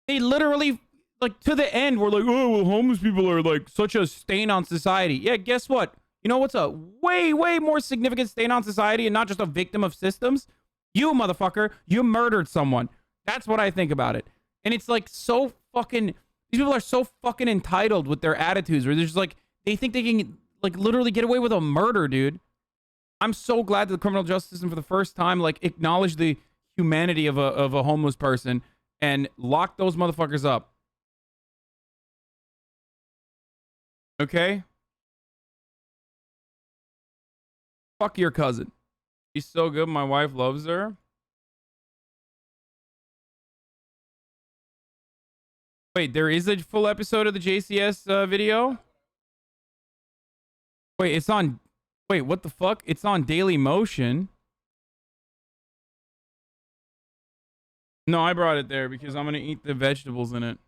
They literally, like, to the end, were like, oh, well, homeless people are like such a stain on society. Yeah, guess what? You know what's a way, way more significant stain on society and not just a victim of systems? You, motherfucker, you murdered someone. That's what I think about it. And it's like so fucking, these people are so fucking entitled with their attitudes where they're just like, they think they can like literally get away with a murder, dude. I'm so glad that the criminal justice system for the first time like acknowledged the humanity of a homeless person and locked those motherfuckers up. Okay? Fuck your cousin. She's so good. My wife loves her. Wait, there is a full episode of the JCS video? Wait, it's on... Wait, what the fuck? It's on Daily Motion. No, I brought it there because I'm going to eat the vegetables in it.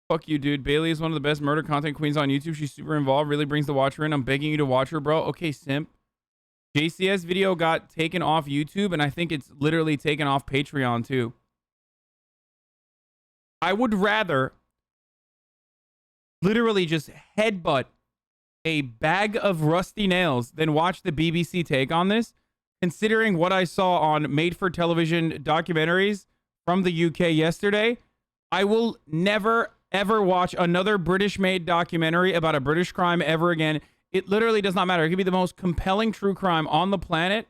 Fuck you, dude. Bailey is one of the best murder content queens on YouTube. She's super involved. Really brings the watcher in. I'm begging you to watch her, bro. Okay, simp. JCS video got taken off YouTube, and I think it's literally taken off Patreon, too. I would rather literally just headbutt a bag of rusty nails than watch the BBC take on this, considering what I saw on made-for-television documentaries from the UK yesterday. I will never, ever watch another British-made documentary about a British crime ever again. It literally does not matter. It could be the most compelling true crime on the planet,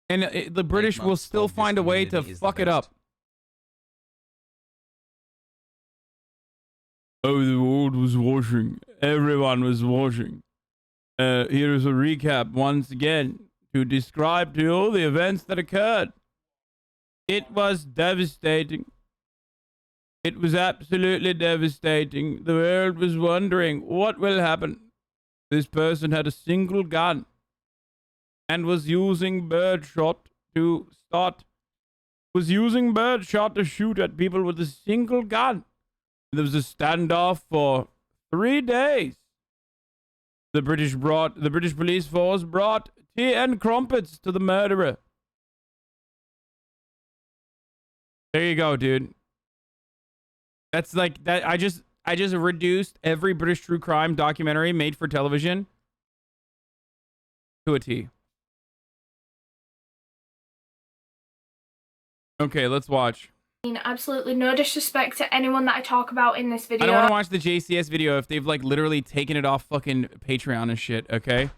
and the British will still find a way to fuck it up. Oh, the world was watching. Everyone was watching. Here is a recap once again to describe to you the events that occurred. It was devastating. It was absolutely devastating. The world was wondering what will happen. This person had a single gun and was using birdshot to shoot at people with a single gun. There was a standoff for 3 days. The British police force brought tea and crumpets to the murderer. There you go, dude. That's like that. I just reduced every British true crime documentary made for television to a T. Okay, let's watch. Absolutely no disrespect to anyone that I talk about in this video. I don't want to watch the JCS video if they've like literally taken it off fucking Patreon and shit, okay?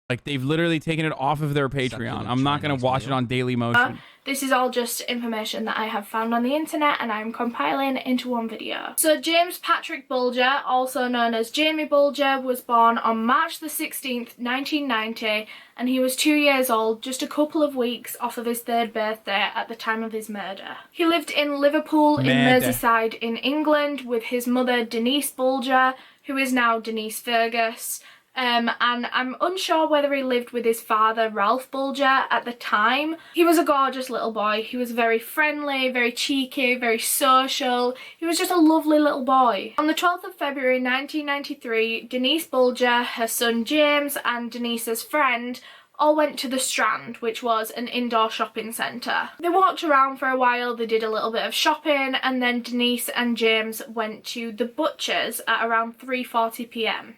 Like they've literally taken it off of their Patreon. I'm not going to watch it on Daily Motion. This is all just information that I have found on the internet and I'm compiling into one video. So James Patrick Bulger, also known as Jamie Bulger, was born on March the 16th, 1990, and he was 2 years old, just a couple of weeks off of his 3rd birthday at the time of his murder. He lived in Liverpool in Merseyside in England with his mother Denise Bulger, who is now Denise Fergus, and I'm unsure whether he lived with his father, Ralph Bulger, at the time. He was a gorgeous little boy. He was very friendly, very cheeky, very social. He was just a lovely little boy. On the 12th of February 1993, Denise Bulger, her son James, and Denise's friend all went to the Strand, which was an indoor shopping centre. They walked around for a while, they did a little bit of shopping, and then Denise and James went to the Butcher's at around 3:40 p.m.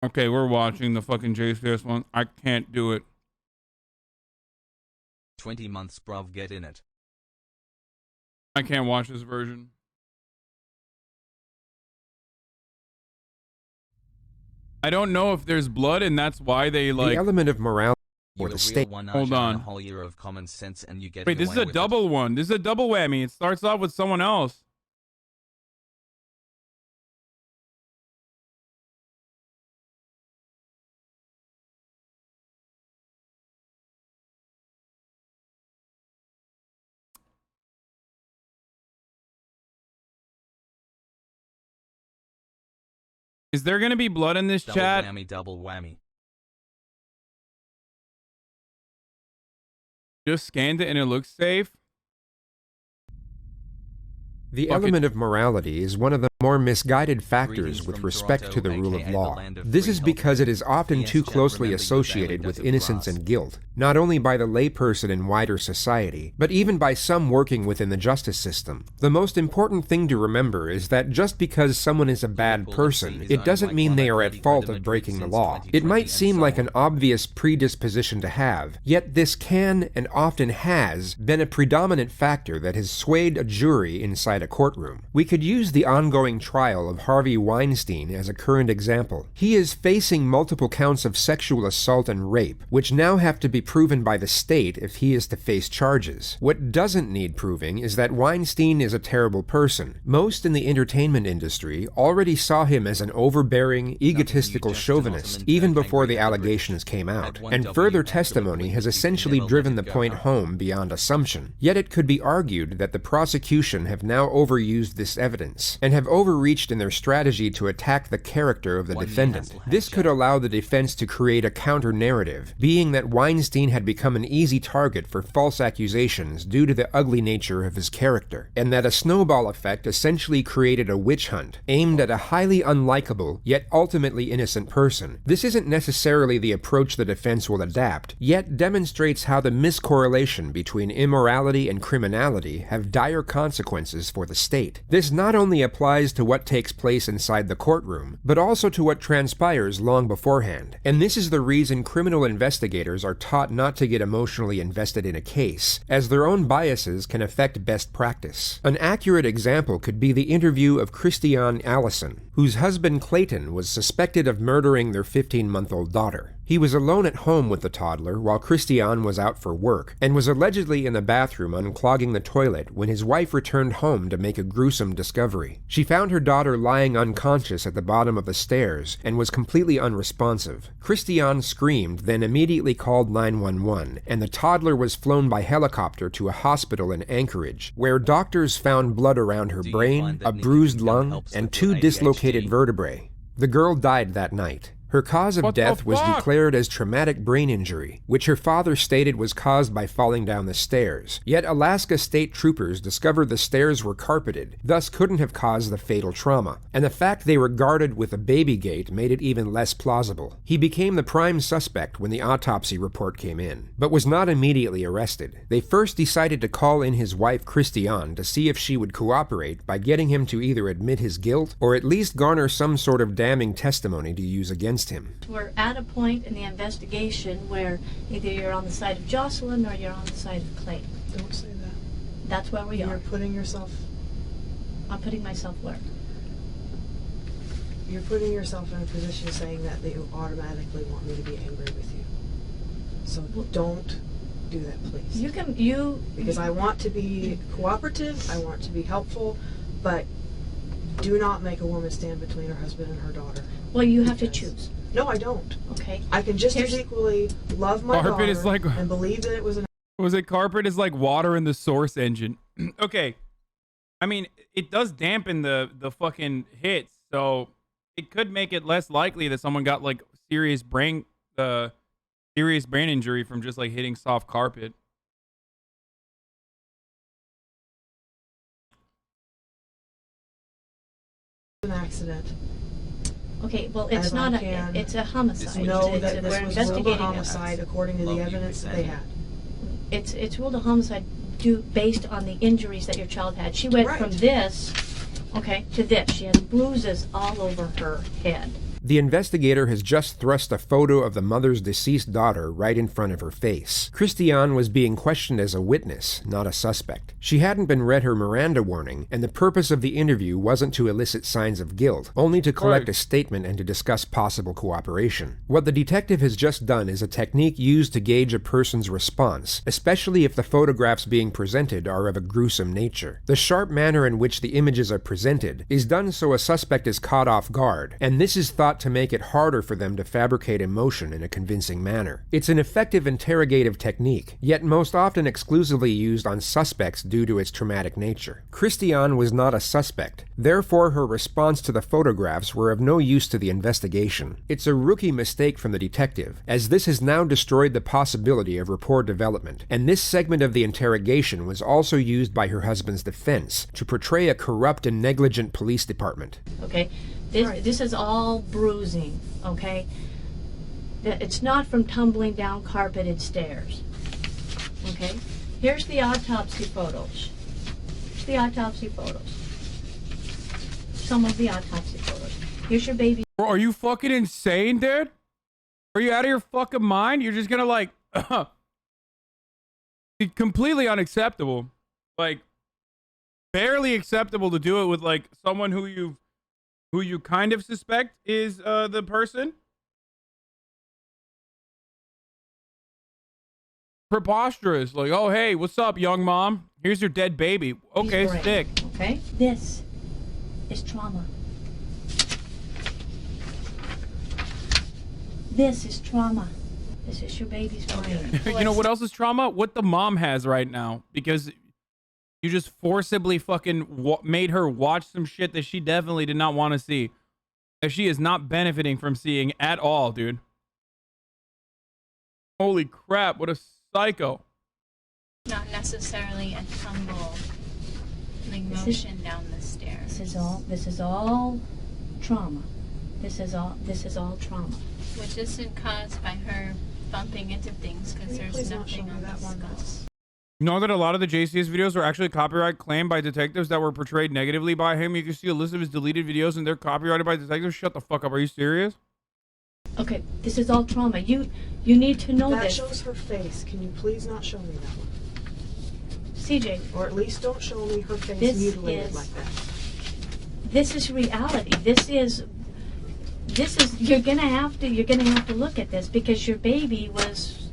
Okay, we're watching the fucking JCS one. I can't do it. 20 months, bruv, get in it. I can't watch this version. I don't know if there's blood, and that's why they like. The element of morality or the state. Hold on. A whole year of common sense and you get Wait, this is a double one. This is a double whammy. It starts off with someone else. Is there gonna be blood in this chat? Double whammy, double whammy. Just scanned it and it looks safe. The element of morality is one of the more misguided factors with respect to the rule of law. This is because it is often too closely associated with innocence and guilt, not only by the layperson in wider society, but even by some working within the justice system. The most important thing to remember is that just because someone is a bad person, it doesn't mean they are at fault of breaking the law. It might seem like an obvious predisposition to have, yet this can and often has been a predominant factor that has swayed a jury inside a courtroom. We could use the ongoing trial of Harvey Weinstein as a current example. He is facing multiple counts of sexual assault and rape, which now have to be proven by the state if he is to face charges. What doesn't need proving is that Weinstein is a terrible person. Most in the entertainment industry already saw him as an overbearing, egotistical chauvinist even before the allegations came out, and further testimony has essentially driven the point home beyond assumption. Yet it could be argued that the prosecution have now overused this evidence, and have overreached in their strategy to attack the character of the defendant. This could allow the defense to create a counter-narrative, being that Weinstein had become an easy target for false accusations due to the ugly nature of his character, and that a snowball effect essentially created a witch hunt, aimed at a highly unlikable, yet ultimately innocent person. This isn't necessarily the approach the defense will adapt, yet demonstrates how the miscorrelation between immorality and criminality have dire consequences for the state. This not only applies to what takes place inside the courtroom, but also to what transpires long beforehand. And this is the reason criminal investigators are taught not to get emotionally invested in a case, as their own biases can affect best practice. An accurate example could be the interview of Christianne Allison, whose husband Clayton was suspected of murdering their 15-month-old daughter. He was alone at home with the toddler while Christianne was out for work, and was allegedly in the bathroom unclogging the toilet when his wife returned home to make a gruesome discovery. She found her daughter lying unconscious at the bottom of the stairs and was completely unresponsive. Christianne screamed, then immediately called 911, and the toddler was flown by helicopter to a hospital in Anchorage, where doctors found blood around her brain, a bruised lung, and 2 dislocated vertebrae. The girl died that night. Her cause of death was declared as traumatic brain injury, which her father stated was caused by falling down the stairs. Yet Alaska state troopers discovered the stairs were carpeted, thus couldn't have caused the fatal trauma, and the fact they were guarded with a baby gate made it even less plausible. He became the prime suspect when the autopsy report came in, but was not immediately arrested. They first decided to call in his wife Christianne to see if she would cooperate by getting him to either admit his guilt or at least garner some sort of damning testimony to use against him. We're at a point in the investigation where either you're on the side of Jocelyn or you're on the side of Clay. Don't say that. That's where we are. You're putting yourself... I'm putting myself where? You're putting yourself in a position saying that you automatically want me to be angry with you. So don't do that, please. Because I want to be cooperative, I want to be helpful, but do not make a woman stand between her husband and her daughter. Well, you have to choose. No, I don't. Okay. I can just as equally love my Carpet daughter is like, and believe that it was an... Was it carpet is like water in the source engine? Okay. I mean, it does dampen the fucking hits, so it could make it less likely that someone got like serious brain injury from just like hitting soft carpet. An accident. Okay, well, it's not a, it's a homicide. No, that we're this was ruled a homicide according to the evidence that they had. It's ruled a homicide based on the injuries that your child had. She went from this, okay, to this. She had bruises all over her head. The investigator has just thrust a photo of the mother's deceased daughter right in front of her face. Christianne was being questioned as a witness, not a suspect. She hadn't been read her Miranda warning, and the purpose of the interview wasn't to elicit signs of guilt, only to collect a statement and to discuss possible cooperation. What the detective has just done is a technique used to gauge a person's response, especially if the photographs being presented are of a gruesome nature. The sharp manner in which the images are presented is done so a suspect is caught off guard, and this is thought to make it harder for them to fabricate emotion in a convincing manner. It's an effective interrogative technique, yet most often exclusively used on suspects due to its traumatic nature. Christianne was not a suspect, therefore her response to the photographs were of no use to the investigation. It's a rookie mistake from the detective, as this has now destroyed the possibility of rapport development, and this segment of the interrogation was also used by her husband's defense to portray a corrupt and negligent police department. Okay, this is all bruising, okay? It's not from tumbling down carpeted stairs, okay? Here's the autopsy photos. Here's the autopsy photos. Some of the autopsy photos. Here's your baby. Bro, are you fucking insane, dude? Are you out of your fucking mind? You're just gonna like completely unacceptable. Like barely acceptable to do it with like someone who you kind of suspect is the person. Preposterous. Like, oh hey, what's up, young mom? Here's your dead baby. Okay, stick. Okay, this is trauma. This is trauma. This is your baby's brain. You know what else is trauma? What the mom has right now, because you just forcibly fucking made her watch some shit that she definitely did not want to see, that she is not benefiting from seeing at all, dude. Holy crap, what a psycho. Not necessarily a tumble, like motion down the stairs. This is all trauma. This is all trauma. Which isn't caused by her bumping into things, because there's nothing on the skull. You know that a lot of the JCS videos are actually copyright claimed by detectives that were portrayed negatively by him. You can see a list of his deleted videos and they're copyrighted by detectives. Shut the fuck up. Are you serious? Okay, this is all trauma. You need to know that this. That shows her face. Can you please not show me that one? CJ. Or at least don't show me her face mutilated like that. This is reality. This is you're gonna have to look at this, because your baby was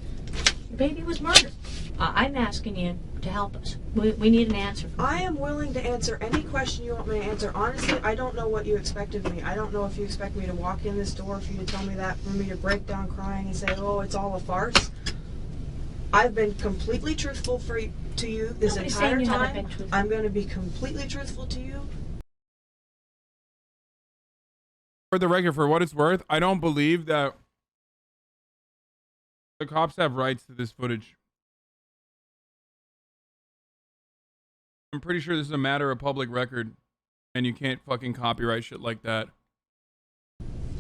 murdered. I'm asking you to help us. We need an answer. I am willing to answer any question you want me to answer. Honestly, I don't know what you expect of me. I don't know if you expect me to walk in this door, for you to tell me that, for me to break down crying and say, oh, it's all a farce. I've been completely truthful to you this entire time. I'm going to be completely truthful to you. For the record, for what it's worth, I don't believe that the cops have rights to this footage. I'm pretty sure this is a matter of public record, and you can't fucking copyright shit like that.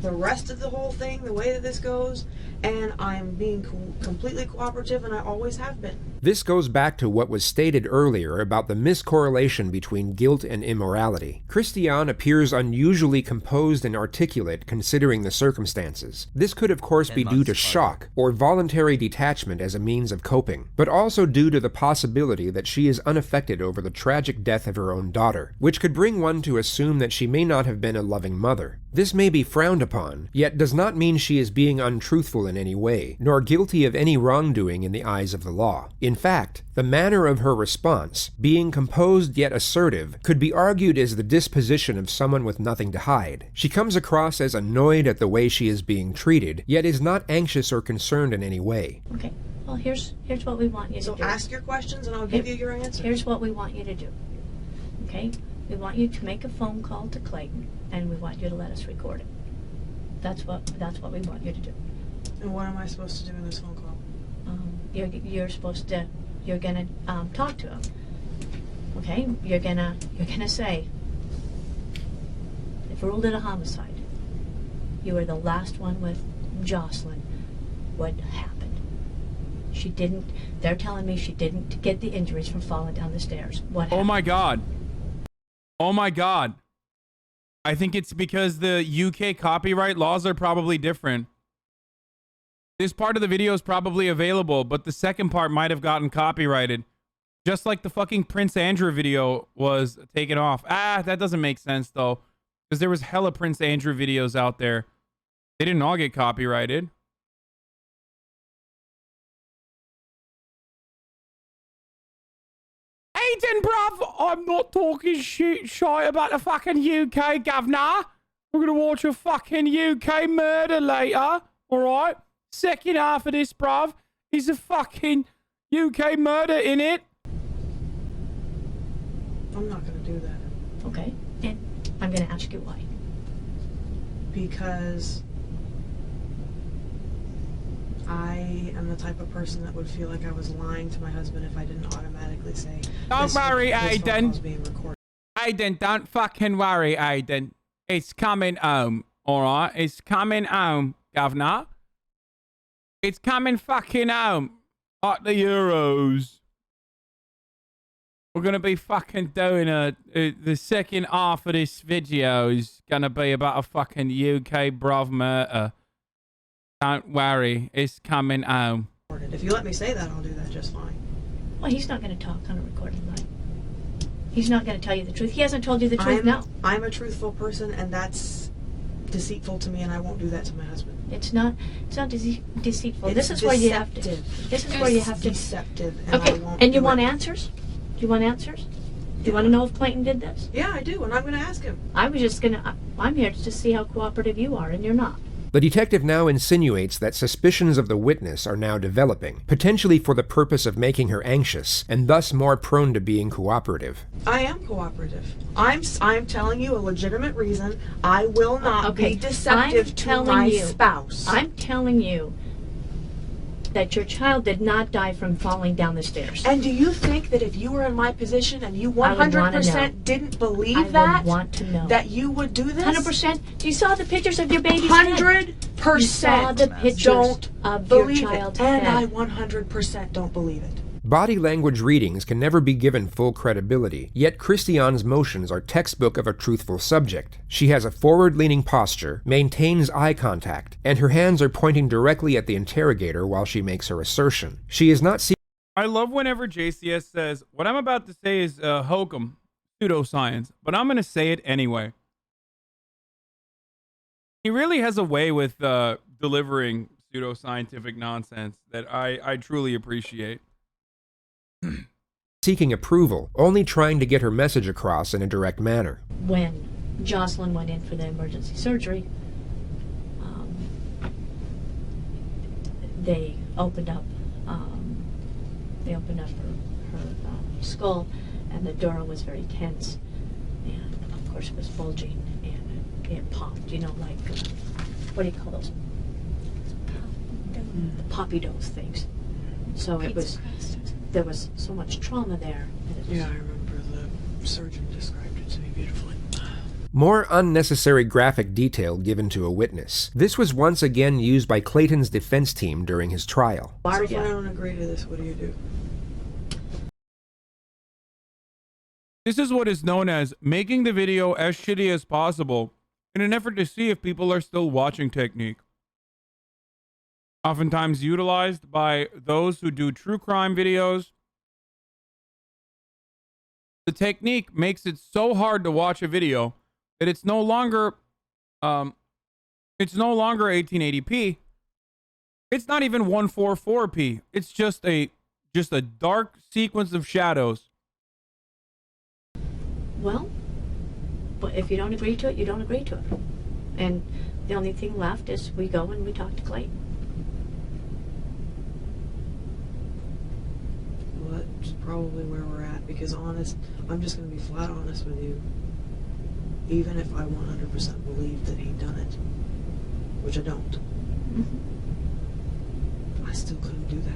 The rest of the whole thing, the way that this goes, and I'm being completely cooperative, and I always have been. This goes back to what was stated earlier about the miscorrelation between guilt and immorality. Christianne appears unusually composed and articulate considering the circumstances. This could of course be due to shock or voluntary detachment as a means of coping, but also due to the possibility that she is unaffected over the tragic death of her own daughter, which could bring one to assume that she may not have been a loving mother. This may be frowned upon, yet does not mean she is being untruthful in any way, nor guilty of any wrongdoing in the eyes of the law. In fact, the manner of her response, being composed yet assertive, could be argued as the disposition of someone with nothing to hide. She comes across as annoyed at the way she is being treated, yet is not anxious or concerned in any way. Okay, well here's what we want you to do. So ask your questions and I'll give you your answers. Here's what we want you to do, okay? We want you to make a phone call to Clayton, and we want you to let us record it. That's what we want you to do. And what am I supposed to do in this phone call? You're gonna talk to him. Okay? You're gonna say, if ruled it a homicide, you were the last one with Jocelyn. What happened? She didn't. They're telling me she didn't get the injuries from falling down the stairs. What happened? Oh my God. Oh my God. I think it's because the UK copyright laws are probably different. This part of the video is probably available, but the second part might have gotten copyrighted. Just like the fucking Prince Andrew video was taken off. That doesn't make sense though. Because there was hella Prince Andrew videos out there. They didn't all get copyrighted. Aiken, bruv, I'm not talking shit about the fucking UK governor. We're gonna watch a fucking UK murder later, alright? Second half of this, bruv, is a fucking UK murder in it. I'm not gonna do that. Okay, and I'm gonna ask you why. Because I am the type of person that would feel like I was lying to my husband if I didn't automatically say, don't worry, Aiken. Being recorded. Aiken, don't fucking worry, Aiken. It's coming home, alright? It's coming home, governor. It's coming fucking home. Like the Euros. We're gonna be fucking doing the second half of this video is gonna be about a fucking UK bruv murder. Don't worry, it's coming home. If you let me say that, I'll do that just fine. Well, he's not going to talk on a recorded line. He's not going to tell you the truth. He hasn't told you the truth now. I'm a truthful person, and that's deceitful to me, and I won't do that to my husband. It's not deceitful. It's this is where you have to. This is where you have to. Deceptive. And okay. I won't And you do want it. answers? Do you want answers? Do you want to know if Clayton did this? Yeah, I do, and I'm going to ask him. I'm here to see how cooperative you are, and you're not. The detective now insinuates that suspicions of the witness are now developing, potentially for the purpose of making her anxious, and thus more prone to being cooperative. I am cooperative. I'm telling you a legitimate reason. I will not be deceptive to my spouse. I'm telling you that your child did not die from falling down the stairs. And do you think that if you were in my position and you 100% didn't believe that, that you would do this? 100%. You saw the pictures of your baby's 100%. You saw the pictures don't of your believe child's it. And head. I 100% don't believe it. Body language readings can never be given full credibility, yet Christianne's motions are textbook of a truthful subject. She has a forward-leaning posture, maintains eye contact, and her hands are pointing directly at the interrogator while she makes her assertion. She is not I love whenever JCS says, what I'm about to say is hokum, pseudoscience, but I'm going to say it anyway. He really has a way with delivering pseudoscientific nonsense that I truly appreciate. seeking approval, only trying to get her message across in a direct manner. When Jocelyn went in for the emergency surgery, they opened up her skull, and the dura was very tense, and of course it was bulging, and it popped. You know, like what do you call those? The poppy dose things. So it was. There was so much trauma there. That it was, Yeah, I remember the surgeon described it to me beautifully. More unnecessary graphic detail given to a witness. This was once again used by Clayton's defense team during his trial. So if I don't agree to this, what do you do? This is what is known as making the video as shitty as possible in an effort to see if people are still watching technique. Oftentimes utilized by those who do true crime videos. The technique makes it so hard to watch a video that it's no longer 1880p. It's not even 144p. It's just a dark sequence of shadows. well, but if you don't agree to it, you don't agree to it. And the only thing left is we go and we talk to Clayton. Well, that's probably where we're at, because I'm just going to be flat honest with you. Even if I 100% believe that he done it, which I don't. I still couldn't do that.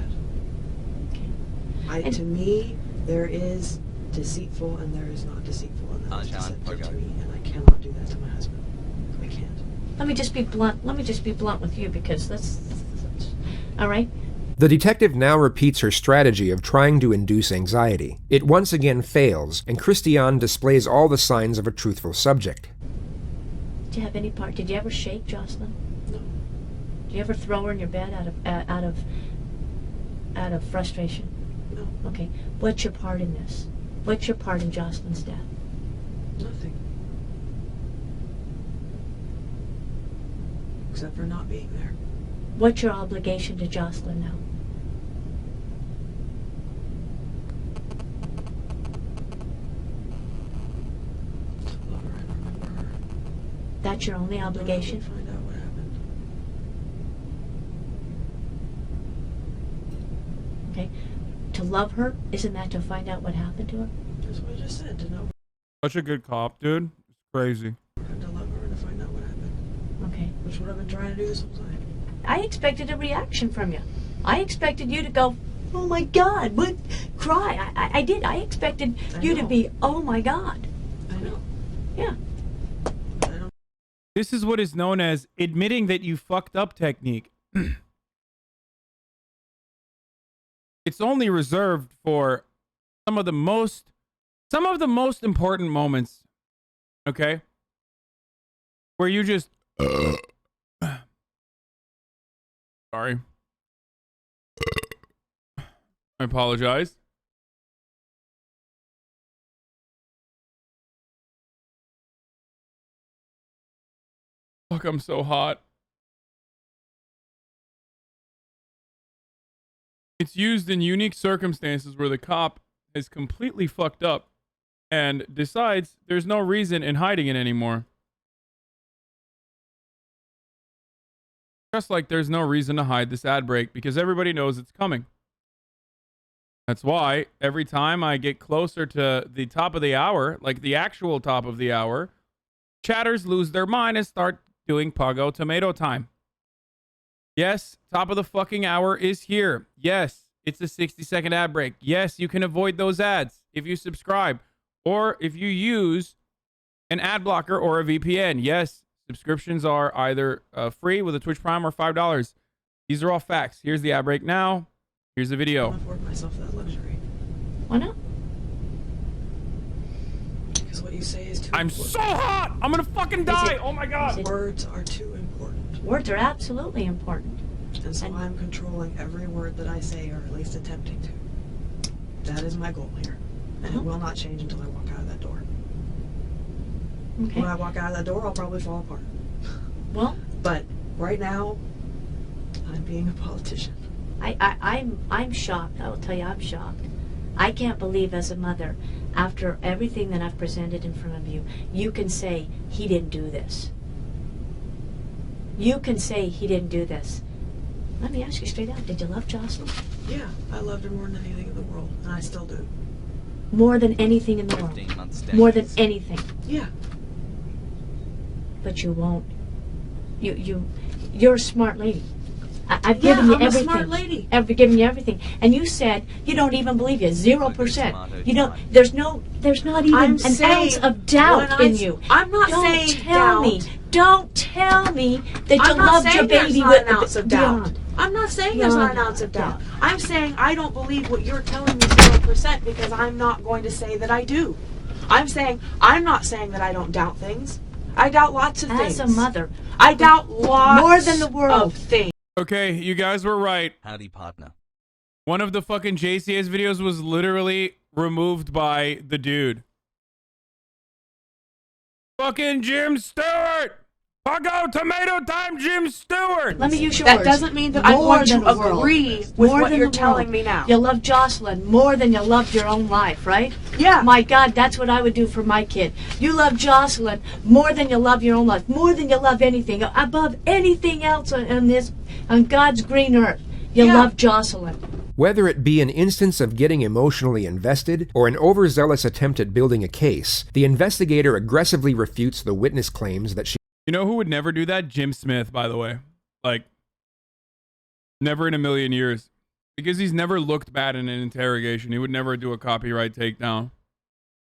To me, there is deceitful and there is not deceitful, and that's deceptive to me, and I cannot do that to my husband. I can't. Let me just be blunt. Let me just be blunt with you, because that's all right. The detective now repeats her strategy of trying to induce anxiety. It once again fails, and Christianne displays all the signs of a truthful subject. Did you have any part? Did you ever shake Jocelyn? No. Did you ever throw her in your bed out of frustration? No. Okay. What's your part in this? What's your part in Jocelyn's death? Nothing. Except for not being there. What's your obligation to Jocelyn now? Love her and remember her. That's your only obligation? Find out what happened. Okay. To love her, isn't that to find out what happened to her? That's what I just said, to know. Such a good cop, dude. It's crazy. I had to love her and to find out what happened. Okay. Which is what I've been trying to do this whole time. I expected a reaction from you. I expected you to go, oh my God, what? Cry. I did. I expected you to be, oh my God. I know. Yeah. This is what is known as admitting that you fucked up technique. It's only reserved for some of the most important moments, okay? Where you just sorry. I apologize. Fuck, I'm so hot. It's used in unique circumstances where the cop is completely fucked up and decides there's no reason in hiding it anymore. Just like there's no reason to hide this ad break because everybody knows it's coming. That's why every time I get closer to the top of the hour, like the actual top of the hour, chatters lose their mind and start doing Pogo Tomato time. Yes, top of the fucking hour is here. Yes, it's a 60-second ad break. Yes, you can avoid those ads if you subscribe or if you use an ad blocker or a VPN. Yes, subscriptions are either free with a Twitch Prime or $5. These are all facts. Here's the ad break now. Here's the video. I can't afford myself that luxury. Why not? Because what you say is too I'm important. so hot! I'm gonna fucking die! Oh my God! Words are too important. Words are absolutely important. And so I'm controlling every word that I say, or at least attempting to. That is my goal here. And it will not change until I walk out of that door. Okay. When I walk out of that door, I'll probably fall apart. Well, but right now, I'm being a politician. I'm shocked. I will tell you, I'm shocked. I can't believe as a mother, after everything that I've presented in front of you, you can say he didn't do this. You can say he didn't do this. Let me ask you straight out, did you love Jocelyn? Yeah, I loved her more than anything in the world, and I still do. More than anything in the world? More than anything? Yeah. But you won't. You're a smart lady. I've given you everything. I'm a smart lady. I've given you everything, and you said you don't even believe you. 0%. You don't. There's not even an ounce of doubt in you. I'm not saying doubt. Don't tell me that you loved your baby with an ounce of doubt. I'm not saying there's not an ounce of doubt. I'm saying I don't believe what you're telling me 0% because I'm not going to say that I do. I'm not saying that I don't doubt things. I doubt lots of things. As a mother, I doubt lots more than the world of things. Okay, you guys were right. Howdy, partner. One of the fucking JCS videos was literally removed by the dude. Fucking Jim Stewart! Pogo Tomato time, Jim Stewart! let me use your That words. doesn't mean that I'm going to agree with what you're telling me now. You love Jocelyn more than you loved your own life, right? Yeah. My God, that's what I would do for my kid. You love Jocelyn more than you love your own life, more than you love anything, above anything else on God's green earth. You love Jocelyn. Whether it be an instance of getting emotionally invested or an overzealous attempt at building a case, the investigator aggressively refutes the witness claims that she You know who would never do that? Jim Smith, by the way. Like, never in a million years. Because he's never looked bad in an interrogation. He would never do a copyright takedown.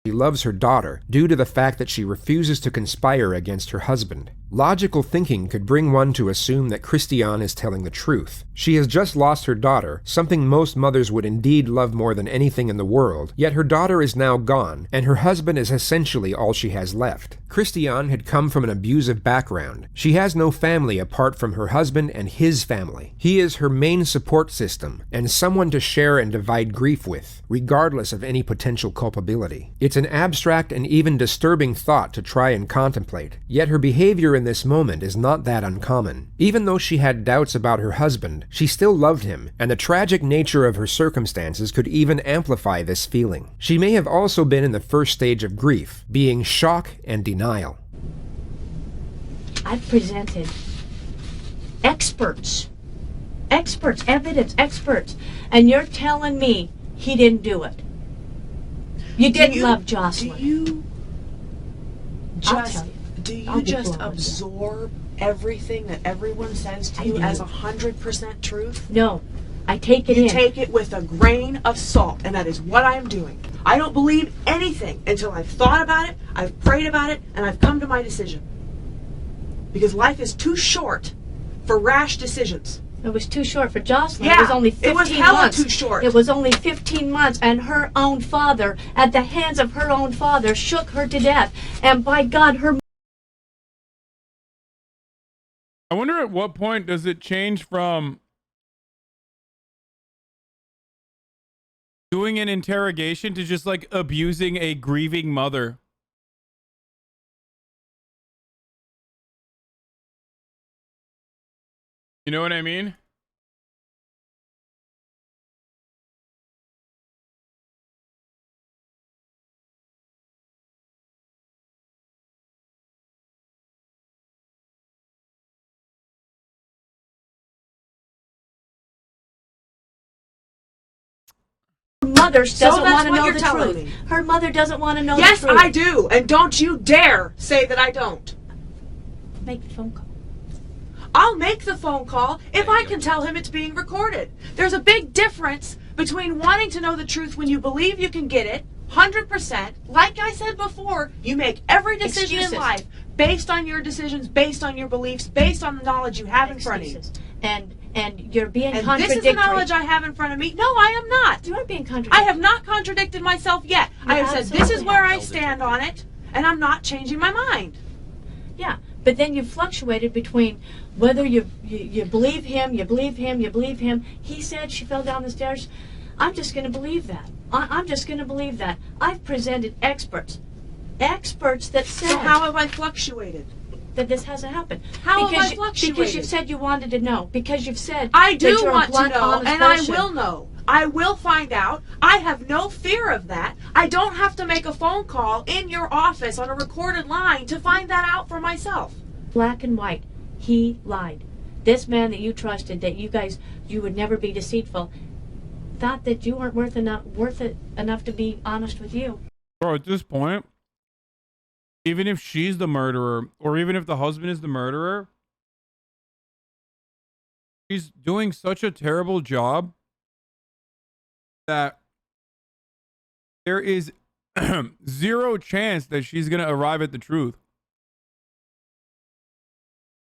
She loves her daughter due to the fact that she refuses to conspire against her husband. Logical thinking could bring one to assume that Christianne is telling the truth. She has just lost her daughter, something most mothers would indeed love more than anything in the world, yet her daughter is now gone, and her husband is essentially all she has left. Christianne had come from an abusive background. She has no family apart from her husband and his family. He is her main support system, and someone to share and divide grief with, regardless of any potential culpability. It's an abstract and even disturbing thought to try and contemplate, yet her behavior in this moment is not that uncommon. Even though she had doubts about her husband, she still loved him, and the tragic nature of her circumstances could even amplify this feeling. She may have also been in the first stage of grief, being shock and denial. I've presented experts, evidence experts, and you're telling me he didn't do it. You didn't love Jocelyn. Do you just absorb everything that everyone says to you as 100% truth? No, I take it in. You take it with a grain of salt, and that is what I am doing. I don't believe anything until I've thought about it, I've prayed about it, and I've come to my decision. Because life is too short for rash decisions. It was too short for Jocelyn. Yeah, it was only 15 months. It was hella too short. It was only 15 months, and her own father, at the hands of her own father, shook her to death. And by God, her... I wonder at what point does it change from doing an interrogation to just like abusing a grieving mother? You know what I mean? Her mother doesn't want to know you're the telling truth. me. Her mother doesn't want to know Yes, the truth. I do, and don't you dare say that I don't. Make the phone call. I'll make the phone call if I can tell him it's being recorded. There's a big difference between wanting to know the truth when you believe you can get it, 100%. Like I said before, you make every decision in life based on your decisions, based on your beliefs, based on the knowledge you have in front of you. And you're being and contradictory. This is the knowledge I have in front of me. No, I am not. You are being contradictory. I have not contradicted myself yet. I have said this is where I stand on it, and I'm not changing my mind. Yeah, but then you fluctuated between whether you believe him, you believe him, you believe him. He said she fell down the stairs. I'm just going to believe that. I'm just going to believe that. I've presented experts that said. So how have I fluctuated? That this hasn't happened. How have I fluctuated? Because you've said you wanted to know. Because you've said I do that you're want a blunt, to know, honest and person. I will know. I will find out. I have no fear of that. I don't have to make a phone call in your office on a recorded line to find that out for myself. Black and white. He lied. This man that you trusted, that you would never be deceitful, thought that you weren't worth it enough to be honest with you. Bro, at this point, even if she's the murderer, or even if the husband is the murderer, she's doing such a terrible job that there is zero chance that she's going to arrive at the truth.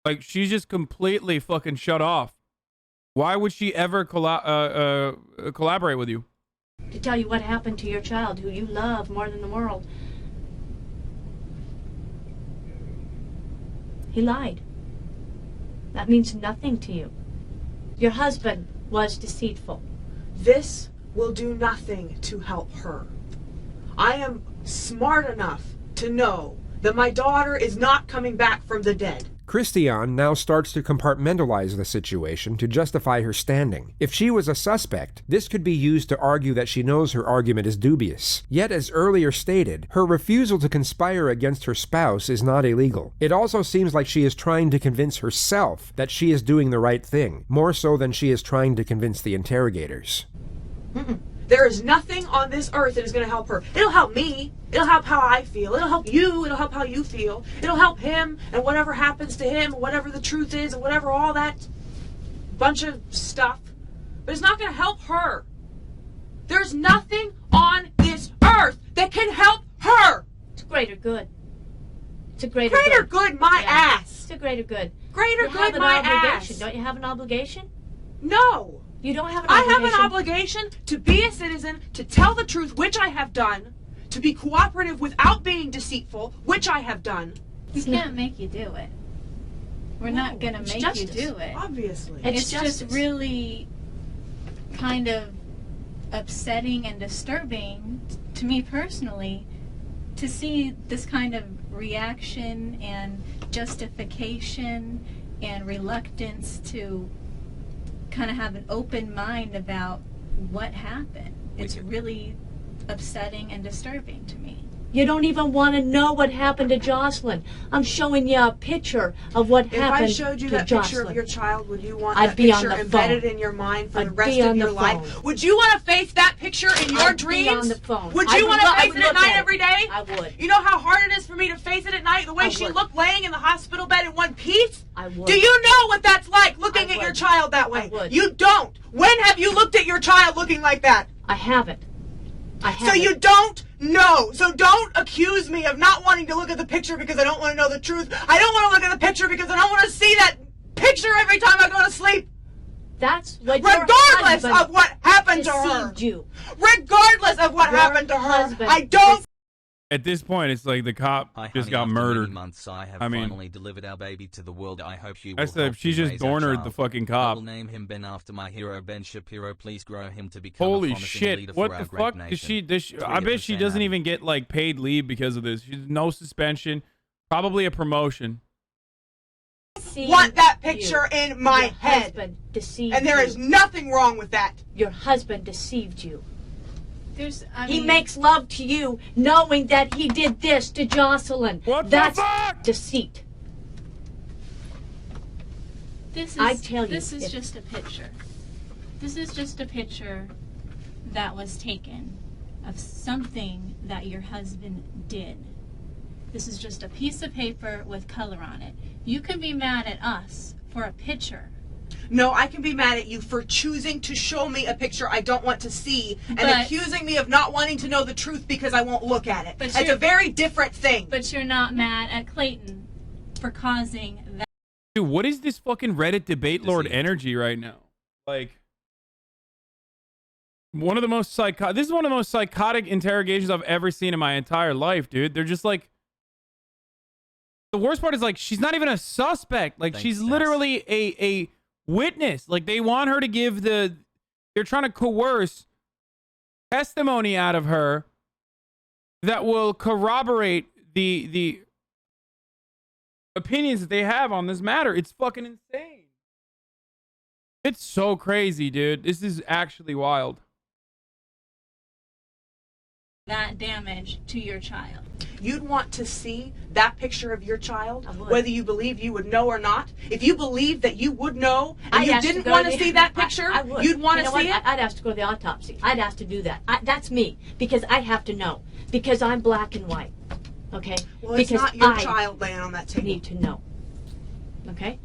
Like, she's just completely fucking shut off. Why would she ever collaborate with you? To tell you what happened to your child, who you love more than the world. He lied. That means nothing to you. Your husband was deceitful. This will do nothing to help her. I am smart enough to know that my daughter is not coming back from the dead. Christianne now starts to compartmentalize the situation to justify her standing. If she was a suspect, this could be used to argue that she knows her argument is dubious. Yet, as earlier stated, her refusal to conspire against her spouse is not illegal. It also seems like she is trying to convince herself that she is doing the right thing, more so than she is trying to convince the interrogators. There is nothing on this earth that is going to help her. It'll help me. It'll help how I feel. It'll help you. It'll help how you feel. It'll help him and whatever happens to him, whatever the truth is, and whatever all that bunch of stuff. But it's not going to help her. There's nothing on this earth that can help her. It's a greater good. It's a greater good. My ass. It's a greater good. Greater good. My ass. Don't you have an obligation? No. You don't have an obligation. I have an obligation to be a citizen, to tell the truth, which I have done, to be cooperative without being deceitful, which I have done. We can't make you do it. We're not going to make justice, you do it. Obviously. It's just really kind of upsetting and disturbing to me personally to see this kind of reaction and justification and reluctance to kind of have an open mind about what happened. It's really upsetting and disturbing to me. You don't even want to know what happened to Jocelyn. I'm showing you a picture of what happened to Jocelyn. If I showed you that picture of your child, would you want I'd that be on picture the embedded phone. in your mind for I'd the rest be of on your the life? phone. Would you want to face that picture in your I'd dreams? be on the phone. Would I you would want to look- I face would it at look night at it. every day? I would. You know how hard it is for me to face it at night? The way she looked laying in the hospital bed in one piece? I would. Do you know what that's like, looking at your child that way? You don't. When have you looked at your child looking like that? I haven't. So you don't know. So don't accuse me of not wanting to look at the picture because I don't want to know the truth. I don't want to look at the picture because I don't want to see that picture every time I go to sleep. That's what regardless of what happened to her. You. Regardless of what happened to her. I don't. At this point, it's like the cop just got murdered. Months, I have I mean, finally delivered our baby to the world. I hope you I will said help she me just raise our cornered child. the fucking I cop. will name him Ben after my hero Ben Shapiro. Please grow him to become a Holy promising leader shit! What for the our great fuck? nation. Does she? I bet she doesn't even get like paid leave because of this. She's no suspension, probably a promotion. Want that picture in my head. And there is nothing wrong with that. Your husband deceived you. He mean- makes love to you knowing that he did this to Jocelyn. That's deceit. I tell you, this is just a picture. This is just a picture that was taken of something that your husband did. This is just a piece of paper with color on it. You can be mad at us for a picture. No, I can be mad at you for choosing to show me a picture I don't want to see and But- accusing me of not wanting to know the truth because I won't look at it. But It's you're- a very different thing. But you're not mad at Clayton for causing that. Dude, what is this fucking Reddit debate lord energy right now? Like, one of the most this is one of the most psychotic interrogations I've ever seen in my entire life, dude. They're just like, the worst part is like, she's not even a suspect. Like, she's literally a witness. Like, they want her to give they're trying to coerce testimony out of her that will corroborate the opinions that they have on this matter. It's fucking insane. It's so crazy, dude. This is actually wild. That damage to your child. You'd want to see that picture of your child, whether you believe you would know or not. If you believe that you would know and you didn't want to see that picture, you'd want to see it. I'd ask to go to the autopsy. I'd ask to do that. That's me, because I have to know, because I'm black and white. Okay? Well, it's because not your I child laying on that table. need to know. Okay?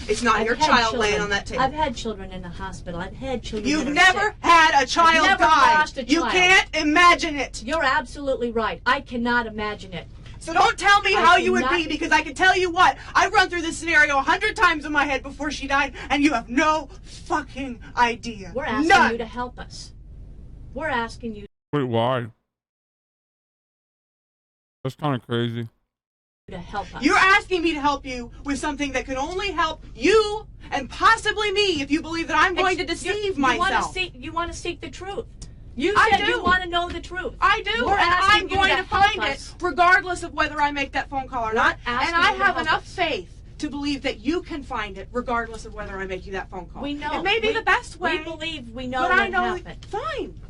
It's not I've your had child children. laying on that table. I've had children in the hospital. I've had children. You've that are never sick. had a child I've never die. lost a You child. can't imagine it. You're absolutely right. I cannot imagine it. So don't tell me I how you would cannot- be, because I can tell you what. I've run through this scenario 100 times in my head before she died, and you have no fucking idea. We're asking None. you to help us. We're asking you Wait, why? That's kind of crazy. to help us. You're asking me to help you with something that can only help you and possibly me if you believe that I'm going to deceive myself. You want to seek the truth. I said do. you want to know the truth. I do, We're and asking I'm you going to to help find us. it regardless of whether I make that phone call or not. And asking I you to have help enough us. faith to believe that you can find it regardless of whether I make you that phone call. We know. It may be We- the best way. we believe we know but what I know happened. Fine.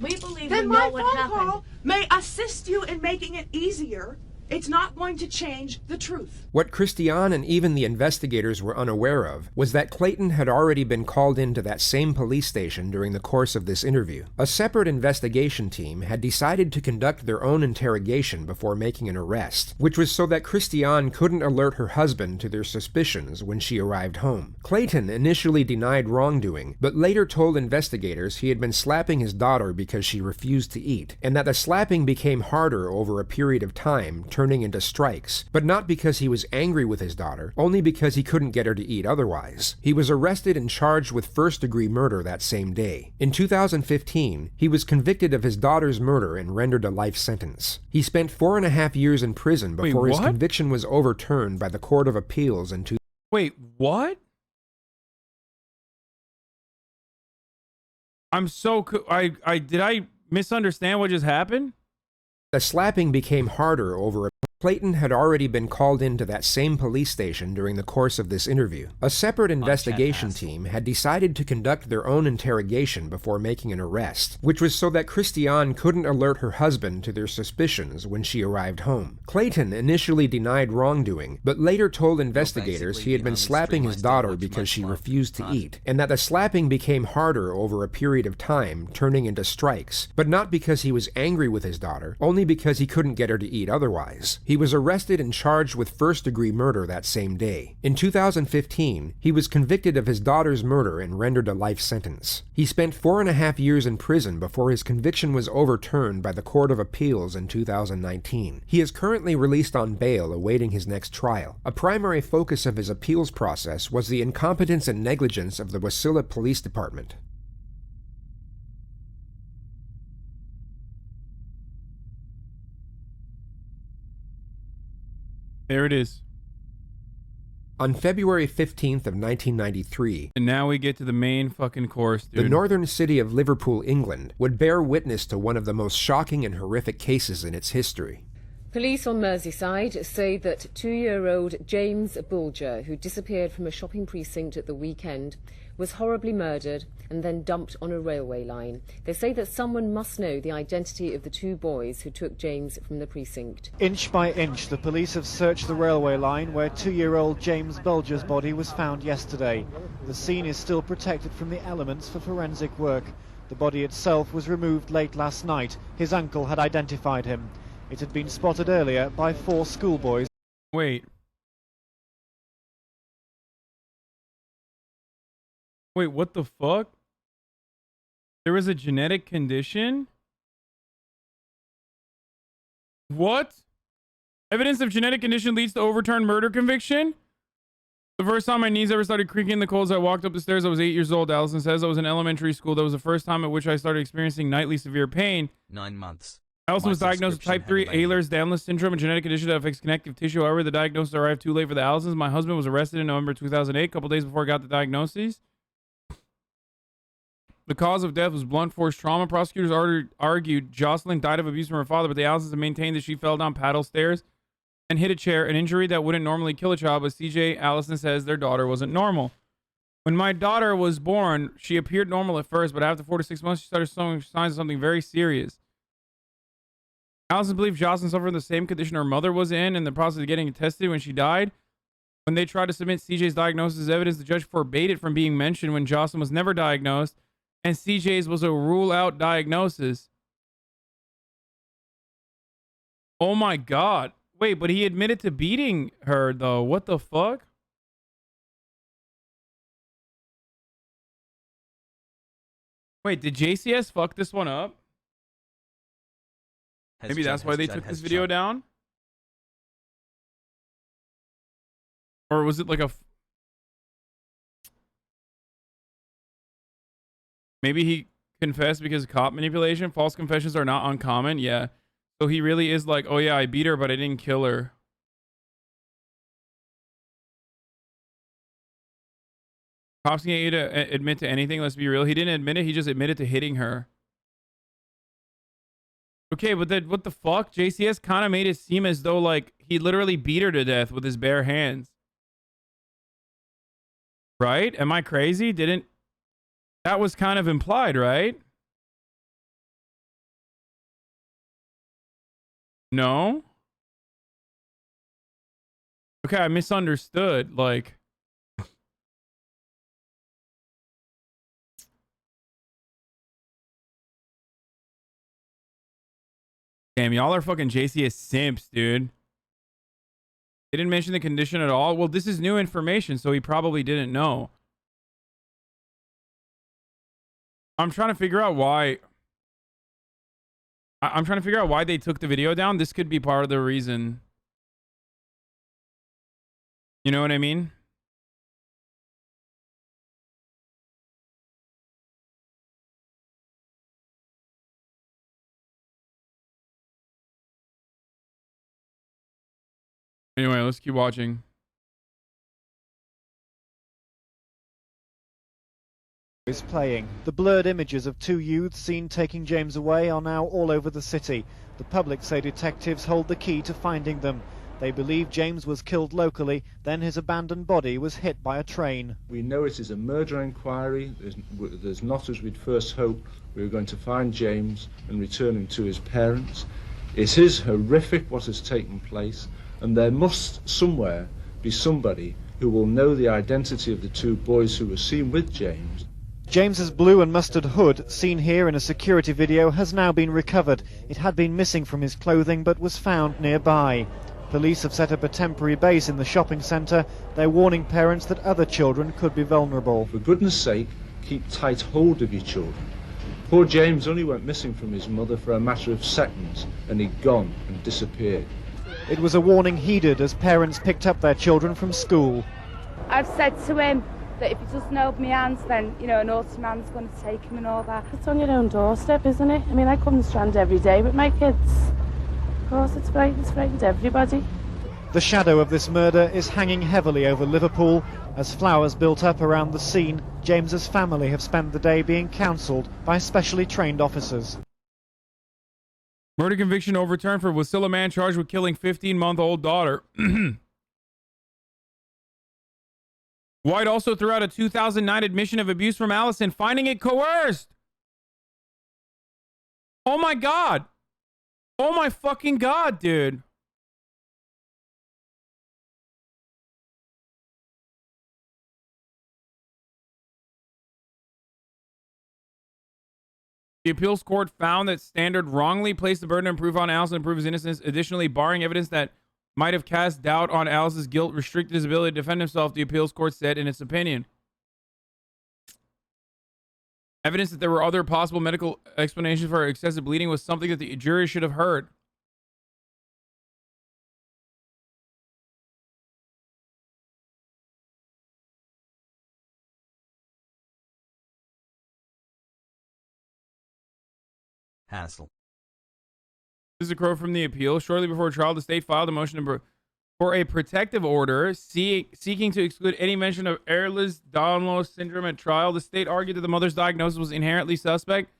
We believe Then we know my what phone happened. call may assist you in making it easier It's not going to change the truth. What Christianne and even the investigators were unaware of was that Clayton had already been called into that same police station during the course of this interview. A separate investigation team had decided to conduct their own interrogation before making an arrest, which was so that Christianne couldn't alert her husband to their suspicions when she arrived home. Clayton initially denied wrongdoing, but later told investigators he had been slapping his daughter because she refused to eat, and that the slapping became harder over a period of time, turning into strikes, but not because he was angry with his daughter, only because he couldn't get her to eat otherwise. He was arrested and charged with first-degree murder that same day. In 2015, he was convicted of his daughter's murder and rendered a life sentence. He spent 4.5 years in prison before his conviction was overturned by the Court of Appeals in Wait, what? I'm so did I misunderstand what just happened? The slapping became harder over a Clayton had already been called into that same police station during the course of this interview. A separate investigation team had decided to conduct their own interrogation before making an arrest, which was so that Christianne couldn't alert her husband to their suspicions when she arrived home. Clayton initially denied wrongdoing, but later told investigators he had been slapping his daughter because she refused to eat, and that the slapping became harder over a period of time, turning into strikes, but not because he was angry with his daughter, only because he couldn't get her to eat otherwise. He was arrested and charged with first-degree murder that same day. In 2015, he was convicted of his daughter's murder and rendered a life sentence. He spent 4.5 years in prison before his conviction was overturned by the Court of Appeals in 2019. He is currently released on bail awaiting his next trial. A primary focus of his appeals process was the incompetence and negligence of the Wasilla Police Department. There it is. On February 15th of 1993, and now we get to the main fucking course, dude. The northern city of Liverpool, England, would bear witness to one of the most shocking and horrific cases in its history. Police on Merseyside say that 2-year-old James Bulger, who disappeared from a shopping precinct at the weekend, was horribly murdered and then dumped on a railway line. They say that someone must know the identity of the 2 boys who took James from the precinct. Inch by inch, the police have searched the railway line where 2-year-old James Bulger's body was found yesterday. The scene is still protected from the elements for forensic work. The body itself was removed late last night. His uncle had identified him. It had been spotted earlier by 4 schoolboys. Wait, what the fuck? There was a genetic condition? What? Evidence of genetic condition leads to overturned murder conviction? The first time my knees ever started creaking in the cold as I walked up the stairs, I was 8 years old. Allison says I was in elementary school. That was the first time at which I started experiencing nightly severe pain. 9 months. Allison was diagnosed with type 3 Ehlers-Danlos syndrome, a genetic condition that affects connective tissue. However, the diagnosis arrived too late for the Allisons. My husband was arrested in November 2008, a couple days before I got the diagnosis. The cause of death was blunt force trauma. Prosecutors argued Jocelyn died of abuse from her father, but the Allisons have maintained that she fell down paddle stairs and hit a chair, an injury that wouldn't normally kill a child, but CJ Allison says their daughter wasn't normal. When my daughter was born, she appeared normal at first, but after 4 to 6 months, she started showing signs of something very serious. Allison believed Jocelyn suffered from the same condition her mother was in the process of getting tested when she died. When they tried to submit CJ's diagnosis as evidence, the judge forbade it from being mentioned when Jocelyn was never diagnosed, and CJ's was a rule-out diagnosis. Oh my God. Wait, but he admitted to beating her, though. What the fuck? Wait, did JCS fuck this one up? Maybe that's why they took this video down? Or was it like a... Maybe he confessed because of cop manipulation? False confessions are not uncommon. Yeah. So he really is like, oh yeah, I beat her, but I didn't kill her. Cops can get you to admit to anything. Let's be real. He didn't admit it. He just admitted to hitting her. Okay, but then what the fuck? JCS kind of made it seem as though like he literally beat her to death with his bare hands. Right? Am I crazy? That was kind of implied, right? No? Okay, I misunderstood. Like, damn, y'all are fucking JCS simps, dude. They didn't mention the condition at all. Well, this is new information, so he probably didn't know. I'm trying to figure out why. I'm trying to figure out why they took the video down. This could be part of the reason. You know what I mean? Anyway, let's keep watching. Is playing. The blurred images of two youths seen taking James away are now all over the city. The public say detectives hold the key to finding them. They believe James was killed locally, then his abandoned body was hit by a train. We know it is a murder inquiry. There's not, as we'd first hoped, we were going to find James and return him to his parents. It is horrific what has taken place, and there must somewhere be somebody who will know the identity of the two boys who were seen with James. James's blue and mustard hood, seen here in a security video, has now been recovered. It had been missing from his clothing but was found nearby. Police have set up a temporary base in the shopping centre. They're warning parents that other children could be vulnerable. For goodness sake, keep tight hold of your children. Poor James only went missing from his mother for a matter of seconds, and he'd gone and disappeared. It was a warning heeded as parents picked up their children from school. I've said to him that if he doesn't hold my hands, then, you know, an naughty man's going to take him and all that. It's on your own doorstep, isn't it? I mean, I come strand every day with my kids. Of course, it's frightened everybody. The shadow of this murder is hanging heavily over Liverpool. As flowers built up around the scene, James's family have spent the day being counselled by specially trained officers. Murder conviction overturned for Wasilla man charged with killing 15-month-old daughter. White also threw out a 2009 admission of abuse from Allison, finding it coerced. Oh my God. Oh my fucking God, dude. The appeals court found that Standard wrongly placed the burden of proof on Allison to prove his innocence. Additionally, barring evidence that might have cast doubt on Allison's guilt, restricted his ability to defend himself, the appeals court said in its opinion. Evidence that there were other possible medical explanations for excessive bleeding was something that the jury should have heard. Hassle. This is a quote from the appeal. Shortly before trial, the state filed a motion for a protective order seeking to exclude any mention of Ehlers-Danlos syndrome at trial. The state argued that the mother's diagnosis was inherently suspect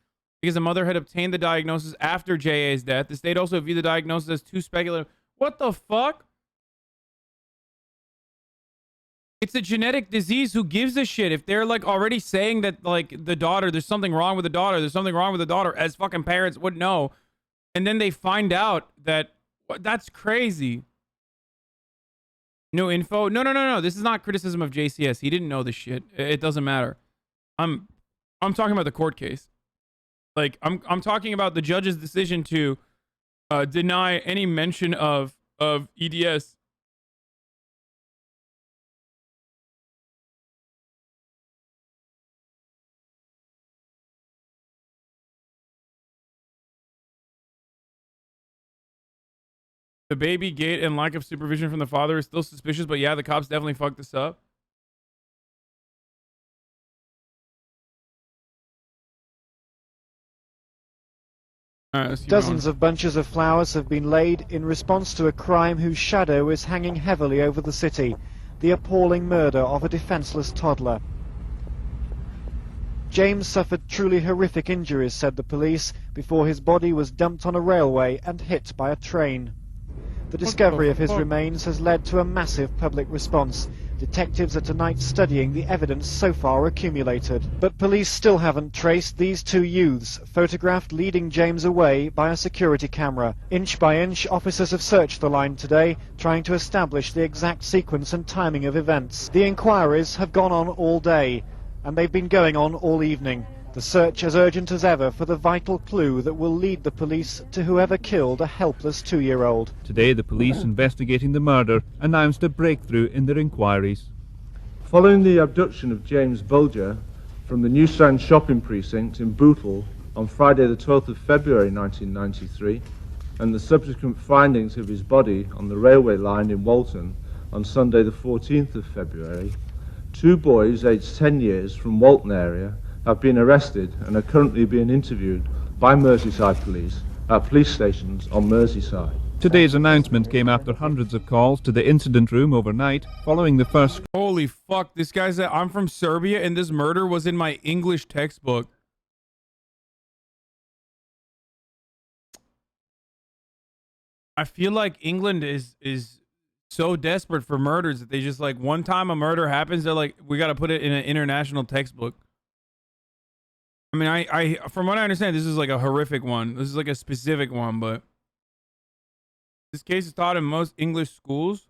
because the mother had obtained the diagnosis after J.A.'s death. The state also viewed the diagnosis as too speculative. What the fuck? It's a genetic disease. Who gives a shit? If they're like already saying that like the daughter, there's something wrong with the daughter, there's something wrong with the daughter, as fucking parents would know. And then they find out that that's crazy. No info. No. This is not criticism of JCS. He didn't know this shit. It doesn't matter. I'm talking about the court case. Like I'm talking about the judge's decision to deny any mention of EDS. The baby gate and lack of supervision from the father is still suspicious, but yeah, the cops definitely fucked this up. Dozens of bunches of flowers have been laid in response to a crime whose shadow is hanging heavily over the city, the appalling murder of a defenseless toddler. James suffered truly horrific injuries, said the police, before his body was dumped on a railway and hit by a train. The discovery of his remains has led to a massive public response. Detectives are tonight studying the evidence so far accumulated. But police still haven't traced these two youths, photographed leading James away by a security camera. Inch by inch, officers have searched the line today, trying to establish the exact sequence and timing of events. The inquiries have gone on all day, and they've been going on all evening. The search as urgent as ever for the vital clue that will lead the police to whoever killed a helpless 2-year-old. Today, the police investigating the murder announced a breakthrough in their inquiries. Following the abduction of James Bulger from the New Strand shopping precinct in Bootle on Friday the 12th of February 1993, and the subsequent findings of his body on the railway line in Walton on Sunday the 14th of February, 2 boys aged 10 years from Walton area have been arrested and are currently being interviewed by Merseyside police at police stations on Merseyside. Today's announcement came after hundreds of calls to the incident room overnight following the first... Holy fuck, this guy said, I'm from Serbia and this murder was in my English textbook. I feel like England is so desperate for murders that they just like, one time a murder happens, they're like, we got to put it in an international textbook. I mean, I from what I understand, this is like a horrific one. This is like a specific one, but this case is taught in most English schools.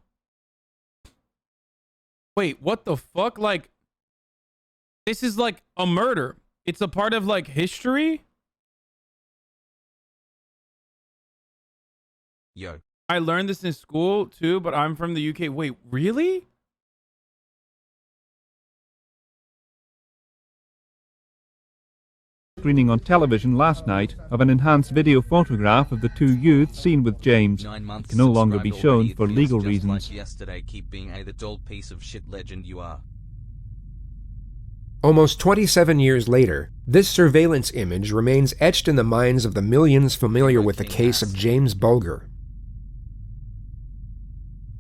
Wait, what the fuck? Like, this is like a murder. It's a part of like history. Yo. I learned this in school too, but I'm from the UK. Wait, really? Screening on television last night of an enhanced video photograph of the 2 youths seen with James. It can no longer be shown for legal reasons. Yesterday, keep being the dull piece of shit legend you are. Almost 27 years later, this surveillance image remains etched in the minds of the millions familiar with the case of James Bulger.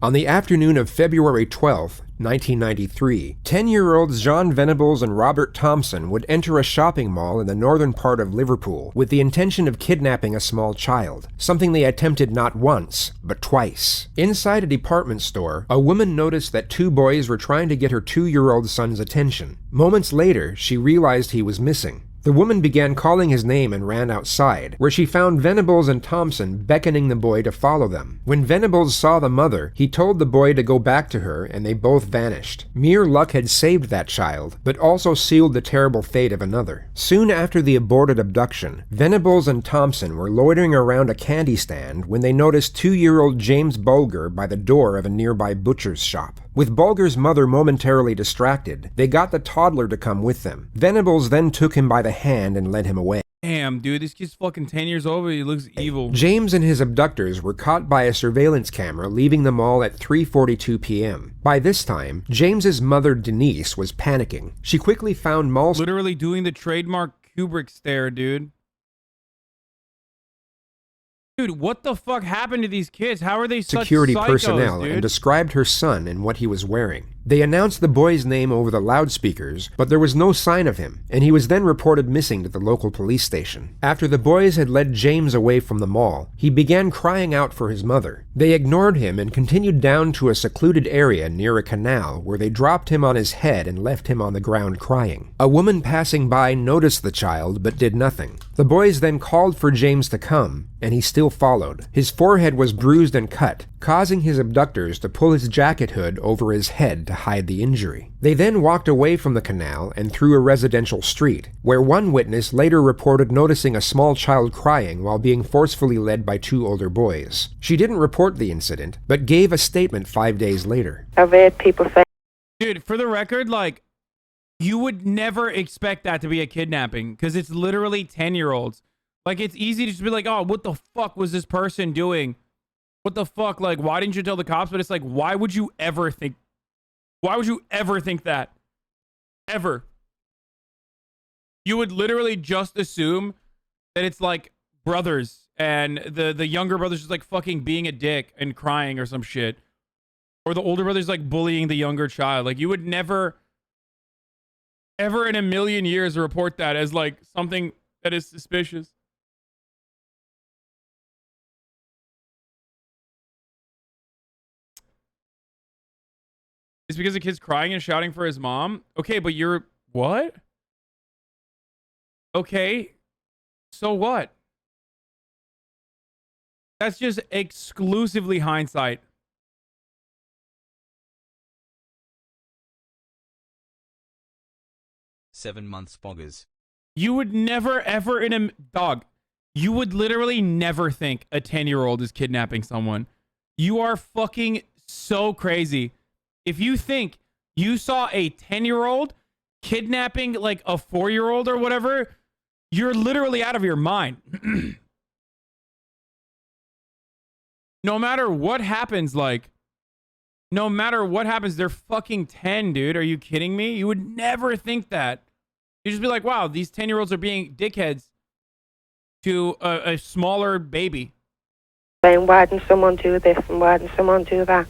On the afternoon of February 12, 1993, 10-year-olds John Venables and Robert Thompson would enter a shopping mall in the northern part of Liverpool with the intention of kidnapping a small child, something they attempted not once, but twice. Inside a department store, a woman noticed that 2 boys were trying to get her 2-year-old son's attention. Moments later, she realized he was missing. The woman began calling his name and ran outside, where she found Venables and Thompson beckoning the boy to follow them. When Venables saw the mother, he told the boy to go back to her, and they both vanished. Mere luck had saved that child, but also sealed the terrible fate of another. Soon after the aborted abduction, Venables and Thompson were loitering around a candy stand when they noticed 2-year-old James Bulger by the door of a nearby butcher's shop. With Bulger's mother momentarily distracted, they got the toddler to come with them. Venables then took him by the hand and led him away. Damn, dude, this kid's fucking 10 years old, but he looks evil. James and his abductors were caught by a surveillance camera leaving the mall at 3:42 p.m. By this time, James's mother, Denise, was panicking. She quickly found mall... Literally doing the trademark Kubrick stare, dude. Dude, what the fuck happened to these kids? How are they such security psychos, personnel dude? And described her son and what he was wearing. They announced the boy's name over the loudspeakers, but there was no sign of him, and he was then reported missing to the local police station. After the boys had led James away from the mall, he began crying out for his mother. They ignored him and continued down to a secluded area near a canal where they dropped him on his head and left him on the ground crying. A woman passing by noticed the child but did nothing. The boys then called for James to come, and he still followed. His forehead was bruised and cut, causing his abductors to pull his jacket hood over his head to hide the injury. They then walked away from the canal and through a residential street, where one witness later reported noticing a small child crying while being forcefully led by 2 older boys. She didn't report the incident, but gave a statement 5 days later. I've heard people say... Dude, for the record, like, you would never expect that to be a kidnapping, because it's literally 10-year-olds. Like, it's easy to just be like, oh, what the fuck was this person doing? What the fuck? Like, why didn't you tell the cops? But it's like, why would you ever think that? Ever. You would literally just assume that it's like brothers and the younger brother's just like fucking being a dick and crying or some shit. Or the older brother's like bullying the younger child. Like, you would never, ever in a million years report that as like something that is suspicious. It's because the kid's crying and shouting for his mom? Okay, but you're... What? Okay. So what? That's just exclusively hindsight. Seven months boggers. You would never, ever in a... Dog, you would literally never think a 10-year-old is kidnapping someone. You are fucking so crazy. If you think you saw a 10-year-old kidnapping like a 4-year-old or whatever, you're literally out of your mind. No matter what happens, like, no matter what happens, they're fucking 10, dude. Are you kidding me? You would never think that. You'd just be like, wow, these 10-year-olds are being dickheads to a smaller baby. Saying, why didn't someone do this and why didn't someone do that?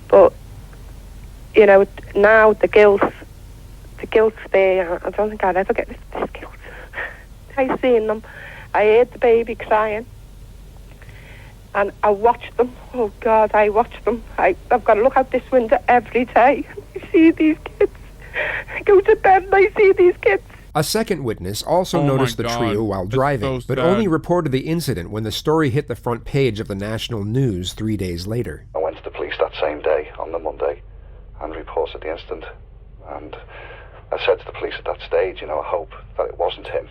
But, you know, now the guilt's there. I don't think I'll ever get this guilt. I seen them. I heard the baby crying. And I watched them. Oh, God, I watched them. I've got to look out this window every day. I see these kids. I go to bed and I see these kids. A second witness also noticed the trio while driving, but only reported the incident when the story hit the front page of the national news 3 days later. I went to the police that same day, on the Monday, and reported the incident. And I said to the police at that stage, you know, I hope that it wasn't him,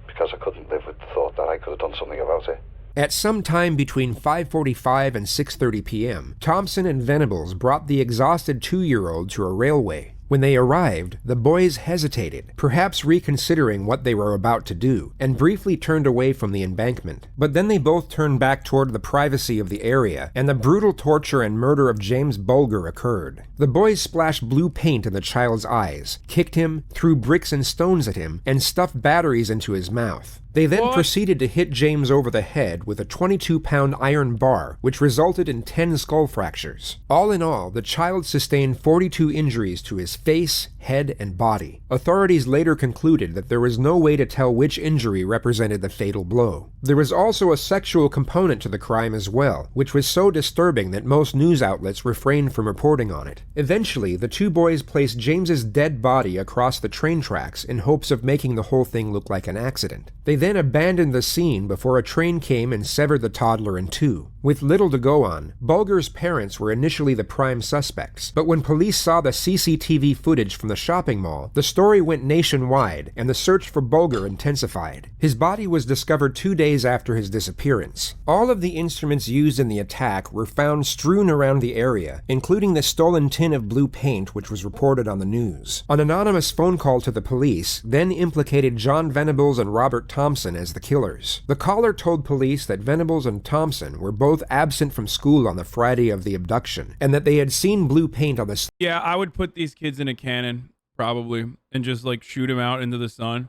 because I couldn't live with the thought that I could have done something about it. At some time between 5:45 and 6:30 p.m., Thompson and Venables brought the exhausted 2-year-old to a railway. When they arrived, the boys hesitated, perhaps reconsidering what they were about to do, and briefly turned away from the embankment. But then they both turned back toward the privacy of the area, and the brutal torture and murder of James Bulger occurred. The boys splashed blue paint in the child's eyes, kicked him, threw bricks and stones at him, and stuffed batteries into his mouth. They then proceeded to hit James over the head with a 22-pound iron bar, which resulted in 10 skull fractures. All in all, the child sustained 42 injuries to his face, head, and body. Authorities later concluded that there was no way to tell which injury represented the fatal blow. There was also a sexual component to the crime as well, which was so disturbing that most news outlets refrained from reporting on it. Eventually, the two boys placed James's dead body across the train tracks in hopes of making the whole thing look like an accident. They then abandoned the scene before a train came and severed the toddler in two. With little to go on, Bulger's parents were initially the prime suspects, but when police saw the CCTV footage from the shopping mall, the story went nationwide and the search for Bulger intensified. His body was discovered 2 days after his disappearance. All of the instruments used in the attack were found strewn around the area, including the stolen tin of blue paint which was reported on the news. An anonymous phone call to the police then implicated John Venables and Robert Thompson as the killers. The caller told police that Venables and Thompson were both absent from school on the Friday of the abduction, and that they had seen blue paint on the... Yeah, I would put these kids in a cannon, probably, and just, like, shoot them out into the sun.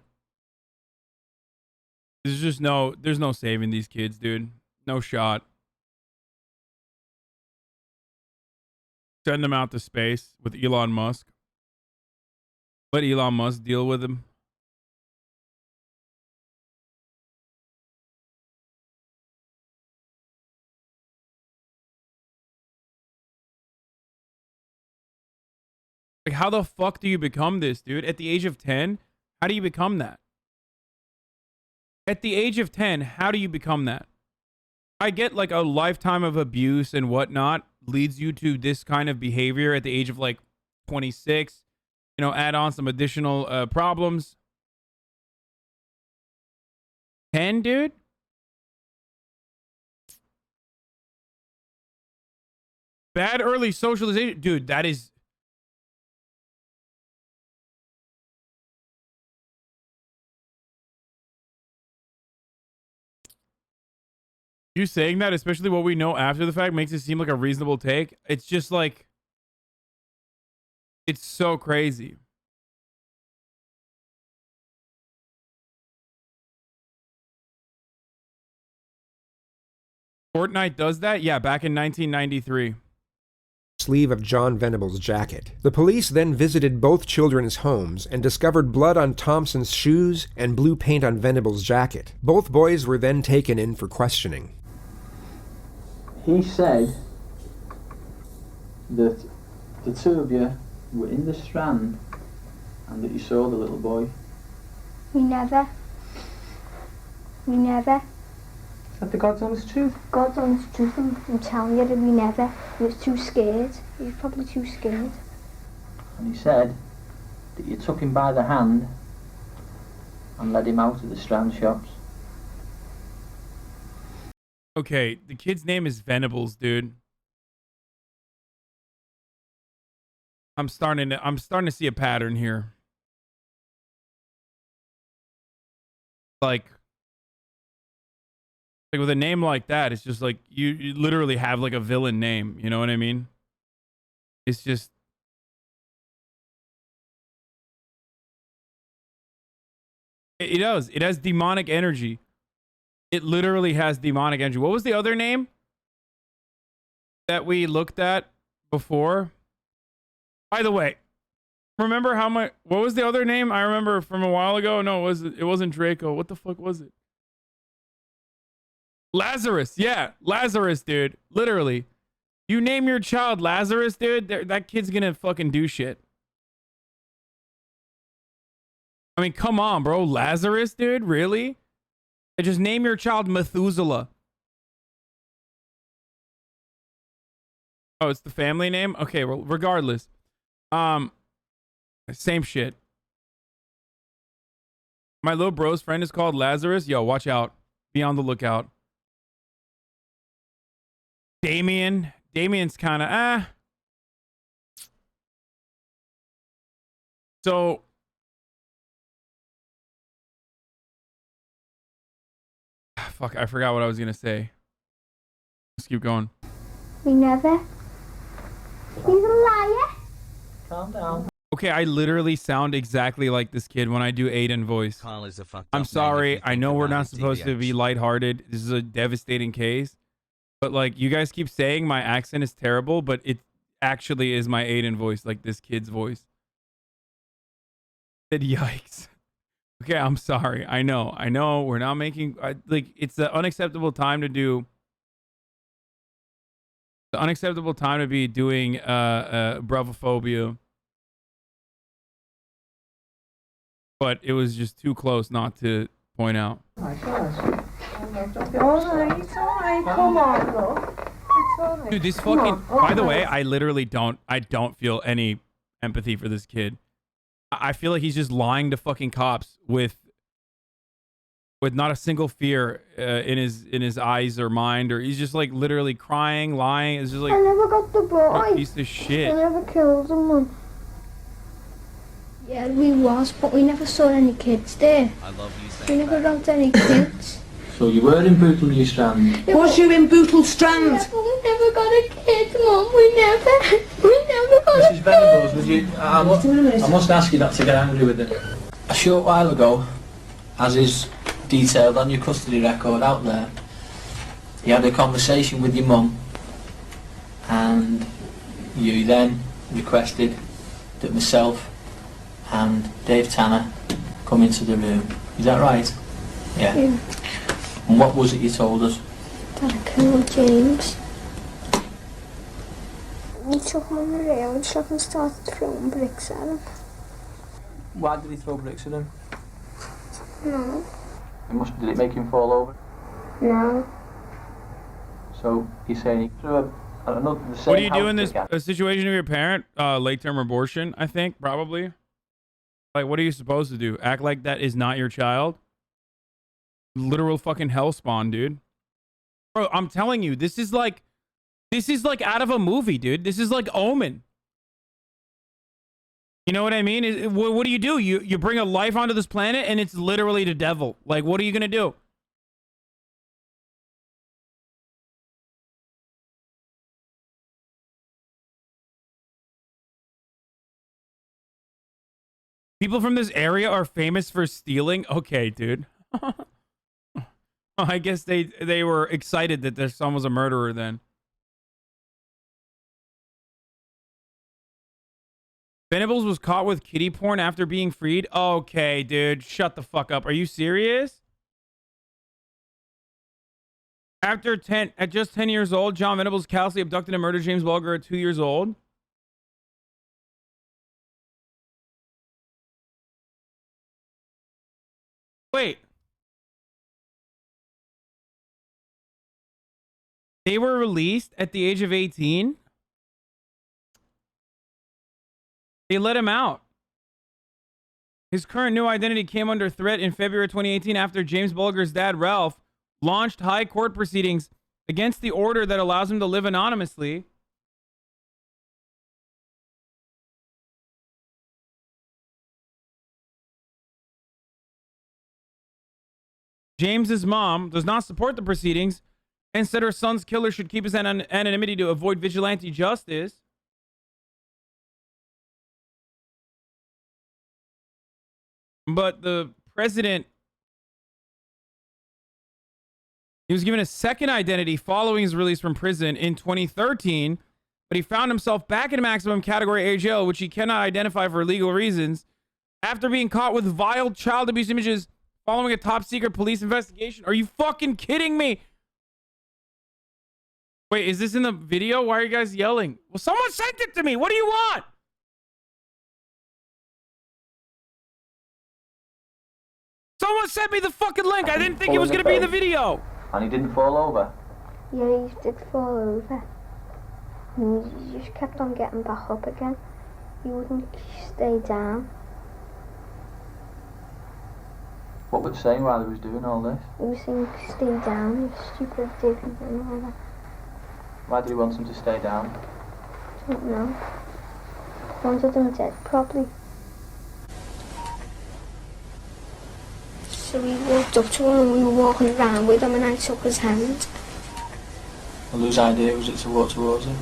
There's just there's no saving these kids, dude. No shot. Send them out to space with Elon Musk. Let Elon Musk deal with them. Like, how the fuck do you become this, dude? At the age of 10, how do you become that? At the age of 10, how do you become that? I get, like, a lifetime of abuse and whatnot leads you to this kind of behavior at the age of, like, 26. You know, add on some additional problems. 10, dude? Bad early socialization. Dude, that is... You saying that, especially what we know after the fact, makes it seem like a reasonable take. It's just like... It's so crazy. Fortnite does that? Yeah, back in 1993. Sleeve of John Venables' jacket. The police then visited both children's homes and discovered blood on Thompson's shoes and blue paint on Venables' jacket. Both boys were then taken in for questioning. He said that the two of you were in the Strand and that you saw the little boy? We never. We never. Is that the God's honest truth? God's honest truth, I'm telling you that we never. He was too scared. He was probably too scared. And he said that you took him by the hand and led him out of the Strand shops. Okay, the kid's name is Venables, dude. I'm starting to see a pattern here. Like with a name like that, it's just like you literally have like a villain name, you know what I mean? It's just it does. It has demonic energy. It literally has demonic energy. What was the other name that we looked at before? By the way, remember how much? What was the other name? I remember from a while ago. No, it wasn't Draco. What the fuck was it? Lazarus. Yeah, Lazarus, dude. Literally, you name your child Lazarus, dude. That kid's gonna fucking do shit. I mean, come on, bro. Lazarus, dude. Really? Just name your child Methuselah. Oh, it's the family name? Okay, well, regardless. Same shit. My little bro's friend is called Lazarus. Yo, watch out. Be on the lookout. Damien's kind of, So, fuck, I forgot what I was going to say. Let's keep going. We never. He's a liar. Calm down. Okay, I literally sound exactly like this kid when I do Aiden voice. Kyle is a fucked I'm up sorry. name if you I think know we're about not it, supposed to be TBH. lighthearted. This is a devastating case. But like, you guys keep saying my accent is terrible, but it actually is my Aiden voice, like this kid's voice. Said yikes. Okay, I'm sorry. I know. We're not making like it's the unacceptable time to do. The unacceptable time to be doing bravophobia. But it was just too close not to point out. Alright, come on, look. It's alright. Dude, this fucking. By the way, I literally don't feel any empathy for this kid. I feel like he's just lying to fucking cops with not a single fear in his eyes or mind, or he's just like literally crying, lying. It's just like I never got the boy. a piece of shit. I never killed someone. Yeah, we was, but we never saw any kids there. I love you We saying never that. got any kids. So you were in Bootle New Strand? Was you in Bootle Strand? Yeah, but we never got a kid, Mum. We never got Mrs. a Venables, kid. would you? I must ask you not to get angry with it. A short while ago, as is detailed on your custody record out there, you had a conversation with your mum, and you then requested that myself and Dave Tanner come into the room. Is that right? Yeah. And what was it you told us? That I killed James. He took him on the railway track and started throwing bricks at him. Why did he throw bricks at him? No. Did it make him fall over? No. So he's saying he threw another. The same What do you do house in this brick at him. situation with your parent? Late-term abortion, I think, probably. Like, what are you supposed to do? Act like that is not your child? Literal fucking hellspawn, dude. Bro, I'm telling you, this is like out of a movie, dude. This is like Omen. You know what I mean? What do? You bring a life onto this planet and it's literally the devil. Like, what are you gonna do? People from this area are famous for stealing? Okay, dude. I guess they were excited that their son was a murderer then. Venables was caught with kiddie porn after being freed? Okay, dude. Shut the fuck up. Are you serious? At just 10 years old, John Venables callously abducted and murdered James Bulger at 2 years old. They were released at the age of 18. They let him out. His current new identity came under threat in February 2018 after James Bulger's dad, Ralph, launched high court proceedings against the order that allows him to live anonymously. James's mom does not support the proceedings and said her son's killer should keep his anonymity to avoid vigilante justice. But the president, he was given a second identity following his release from prison in 2013, but he found himself back in maximum category A jail, which he cannot identify for legal reasons, after being caught with vile child abuse images following a top secret police investigation. Are you fucking kidding me? Wait, is this in the video? Why are you guys yelling? Well, someone sent it to me. What do you want? Someone sent me the fucking link. I didn't think it was going to be in the video. And he didn't fall over? Yeah, he did fall over. And he just kept on getting back up again. He wouldn't stay down. What was he saying while he was doing all this? He was saying stay down, you stupid dick and all that. Why did he want him to stay down? I don't know. Wanted him dead probably. So we walked up to him and we were walking around with him and I took his hand. Well, whose idea was it to walk towards him?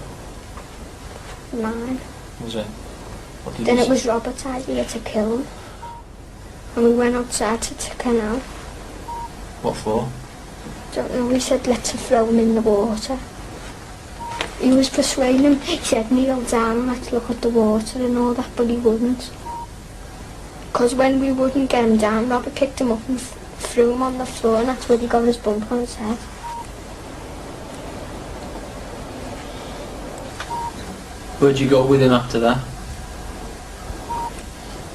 Mine. Was it? What did Then he it was Robert's idea to kill him. And we went outside to the canal. What for? Don't know, we said let's throw him in the water. He was persuading him, he said kneel down and let's look at the water and all that, but he wouldn't. Because when we wouldn't get him down, Robert picked him up and threw him on the floor and that's where he got his bump on his head. Where'd you go with him after that?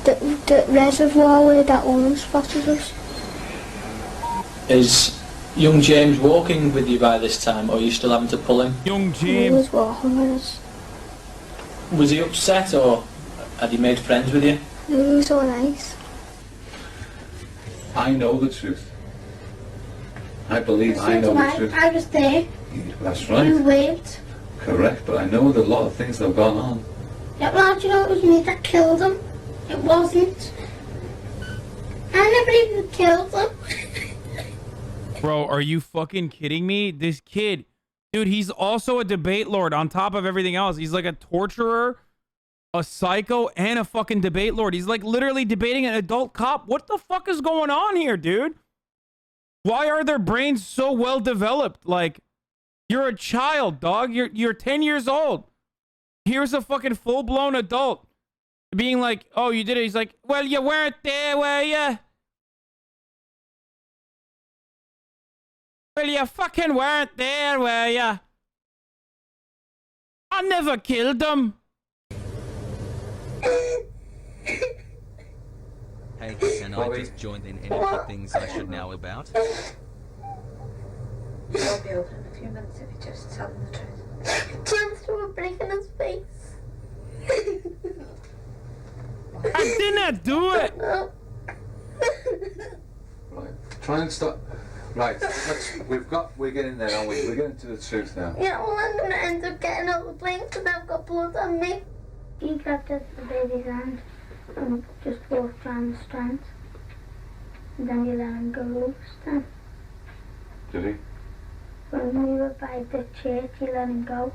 The reservoir where that woman spotted us. Is young James walking with you by this time, or are you still having to pull him? Young He James. was walking with us. Was he upset, or had he made friends with you? He was all nice. I know the truth. I believe I know the truth. I was there. That's right. You waved. Correct, but I know there's a lot of things that have gone on. Yeah, well, do you know it was me that killed him? It wasn't. I never even killed him. Bro, are you fucking kidding me? This kid, dude, he's also a debate lord on top of everything else. He's like a torturer, a psycho, and a fucking debate lord. He's like literally debating an adult cop. What the fuck is going on here, dude? Why are their brains so well developed? Like, you're a child, dog. You're 10 years old. Here's a fucking full-blown adult being like, oh, you did it. He's like, well, you weren't there, were you? Well, you fucking weren't there, were you? I never killed them. Hey, can I just join in any of the things I should know about? I'll be over in a few minutes if you just tell him the truth. Chance threw a brick in his face. I did not do it. Right, try and stop. Right, we're getting there, aren't we? We're getting to the truth now. Yeah, well, I'm going to end up getting out of the plane because I've got blood on me. He grabbed the baby's hand and just walked around the strand. And then you let him go loose then. Did he? When we were by the church, you let him go.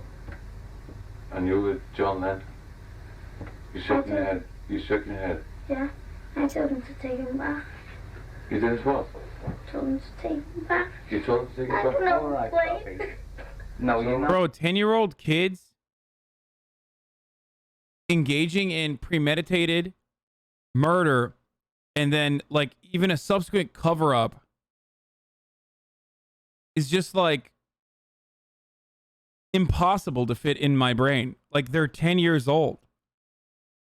And you were John then? You shook your head. You shook your head. Yeah, I told him to take him back. You did what? Told him to take him back. You told him to take I it back? don't know. All right, Wait. Poppy. No, you're not. Bro, 10-year-old kids engaging in premeditated murder and then like even a subsequent cover-up is just like impossible to fit in my brain. Like, they're 10 years old.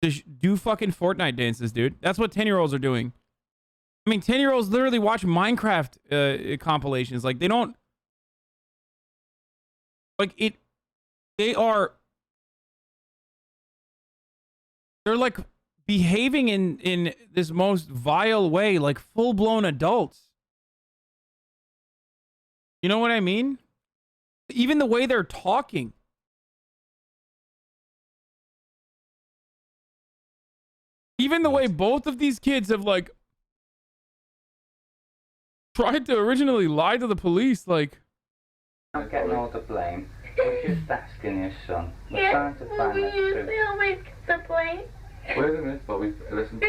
Just do fucking Fortnite dances, dude. That's what 10-year-olds are doing. I mean, 10-year-olds literally watch Minecraft compilations. Like, they don't... Like they're like behaving in this most vile way, like full-blown adults. You know what I mean? Even the way they're talking. Even the way both of these kids have like tried to originally lie to the police, like. I'm getting all the blame. We're just asking your son. We're trying to find the truth. We always get the blame. Wait a minute, Bobby. Listen.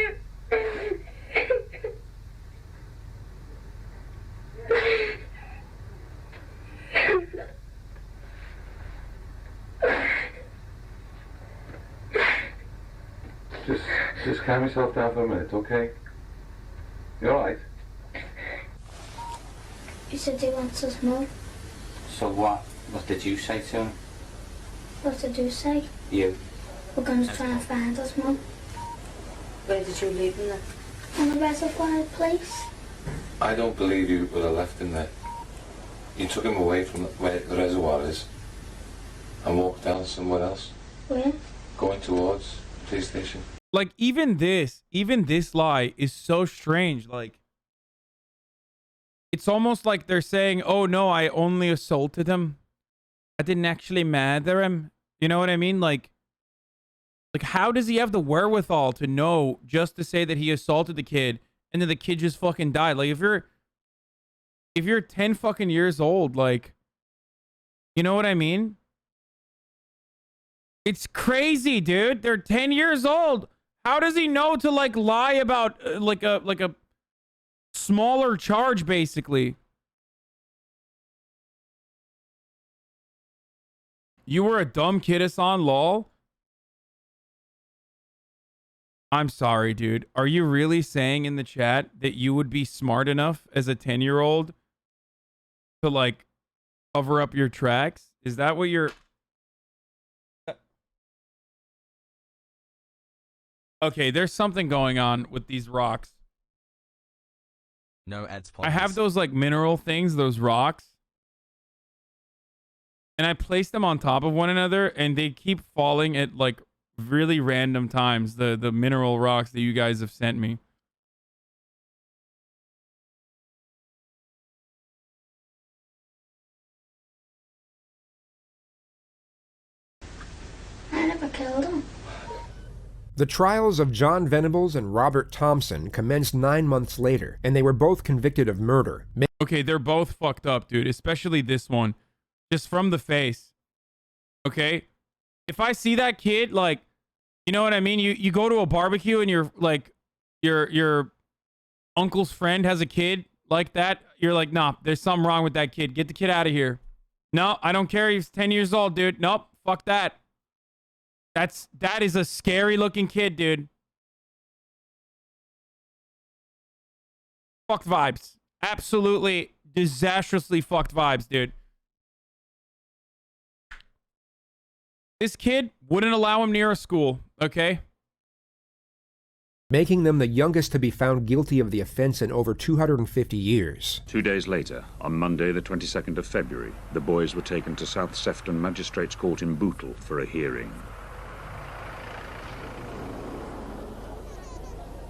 Just calm yourself down for a minute, okay? You alright? He said he wants us more. So what? What did you say to him? What did you say? You. We're going to try and find us, Mum. Where did you leave him then? On a reservoir place. I don't believe you would have left him there. You took him away from where the reservoir is and walked down somewhere else. Where? Going towards the police station. Like even this lie is so strange. Like it's almost like they're saying, "Oh no, I only assaulted him. I didn't actually murder him." You know what I mean? Like how does he have the wherewithal to know just to say that he assaulted the kid and then the kid just fucking died? Like if you're 10 fucking years old, like, you know what I mean? It's crazy, dude. They're 10 years old. How does he know to like lie about like a smaller charge, basically? You were a dumb kid, Hasan, lol. I'm sorry, dude. Are you really saying in the chat that you would be smart enough as a 10-year-old to like cover up your tracks? Is that what you're... Okay, there's something going on with these rocks. No ads. I have those like mineral things, those rocks. And I place them on top of one another and they keep falling at like really random times, the mineral rocks that you guys have sent me. I never killed him. The trials of John Venables and Robert Thompson commenced 9 months later, and they were both convicted of murder. Okay, they're both fucked up, dude, especially this one. Just from the face. Okay? If I see that kid, like, you know what I mean? You go to a barbecue and you're like, your uncle's friend has a kid like that. You're like, nah, there's something wrong with that kid. Get the kid out of here. No, I don't care. He's 10 years old, dude. Nope, fuck that. That is a scary looking kid, dude. Fucked vibes. Absolutely disastrously fucked vibes, dude. This kid wouldn't allow him near a school, okay? Making them the youngest to be found guilty of the offense in over 250 years. 2 days later, on Monday the 22nd of February, the boys were taken to South Sefton Magistrates Court in Bootle for a hearing.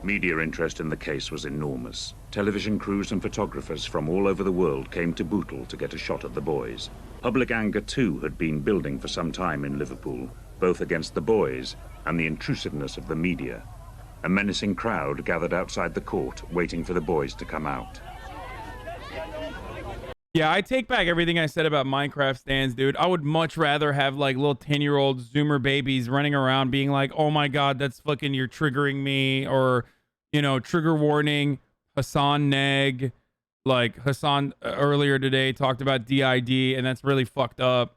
Media interest in the case was enormous. Television crews and photographers from all over the world came to Bootle to get a shot at the boys. Public anger too had been building for some time in Liverpool, both against the boys and the intrusiveness of the media. A menacing crowd gathered outside the court, waiting for the boys to come out. Yeah, I take back everything I said about Minecraft stands, dude. I would much rather have like little 10-year-old Zoomer babies running around being like, oh my god, that's fucking, you're triggering me, or, you know, trigger warning, Hasan neg. Like Hasan earlier today talked about DID, and that's really fucked up.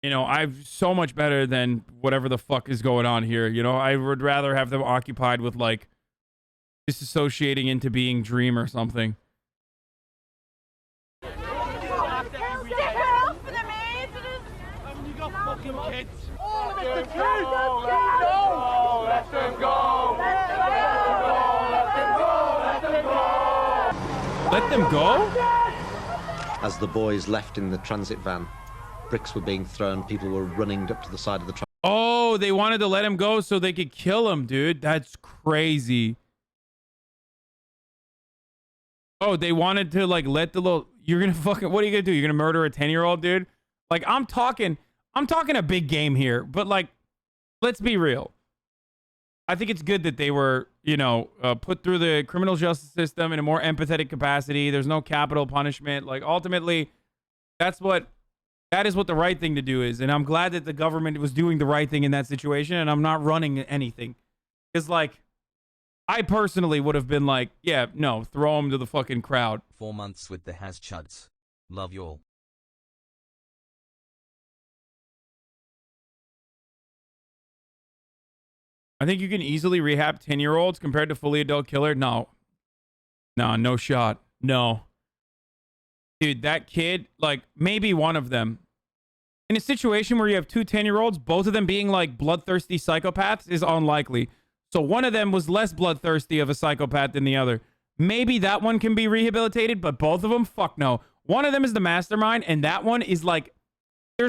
You know, I'm so much better than whatever the fuck is going on here. You know, I would rather have them occupied with like disassociating into being Dream or something. Let them go? As the boys left in the transit van, bricks were being thrown, people were running up to the side of the truck. Oh, they wanted to let him go so they could kill him, dude. That's crazy. Oh, they wanted to like let the little, you're gonna fucking, what are you gonna do? You're gonna murder a 10-year-old, dude? Like, I'm talking a big game here, but like, let's be real. I think it's good that they were, you know, put through the criminal justice system in a more empathetic capacity. There's no capital punishment. Like, ultimately, that is what the right thing to do is. And I'm glad that the government was doing the right thing in that situation, and I'm not running anything. It's like, I personally would have been like, yeah, no, throw him to the fucking crowd. 4 months with the Has-Chuds. Love you all. I think you can easily rehab 10-year-olds compared to fully adult killer. No, no shot. No. Dude, that kid, like, maybe one of them. In a situation where you have two 10-year-olds, both of them being, like, bloodthirsty psychopaths is unlikely. So one of them was less bloodthirsty of a psychopath than the other. Maybe that one can be rehabilitated, but both of them, fuck no. One of them is the mastermind, and that one is, like, there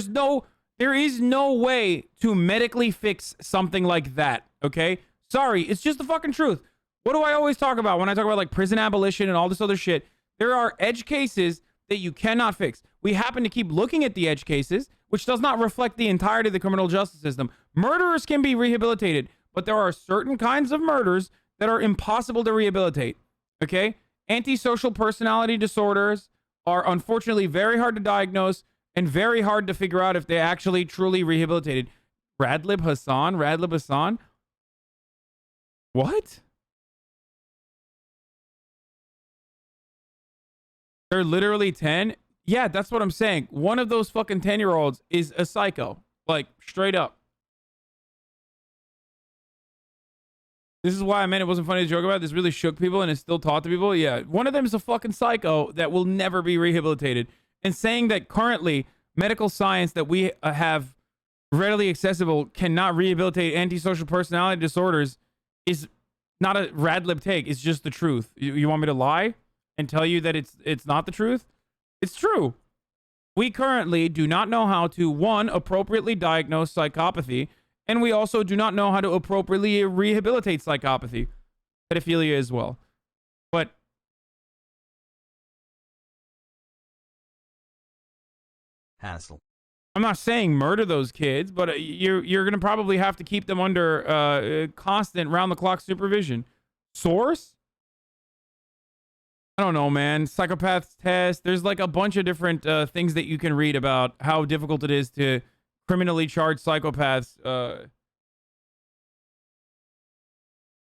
is no way to medically fix something like that, okay? Sorry, it's just the fucking truth. What do I always talk about when I talk about, like, prison abolition and all this other shit? There are edge cases that you cannot fix. We happen to keep looking at the edge cases, which does not reflect the entirety of the criminal justice system. Murderers can be rehabilitated, but there are certain kinds of murders that are impossible to rehabilitate, okay? Antisocial personality disorders are unfortunately very hard to diagnose and very hard to figure out if they actually truly rehabilitated. Radlib Hasan? What? They're literally 10? Yeah, that's what I'm saying. One of those fucking 10-year-olds is a psycho. Like, straight up. This is why I meant it wasn't funny to joke about. This really shook people and it's still taught to people. Yeah, one of them is a fucking psycho that will never be rehabilitated. And saying that currently medical science that we have readily accessible cannot rehabilitate antisocial personality disorders is not a Radlib take. It's just the truth. You want me to lie and tell you that it's not the truth? It's true. We currently do not know how to, one, appropriately diagnose psychopathy, and we also do not know how to appropriately rehabilitate psychopathy. Pedophilia as well. But hassle. I'm not saying murder those kids, but you're going to probably have to keep them under constant round-the-clock supervision. Source? I don't know, man. Psychopaths test. There's like a bunch of different things that you can read about how difficult it is to criminally charge psychopaths.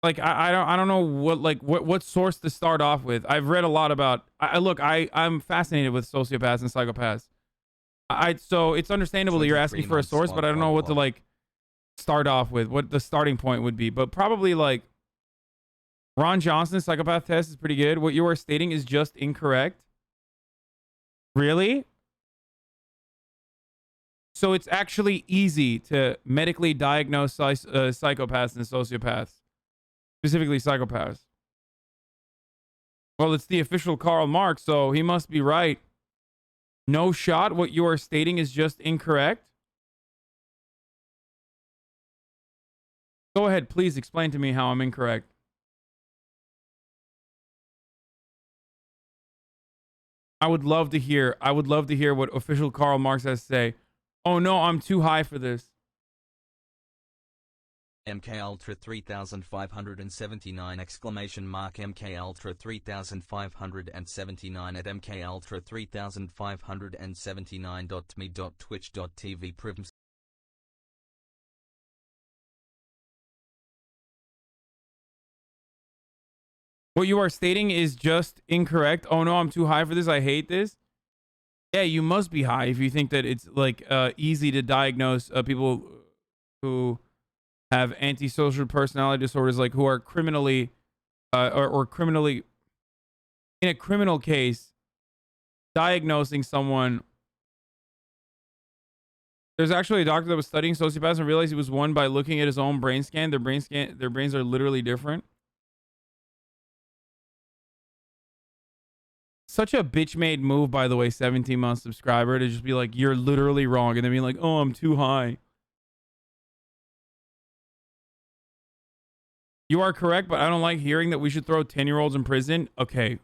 Like I don't know what source to start off with. I've read a lot about. I'm fascinated with sociopaths and psychopaths. So it's understandable that you're asking for a source, but I don't know what to like start off with. What the starting point would be, but probably like Ron Johnson's psychopath test is pretty good. What you are stating is just incorrect. Really? So it's actually easy to medically diagnose psychopaths and sociopaths, specifically psychopaths. Well, it's the official Karl Marx, so he must be right. No shot. What you are stating is just incorrect. Go ahead, please explain to me how I'm incorrect. I would love to hear what official Karl Marx has to say. Oh no, I'm too high for this. MK Ultra 3579 exclamation mark MK Ultra 3579 at MK Ultra 3579.me.twitch.tv prims. What you are stating is just incorrect. Oh no, I'm too high for this. I hate this. Yeah, you must be high if you think that it's like easy to diagnose people who have antisocial personality disorders, like who are criminally or criminally in a criminal case diagnosing someone. There's actually a doctor that was studying sociopaths and realized he was one by looking at his own brain scan. Their brains are literally different. such a bitch-made move, by the way, 17-month subscriber, to just be like, you're literally wrong, and then be like, oh, I'm too high. You are correct, but I don't like hearing that we should throw 10-year-olds in prison. Okay.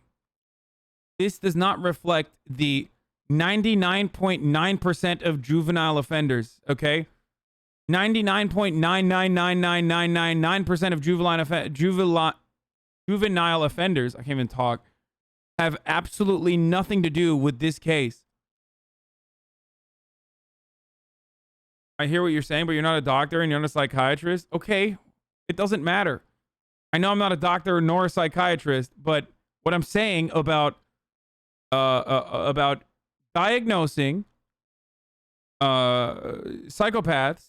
This does not reflect the 99.9% of juvenile offenders, okay? 99.9999999% of juvenile offenders, I can't even talk, have absolutely nothing to do with this case. I hear what you're saying, but you're not a doctor and you're not a psychiatrist. Okay, it doesn't matter. I know I'm not a doctor nor a psychiatrist, but what I'm saying about diagnosing psychopaths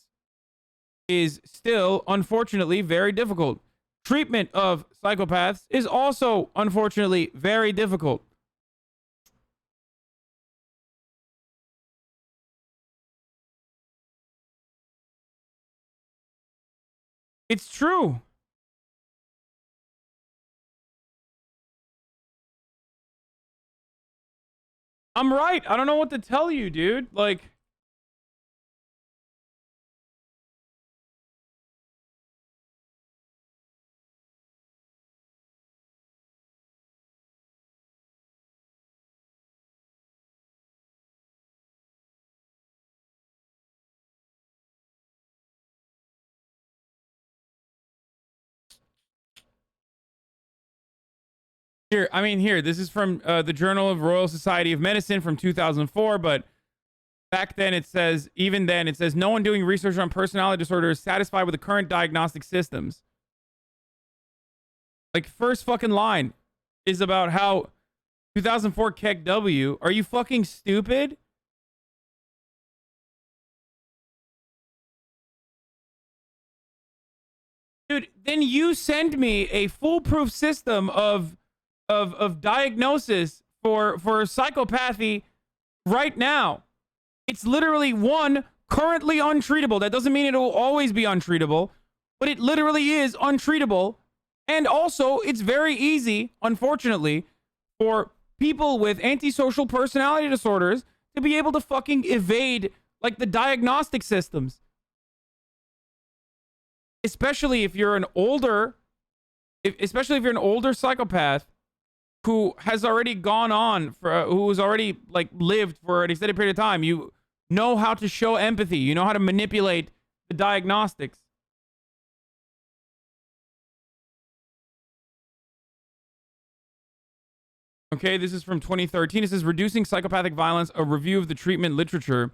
is still, unfortunately, very difficult. Treatment of psychopaths is also, unfortunately, very difficult. It's true. I'm right. I don't know what to tell you, dude. Like, here, this is from the Journal of Royal Society of Medicine from 2004, but back then it says, even then it says, no one doing research on personality disorder is satisfied with the current diagnostic systems. Like, first fucking line is about how 2004 HEKW, are you fucking stupid? Dude, then you send me a foolproof system of diagnosis for psychopathy right now. It's literally, one, currently untreatable. That doesn't mean it will always be untreatable, but it literally is untreatable. And also, it's very easy, unfortunately, for people with antisocial personality disorders to be able to fucking evade, like, the diagnostic systems. Especially if you're an older psychopath who has already gone on for, who's already, like, lived for an extended period of time. You know how to show empathy. You know how to manipulate the diagnostics. Okay, this is from 2013. It says, Reducing Psychopathic Violence, a review of the treatment literature.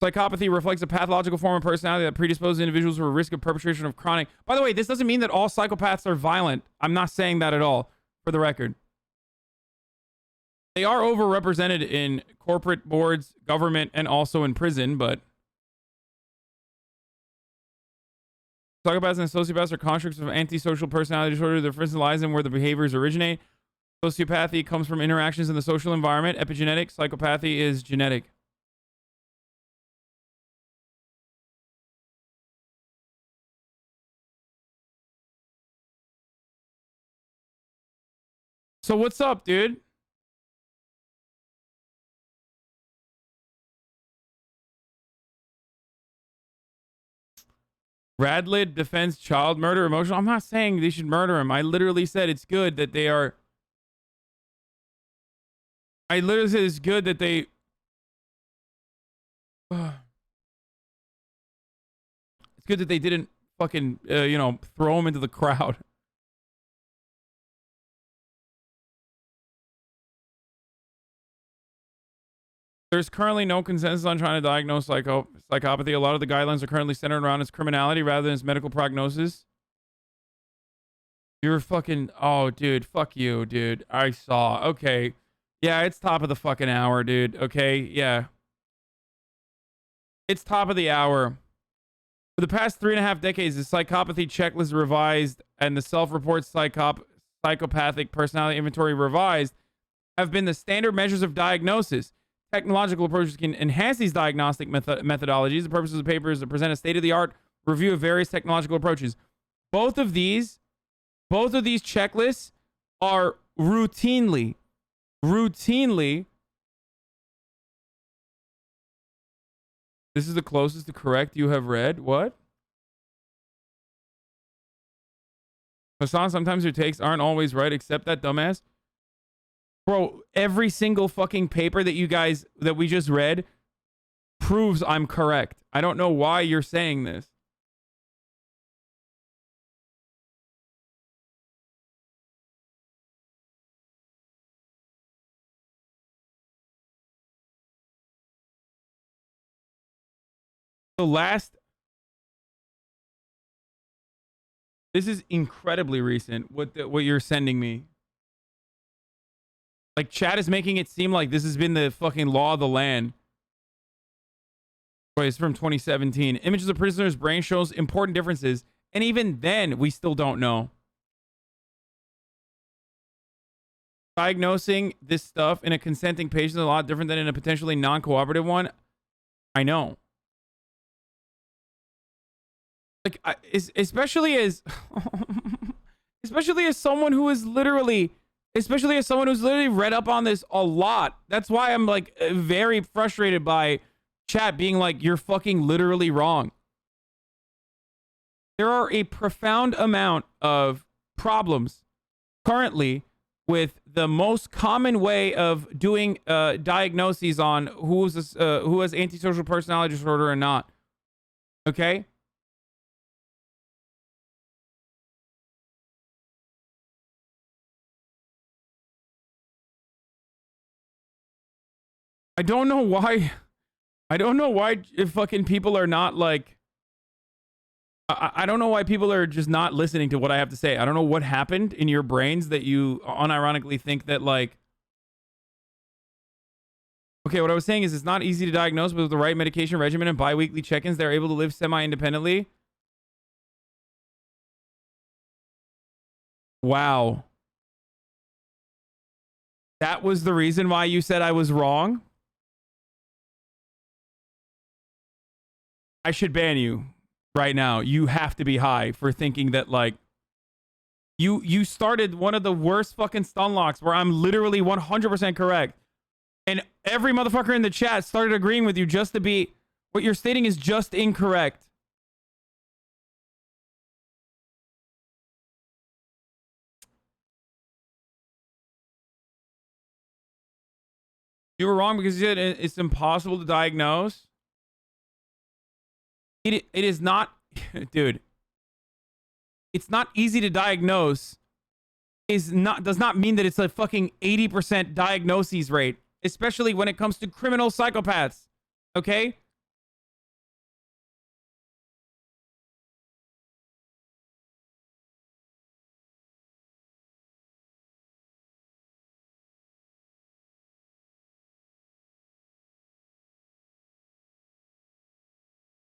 Psychopathy reflects a pathological form of personality that predisposes individuals to a risk of perpetration of chronic... By the way, this doesn't mean that all psychopaths are violent. I'm not saying that at all, for the record. They are overrepresented in corporate boards, government, and also in prison, but... Psychopaths and sociopaths are constructs of antisocial personality disorder. The difference lies in where the behaviors originate. Sociopathy comes from interactions in the social environment. Epigenetic. Psychopathy is genetic. So what's up, dude? Radlid defends child murder emotional. I'm not saying they should murder him. I literally said it's good that they are... I literally said it's good that they... It's good that they didn't fucking, you know, throw him into the crowd. There's currently no consensus on trying to diagnose psychopathy. A lot of the guidelines are currently centered around its criminality rather than its medical prognosis. You're fucking... Oh, dude. Fuck you, dude. I saw. Okay. Yeah, it's top of the fucking hour, dude. Okay? Yeah. It's top of the hour. For the past 3.5 decades, the psychopathy checklist revised and the self-report psychopathic personality inventory revised have been the standard measures of diagnosis. Technological approaches can enhance these diagnostic methodologies. The purpose of the paper is to present a state-of-the-art review of various technological approaches. Both of these checklists are routinely routinely, this is the closest to correct you have read. What? Hasan, sometimes your takes aren't always right, except that dumbass. Bro, every single fucking paper that you guys, that we just read proves I'm correct. I don't know why you're saying this. The last, this is incredibly recent, what you're sending me. Like, chat is making it seem like this has been the fucking law of the land. Wait, it's from 2017. Images of prisoner's brain shows important differences, and even then, we still don't know. Diagnosing this stuff in a consenting patient is a lot different than in a potentially non-cooperative one. I know. Like, especially as someone who is literally, read up on this a lot. That's why I'm like very frustrated by chat being like, you're fucking literally wrong. There are a profound amount of problems currently with the most common way of doing diagnoses on who has antisocial personality disorder or not. Okay? I don't know why fucking people are not like, I don't know why people are just not listening to what I have to say. I don't know what happened in your brains that you unironically think that, like, okay, what I was saying is it's not easy to diagnose, but with the right medication regimen and bi-weekly check-ins, they're able to live semi-independently. Wow. That was the reason why you said I was wrong? I should ban you right now. You have to be high for thinking that, like, you started one of the worst fucking stunlocks where I'm literally 100% correct. And every motherfucker in the chat started agreeing with you just to be, what you're stating is just incorrect. You were wrong because you said it's impossible to diagnose. It is not, dude. It's not easy to diagnose. Does not mean that it's a fucking 80% diagnoses rate, especially when it comes to criminal psychopaths. Okay?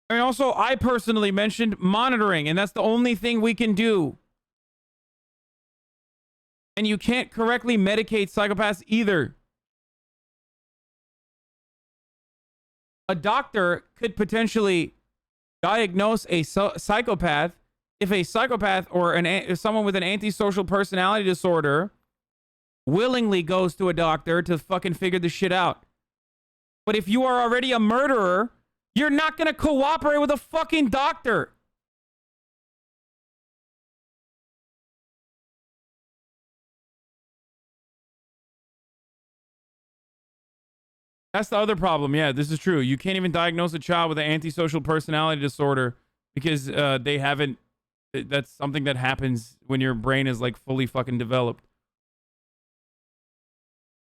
I mean, also, I personally mentioned monitoring, and that's the only thing we can do. And you can't correctly medicate psychopaths either. A doctor could potentially diagnose a psychopath if a psychopath or someone with an antisocial personality disorder willingly goes to a doctor to fucking figure this shit out. But if you are already a murderer, you're not going to cooperate with a fucking doctor. That's the other problem. Yeah, this is true. You can't even diagnose a child with an antisocial personality disorder because they haven't. That's something that happens when your brain is like fully fucking developed.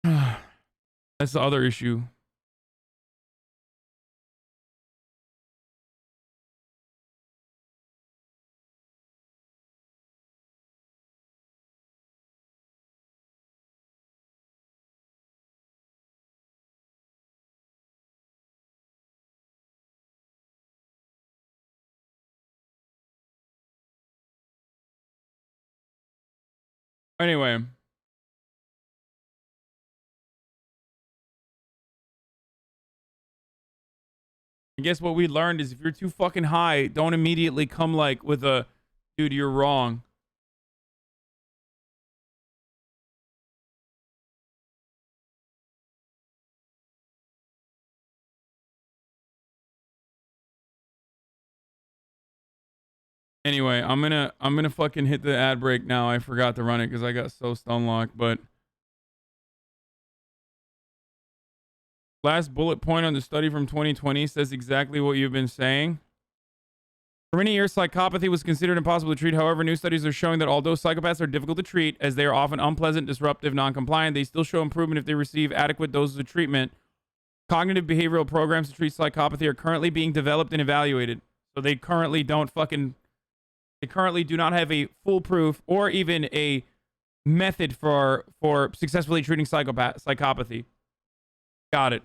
That's the other issue. Anyway. I guess what we learned is if you're too fucking high, don't immediately come like with a, dude, you're wrong. Anyway, I'm gonna fucking hit the ad break now. I forgot to run it because I got so stunlocked, but last bullet point on the study from 2020 says exactly what you've been saying. For many years, psychopathy was considered impossible to treat. However, new studies are showing that although psychopaths are difficult to treat, as they are often unpleasant, disruptive, non-compliant, they still show improvement if they receive adequate doses of treatment. Cognitive behavioral programs to treat psychopathy are currently being developed and evaluated. So they currently do not have a foolproof or even a method for successfully treating psychopathy. Got it.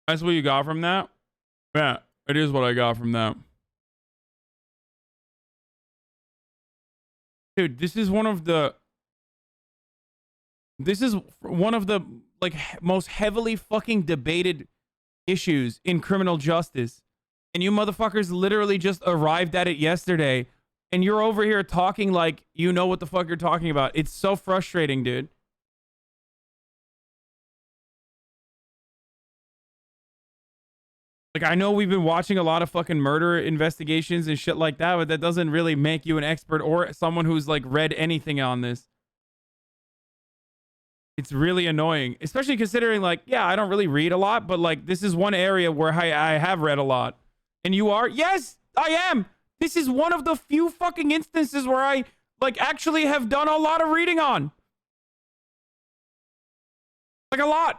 That's what you got from that? Yeah, it is what I got from that. Dude, this is one of the like most heavily fucking debated issues in criminal justice. And you motherfuckers literally just arrived at it yesterday. And you're over here talking like you know what the fuck you're talking about. It's so frustrating, dude. Like, I know we've been watching a lot of fucking murder investigations and shit like that, but that doesn't really make you an expert or someone who's, like, read anything on this. It's really annoying, especially considering, like, yeah, I don't really read a lot, but, like, this is one area where I have read a lot. And you are? Yes, I am! This is one of the few fucking instances where I, like, actually have done a lot of reading on. Like, a lot.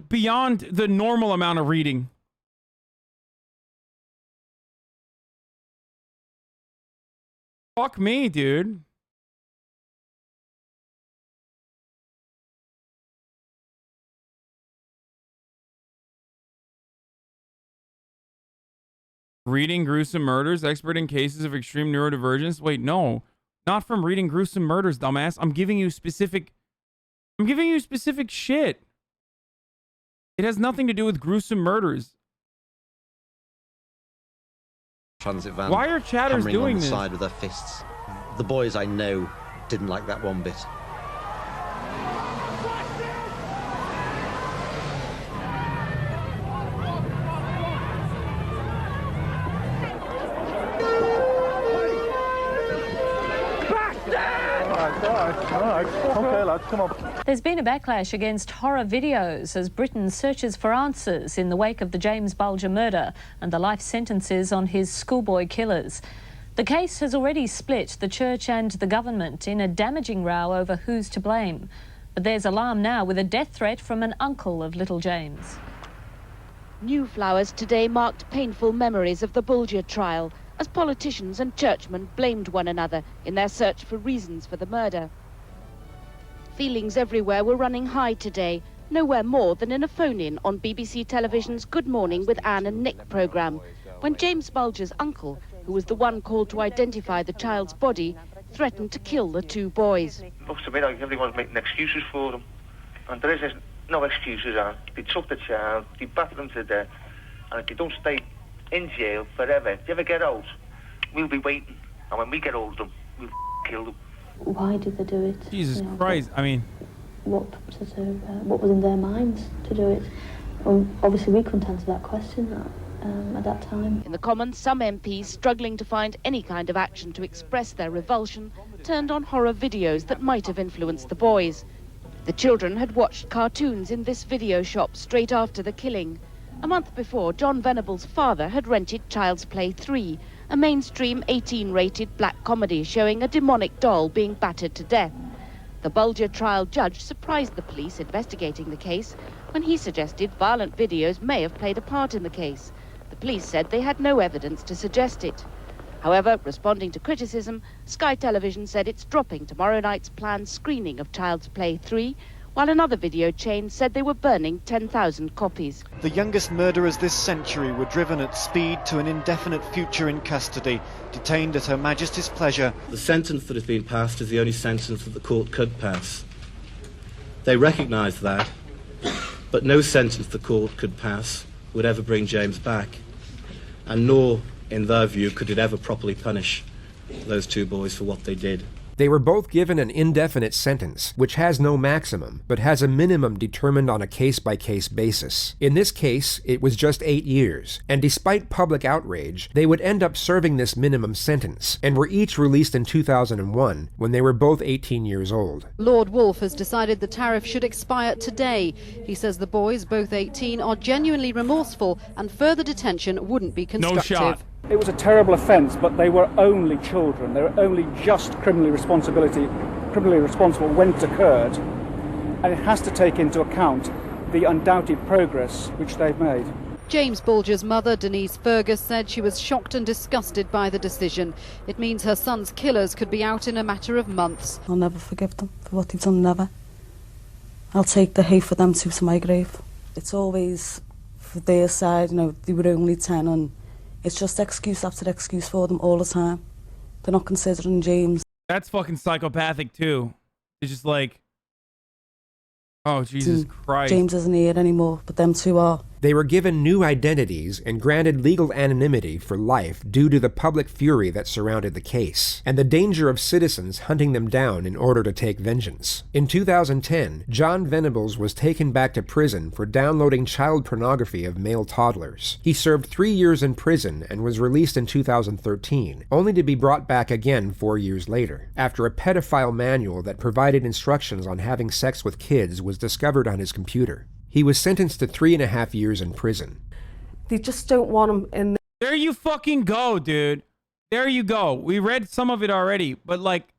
Beyond the normal amount of reading. Fuck me, dude. Reading gruesome murders, expert in cases of extreme neurodivergence. Wait, no. Not from reading gruesome murders, dumbass. I'm giving you specific shit. It has nothing to do with gruesome murders. Transit van. Why are chatters doing on the this? side with their fists. The boys I know didn't like that one bit. Okay, lads, come on. There's been a backlash against horror videos as Britain searches for answers in the wake of the James Bulger murder and the life sentences on his schoolboy killers. The case has already split the church and the government in a damaging row over who's to blame. But there's alarm now with a death threat from an uncle of little James. New Flowers today marked painful memories of the Bulger trial as politicians and churchmen blamed one another in their search for reasons for the murder. Feelings everywhere were running high today, nowhere more than in a phone-in on BBC Television's Good Morning with Anne and Nick programme, when James Bulger's uncle, who was the one called to identify the child's body, threatened to kill the two boys. Looks to me like everyone's making excuses for them, and there is no excuses, Anne. They took the child, they battered them to death, and if they don't stay in jail forever, if they ever get out, we'll be waiting, and when we get hold of them, we'll kill them. Why did they do it? Jesus Christ, I mean... What was in their minds to do it? Obviously, we couldn't answer that question at that time. In the Commons, some MPs, struggling to find any kind of action to express their revulsion, turned on horror videos that might have influenced the boys. The children had watched cartoons in this video shop straight after the killing. A month before, John Venable's father had rented Child's Play 3, a mainstream 18-rated black comedy showing a demonic doll being battered to death. The Bulger trial judge surprised the police investigating the case when he suggested violent videos may have played a part in the case. The police said they had no evidence to suggest it. However, responding to criticism, Sky Television said it's dropping tomorrow night's planned screening of Child's Play 3, while another video chain said they were burning 10,000 copies. The youngest murderers this century were driven at speed to an indefinite future in custody, detained at Her Majesty's pleasure. The sentence that has been passed is the only sentence that the court could pass. They recognise that, but no sentence the court could pass would ever bring James back, and nor, in their view, could it ever properly punish those two boys for what they did. They were both given an indefinite sentence, which has no maximum, but has a minimum determined on a case-by-case basis. In this case, it was just 8 years, and despite public outrage, they would end up serving this minimum sentence, and were each released in 2001, when they were both 18 years old. Lord Wolfe has decided the tariff should expire today. He says the boys, both 18, are genuinely remorseful, and further detention wouldn't be constructive. No shot. It was a terrible offence, but they were only children. They were only just criminally responsible when it occurred, and it has to take into account the undoubted progress which they've made. James Bulger's mother, Denise Fergus, said she was shocked and disgusted by the decision. It means her son's killers could be out in a matter of months. I'll never forgive them for what they've done, never. I'll take the hate for them to my grave. It's always for their side, you know, they were only 10 and it's just excuse after excuse for them all the time. They're not considering James. That's fucking psychopathic too. It's just like, oh, Jesus Christ. James isn't here anymore, but them two are. They were given new identities and granted legal anonymity for life due to the public fury that surrounded the case, and the danger of citizens hunting them down in order to take vengeance. In 2010, John Venables was taken back to prison for downloading child pornography of male toddlers. He served 3 years in prison and was released in 2013, only to be brought back again 4 years later, after a pedophile manual that provided instructions on having sex with kids was discovered on his computer. He was sentenced to 3.5 years in prison. They just don't want him in there. There you fucking go, dude. There you go. We read some of it already, but like,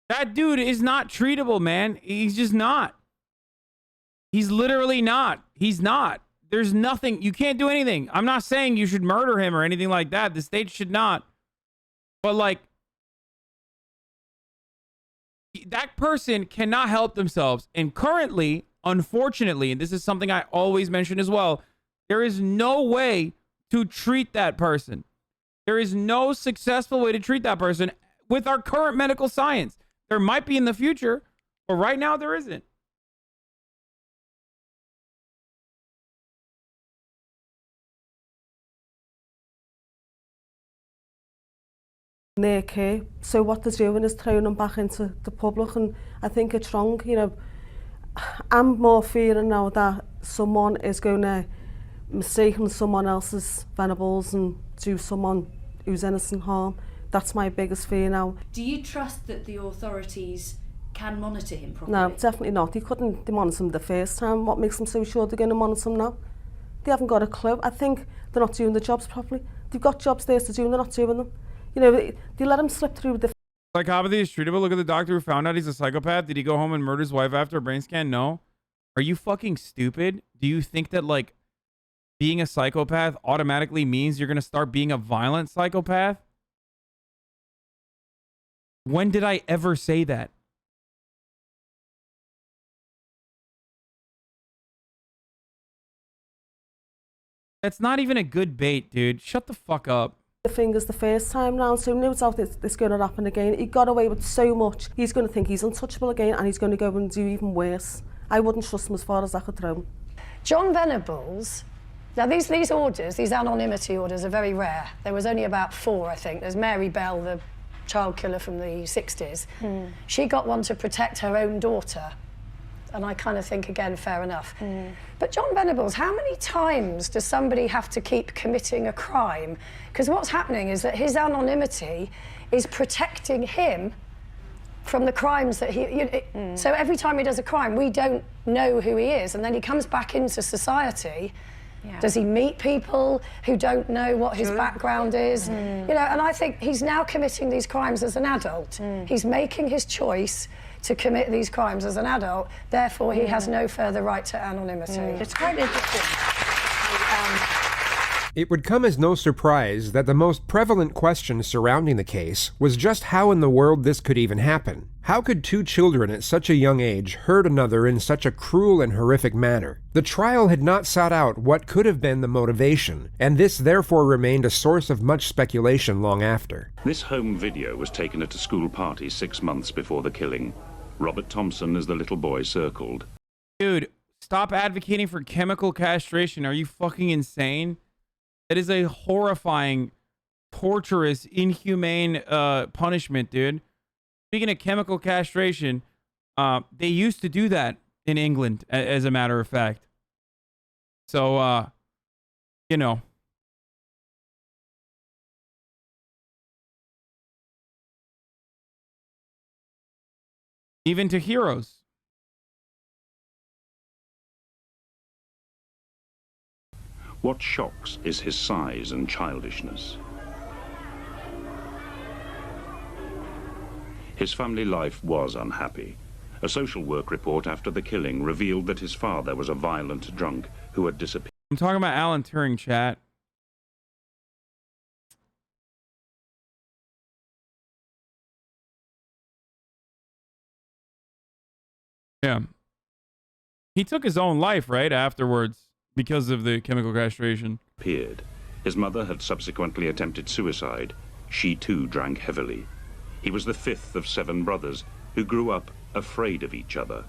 that dude is not treatable, man. He's just not. He's literally not. He's not. There's nothing. You can't do anything. I'm not saying you should murder him or anything like that. The state should not. But like, that person cannot help themselves. And currently, unfortunately, and this is something I always mention as well, there is no way to treat that person. There is no successful way to treat that person with our current medical science. There might be in the future, but right now there isn't. Their care. So what they're doing is throwing them back into the public, and I think it's wrong. You know, I'm more fearing now that someone is going to mistaken someone else's Venables and do someone who's innocent harm. That's my biggest fear now. Do you trust that the authorities can monitor him properly? No, definitely not. They couldn't monitor him the first time. What makes them so sure they're going to monitor him now? They haven't got a clue. I think they're not doing the jobs properly. They've got jobs there to do and they're not doing them. You know, they let him slip through the... Psychopathy is treatable. Look at the doctor who found out he's a psychopath. Did he go home and murder his wife after a brain scan? No. Are you fucking stupid? Do you think that, like, being a psychopath automatically means you're going to start being a violent psychopath? When did I ever say that? That's not even a good bait, dude. Shut the fuck up. The fingers the first time round, so no doubt it's going to happen again. He got away with so much. He's going to think he's untouchable again, and he's going to go and do even worse. I wouldn't trust him as far as I could throw him. John Venables, now these orders, these anonymity orders are very rare. There was only about 4, I think. There's Mary Bell, the child killer from the 60s. She got one to protect her own daughter. And I kind of think, again, fair enough. But John Venables, how many times does somebody have to keep committing a crime? Because what's happening is that his anonymity is protecting him from the crimes that he... So every time he does a crime, we don't know who he is, and then he comes back into society. Yeah. Does he meet people who don't know what his background is? You know, and I think he's now committing these crimes as an adult. He's making his choice to commit these crimes as an adult, therefore he has no further right to anonymity. It's quite interesting. It would come as no surprise that the most prevalent question surrounding the case was just how in the world this could even happen. How could two children at such a young age hurt another in such a cruel and horrific manner? The trial had not sought out what could have been the motivation, and this therefore remained a source of much speculation long after. This home video was taken at a school party 6 months before the killing. Robert Thompson is the little boy circled. Dude, stop advocating for chemical castration. Are you fucking insane? That is a horrifying, torturous, inhumane punishment, dude. Speaking of chemical castration, they used to do that in England, as a matter of fact. So, you know. Even to heroes. What shocks is his size and childishness. His family life was unhappy. A social work report after the killing revealed that his father was a violent drunk who had disappeared. I'm talking about Alan Turing, chat. Yeah. He took his own life, right, afterwards, because of the chemical castration. His mother had subsequently attempted suicide. She too drank heavily. He was the fifth of 7 brothers who grew up afraid of each other.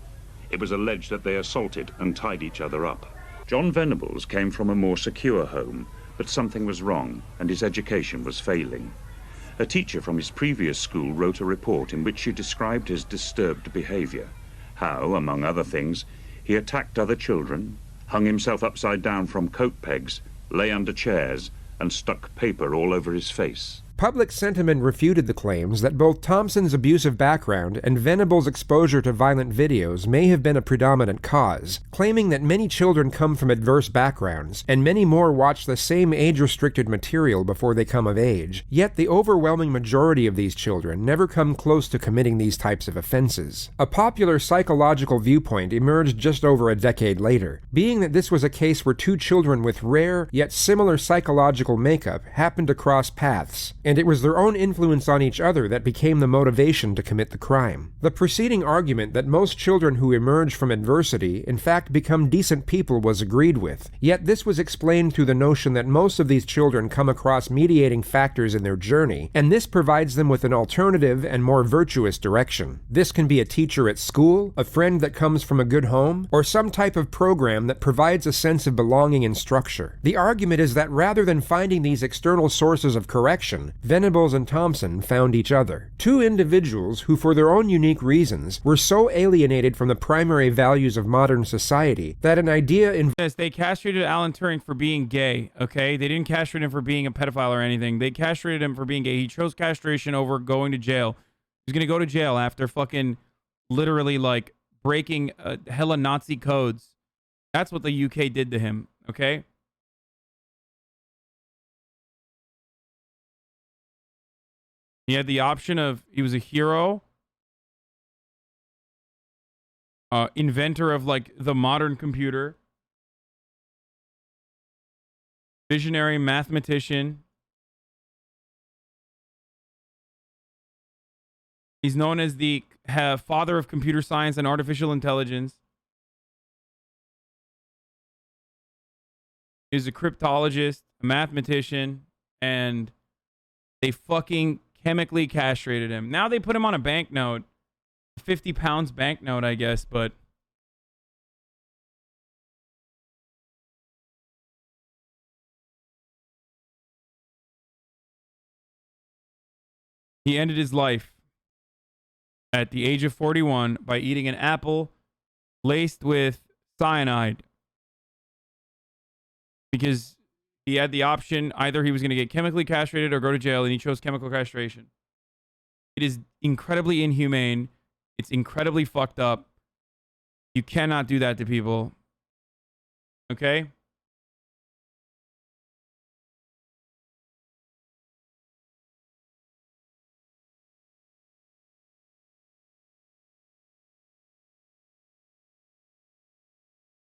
It was alleged that they assaulted and tied each other up. John Venables came from a more secure home, but something was wrong and his education was failing. A teacher from his previous school wrote a report in which she described his disturbed behavior. How, among other things, he attacked other children, hung himself upside down from coat pegs, lay under chairs, and stuck paper all over his face. Public sentiment refuted the claims that both Thompson's abusive background and Venables' exposure to violent videos may have been a predominant cause, claiming that many children come from adverse backgrounds, and many more watch the same age-restricted material before they come of age. Yet the overwhelming majority of these children never come close to committing these types of offenses. A popular psychological viewpoint emerged just over a decade later, being that this was a case where 2 children with rare, yet similar psychological makeup happened to cross paths, and it was their own influence on each other that became the motivation to commit the crime. The preceding argument that most children who emerge from adversity in fact become decent people was agreed with, yet this was explained through the notion that most of these children come across mediating factors in their journey, and this provides them with an alternative and more virtuous direction. This can be a teacher at school, a friend that comes from a good home, or some type of program that provides a sense of belonging and structure. The argument is that rather than finding these external sources of correction, Venables and Thompson found each other. 2 individuals who, for their own unique reasons, were so alienated from the primary values of modern society that an idea in... Yes, they castrated Alan Turing for being gay, okay? They didn't castrate him for being a pedophile or anything. They castrated him for being gay. He chose castration over going to jail. He's gonna go to jail after fucking literally, like, breaking hella Nazi codes. That's what the UK did to him, okay? He had the option of, he was a hero, inventor of, like, the modern computer, visionary mathematician. He's known as the father of computer science and artificial intelligence. He's a cryptologist, a mathematician, and they fucking chemically castrated him. Now they put him on a banknote, a 50 pounds banknote, I guess, but he ended his life at the age of 41 by eating an apple laced with cyanide, because he had the option, either he was going to get chemically castrated or go to jail, and he chose chemical castration. It is incredibly inhumane. It's incredibly fucked up. You cannot do that to people. Okay?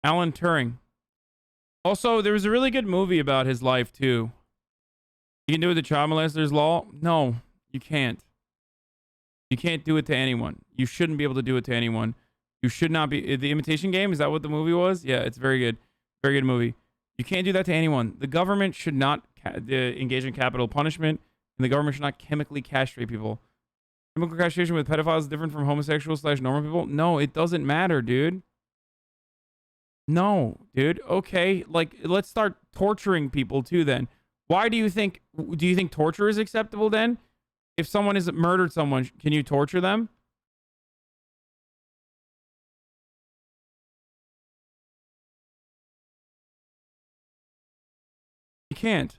Alan Turing. Also, there was a really good movie about his life, too. You can do it with the child molester's law? No, you can't. You can't do it to anyone. You shouldn't be able to do it to anyone. You should not be. The Imitation Game, is that what the movie was? Yeah, it's very good. Very good movie. You can't do that to anyone. The government should not engage in capital punishment, and the government should not chemically castrate people. Chemical castration with pedophiles is different from homosexuals / normal people? No, it doesn't matter, dude. No, dude. Okay, like, let's start torturing people too then. Why do you think torture is acceptable then? If someone has murdered someone, can you torture them? You can't.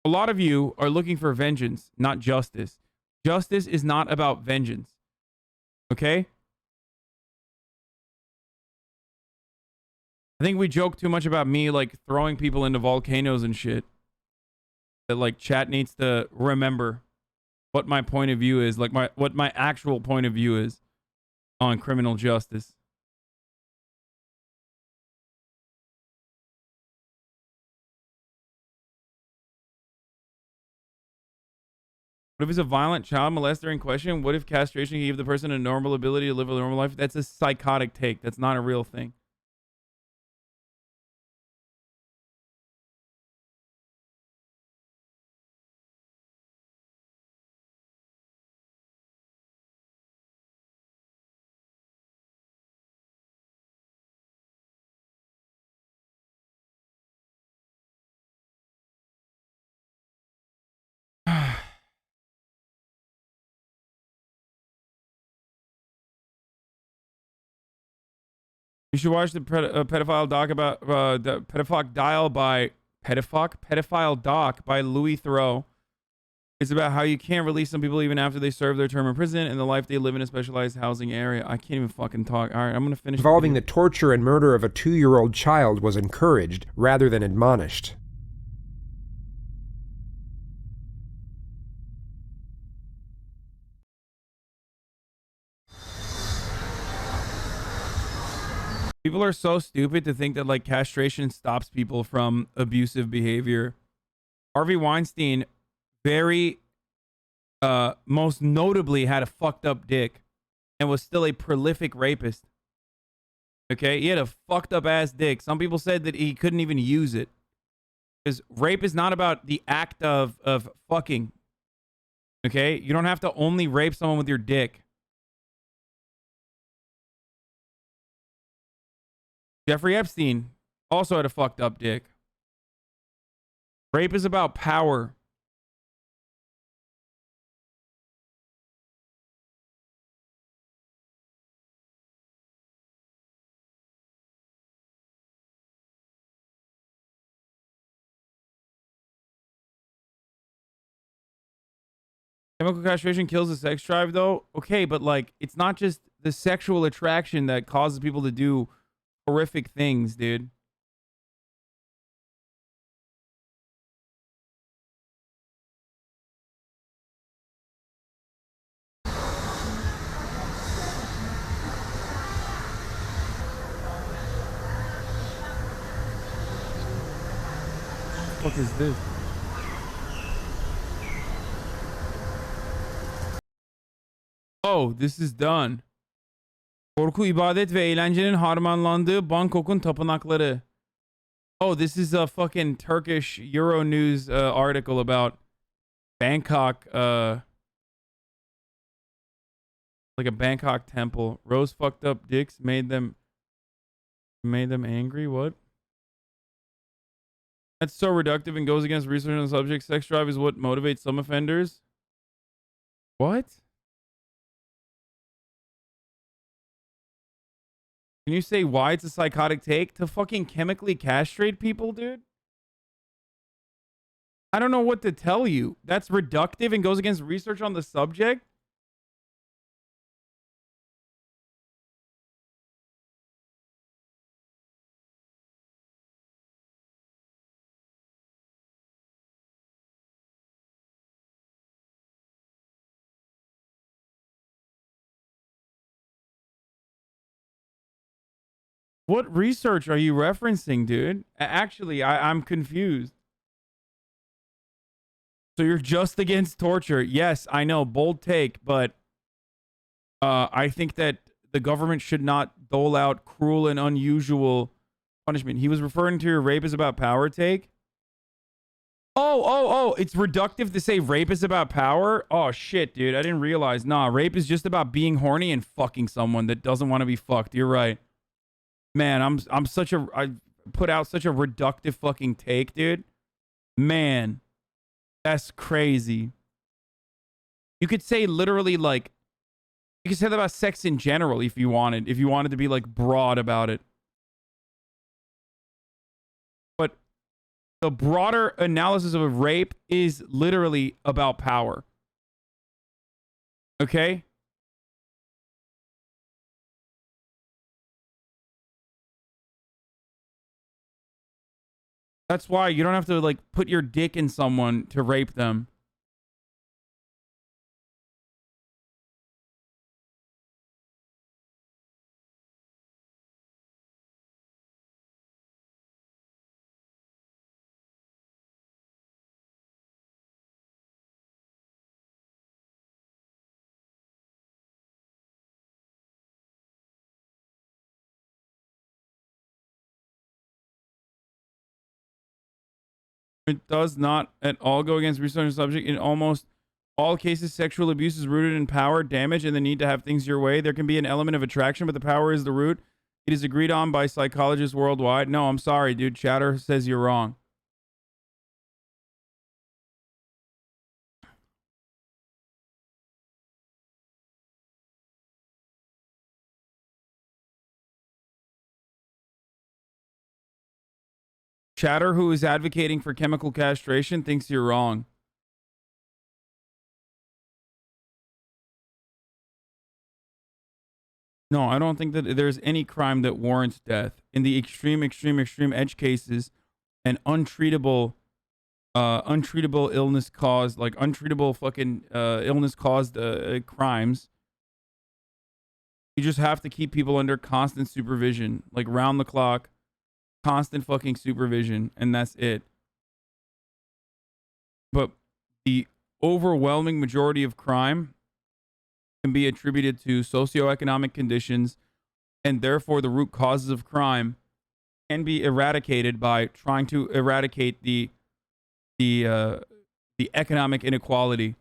A lot of you are looking for vengeance, not justice. Justice is not about vengeance. Okay? I think we joke too much about me, like, throwing people into volcanoes and shit. That, like, chat needs to remember what my point of view is, like, what my actual point of view is on criminal justice. What if it's a violent child molester in question? What if castration can give the person a normal ability to live a normal life? That's a psychotic take. That's not a real thing. You should watch the pedophile doc about the pedophile doc by Louis Theroux. It's about how you can't release some people even after they serve their term in prison and the life they live in a specialized housing area. I can't even fucking talk. All right, I'm gonna finish. Involving the torture and murder of a 2-year-old child was encouraged rather than admonished. People are so stupid to think that, like, castration stops people from abusive behavior. Harvey Weinstein very most notably had a fucked up dick and was still a prolific rapist. Okay, he had a fucked up ass dick. Some people said that he couldn't even use it because rape is not about the act of fucking. Okay, you don't have to only rape someone with your dick. Jeffrey Epstein also had a fucked up dick. Rape is about power. Chemical castration kills the sex drive, though. Okay, but, like, it's not just the sexual attraction that causes people to do horrific things, dude. What the fuck is this? Oh, this is done. Korku, ibadet ve eğlencenin harmanlandığı Bangkok'un tapınakları. Oh, this is a fucking Turkish Euronews article about Bangkok, like a Bangkok temple. Rose fucked up dicks made them angry. What? That's so reductive and goes against research on the subject. Sex drive is what motivates some offenders. What? Can you say why it's a psychotic take? To fucking chemically castrate people, dude? I don't know what to tell you. That's reductive and goes against research on the subject? What research are you referencing, dude? Actually, I'm confused. So you're just against torture. Yes, I know, bold take, but I think that the government should not dole out cruel and unusual punishment. He was referring to your rape is about power take. Oh, it's reductive to say rape is about power? Oh, shit, dude. I didn't realize. Nah, rape is just about being horny and fucking someone that doesn't want to be fucked. You're right. Man, I put out such a reductive fucking take, dude. Man, that's crazy. You could say literally, like, you could say that about sex in general if you wanted to be, like, broad about it. But the broader analysis of a rape is literally about power. Okay? That's why you don't have to, like, put your dick in someone to rape them. It does not at all go against research on the subject. In almost all cases, sexual abuse is rooted in power, damage, and the need to have things your way. There can be an element of attraction, but the power is the root. It is agreed on by psychologists worldwide. No, I'm sorry, dude. Chatter says you're wrong. Chatter, who is advocating for chemical castration, thinks you're wrong. No, I don't think that there's any crime that warrants death. In the extreme edge cases and untreatable illness caused, like untreatable fucking illness caused crimes, you just have to keep people under constant supervision, like round the clock, constant fucking supervision, and that's it. But the overwhelming majority of crime can be attributed to socioeconomic conditions, and therefore the root causes of crime can be eradicated by trying to eradicate the economic inequality,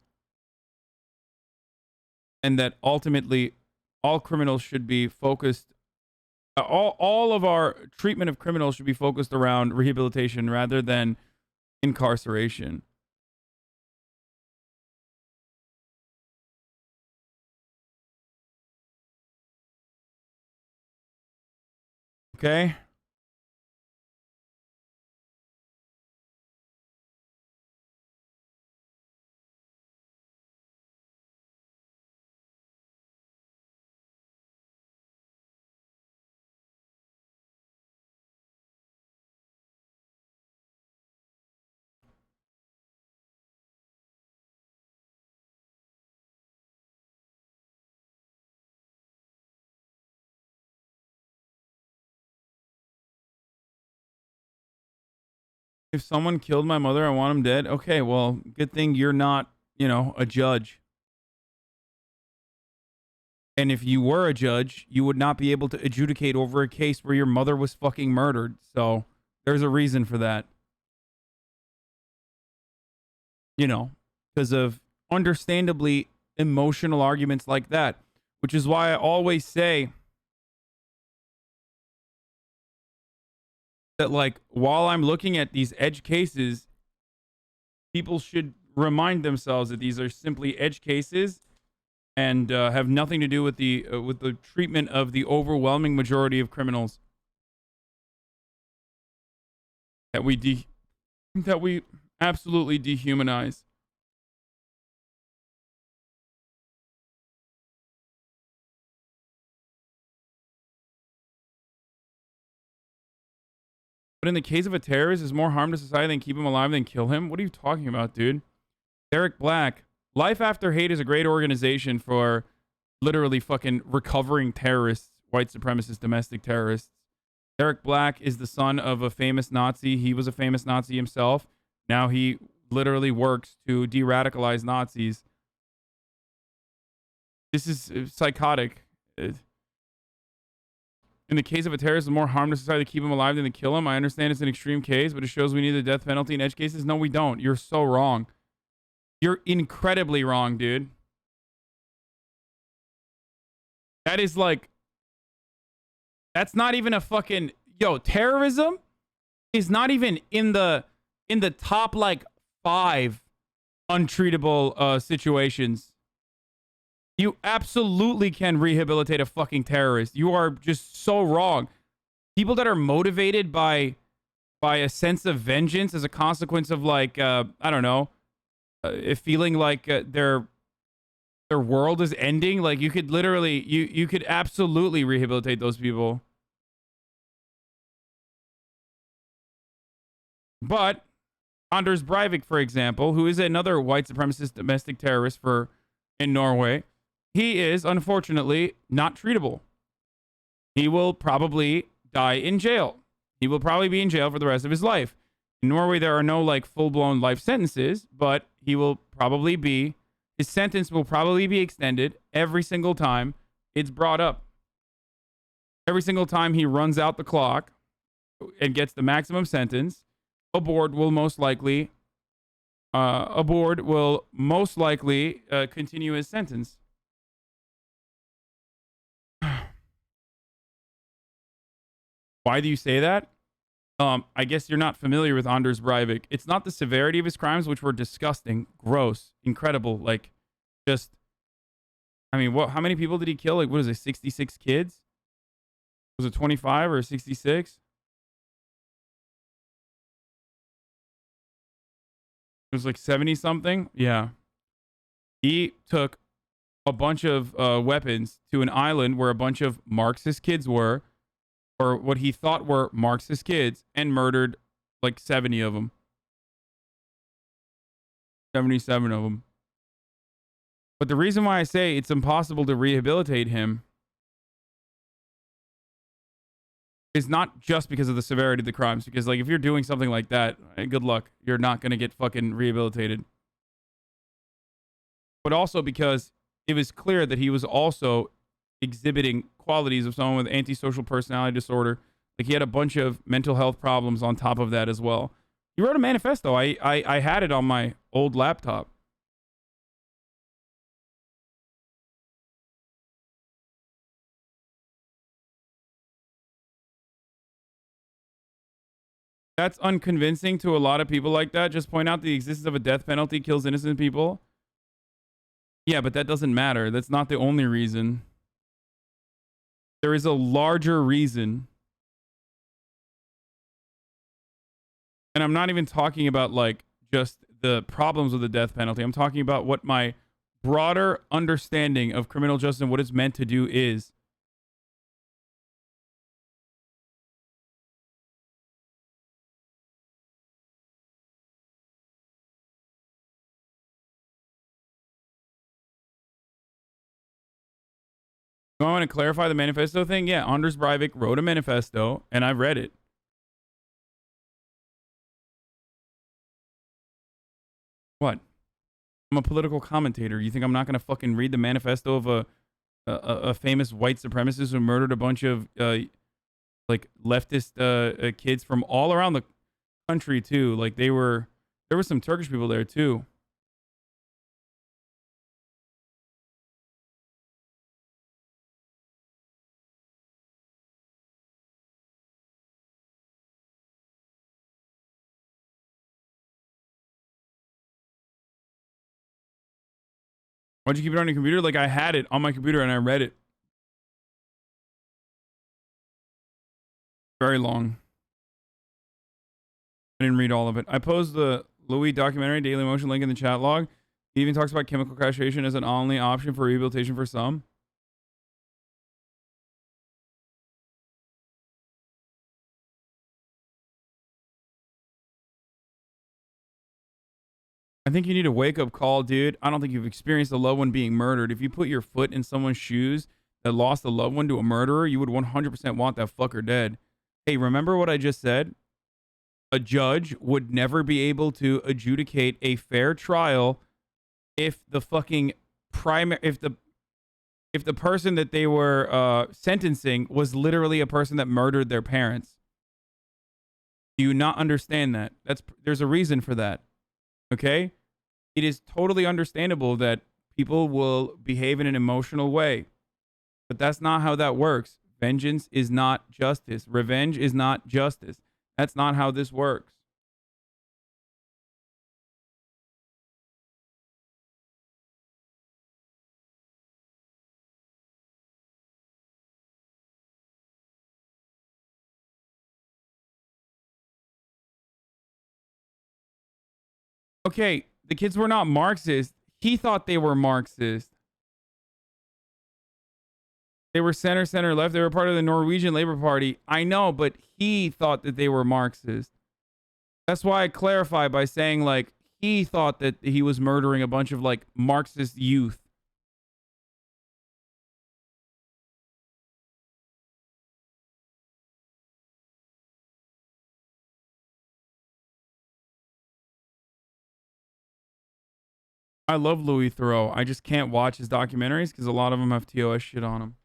and that ultimately all criminals should be focused. All of our treatment of criminals should be focused around rehabilitation rather than incarceration. Okay? If someone killed my mother, I want him dead. Okay, well, good thing you're not, a judge. And if you were a judge, you would not be able to adjudicate over a case where your mother was fucking murdered. So there's a reason for that. Because of understandably emotional arguments like that, which is why I always say that, like, while I'm looking at these edge cases, people should remind themselves that these are simply edge cases and have nothing to do with the treatment of the overwhelming majority of criminals that we absolutely dehumanize. But in the case of a terrorist, is more harm to society than keep him alive than kill him? What are you talking about, dude? Derek Black. Life After Hate is a great organization for literally fucking recovering terrorists, white supremacist domestic terrorists. Derek Black is the son of a famous Nazi. He was a famous Nazi himself. Now he literally works to de-radicalize Nazis. This is psychotic. In the case of a terrorist, the more harm to society to keep him alive than to kill him. I understand it's an extreme case, but it shows we need the death penalty in edge cases. No, we don't. You're so wrong. You're incredibly wrong, dude. That is like, that's not even a fucking, yo, terrorism is not even in the top like 5 untreatable situations. You absolutely can rehabilitate a fucking terrorist. You are just so wrong. People that are motivated by a sense of vengeance as a consequence of like, I don't know, feeling like their world is ending. Like you could literally, you could absolutely rehabilitate those people. But Anders Breivik, for example, who is another white supremacist domestic terrorist in Norway, he is unfortunately not treatable. He will probably die in jail. He will probably be in jail for the rest of his life. In Norway, there are no like full-blown life sentences, but he will probably be, his sentence will probably be extended every single time it's brought up. Every single time he runs out the clock and gets the maximum sentence, a board will most likely continue his sentence. Why do you say that? I guess you're not familiar with Anders Breivik. It's not the severity of his crimes, which were disgusting, gross, incredible. Like, just, I mean, how many people did he kill? Like, what is it, 66 kids? Was it 25 or 66? It was like 70 something. Yeah. He took a bunch of weapons to an island where a bunch of Marxist kids were, or what he thought were Marxist kids, and murdered like 70 of them. 77 of them. But the reason why I say it's impossible to rehabilitate him is not just because of the severity of the crimes. Because like if you're doing something like that, good luck. You're not going to get fucking rehabilitated. But also because it was clear that he was also exhibiting qualities of someone with antisocial personality disorder. Like he had a bunch of mental health problems on top of that as well. He wrote a manifesto. I had it on my old laptop. That's unconvincing to a lot of people like that. Just point out the existence of a death penalty kills innocent people. Yeah, but that doesn't matter. That's not the only reason. There is a larger reason. And I'm not even talking about like just the problems with the death penalty. I'm talking about what my broader understanding of criminal justice and what it's meant to do is. I want to clarify the manifesto thing. Yeah, Anders Breivik wrote a manifesto, and I read it. What? I'm a political commentator. You think I'm not going to fucking read the manifesto of a famous white supremacist who murdered a bunch of like leftist kids from all around the country too? Like there were some Turkish people there too. Why'd you keep it on your computer? Like I had it on my computer and I read it. Very long. I didn't read all of it. I posed the Louis documentary Daily Motion link in the chat log. He even talks about chemical castration as an only option for rehabilitation for some. I think you need a wake-up call, dude. I don't think you've experienced a loved one being murdered. If you put your foot in someone's shoes that lost a loved one to a murderer, you would 100% want that fucker dead. Hey, remember what I just said? A judge would never be able to adjudicate a fair trial if the fucking if the person that they were sentencing was literally a person that murdered their parents. Do you not understand that? There's a reason for that. Okay? It is totally understandable that people will behave in an emotional way. But that's not how that works. Vengeance is not justice. Revenge is not justice. That's not how this works. Okay, the kids were not Marxist. He thought they were Marxist. They were center left. They were part of the Norwegian Labor Party. I know, but he thought that they were Marxist. That's why I clarify by saying, like, he thought that he was murdering a bunch of, like, Marxist youth. I love Louis Theroux. I just can't watch his documentaries because a lot of them have TOS shit on them.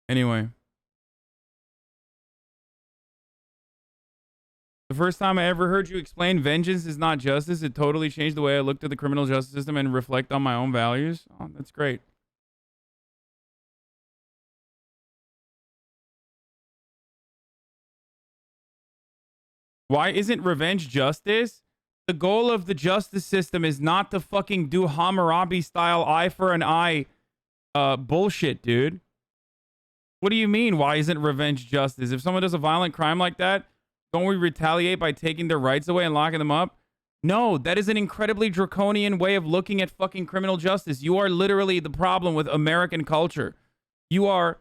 Anyway. The first time I ever heard you explain vengeance is not justice, it totally changed the way I looked at the criminal justice system and reflect on my own values. Oh, that's great. Why isn't revenge justice? The goal of the justice system is not to fucking do HasanAbi style eye for an eye bullshit, dude. What do you mean, why isn't revenge justice? If someone does a violent crime like that, don't we retaliate by taking their rights away and locking them up? No, that is an incredibly draconian way of looking at fucking criminal justice. You are literally the problem with American culture. You are,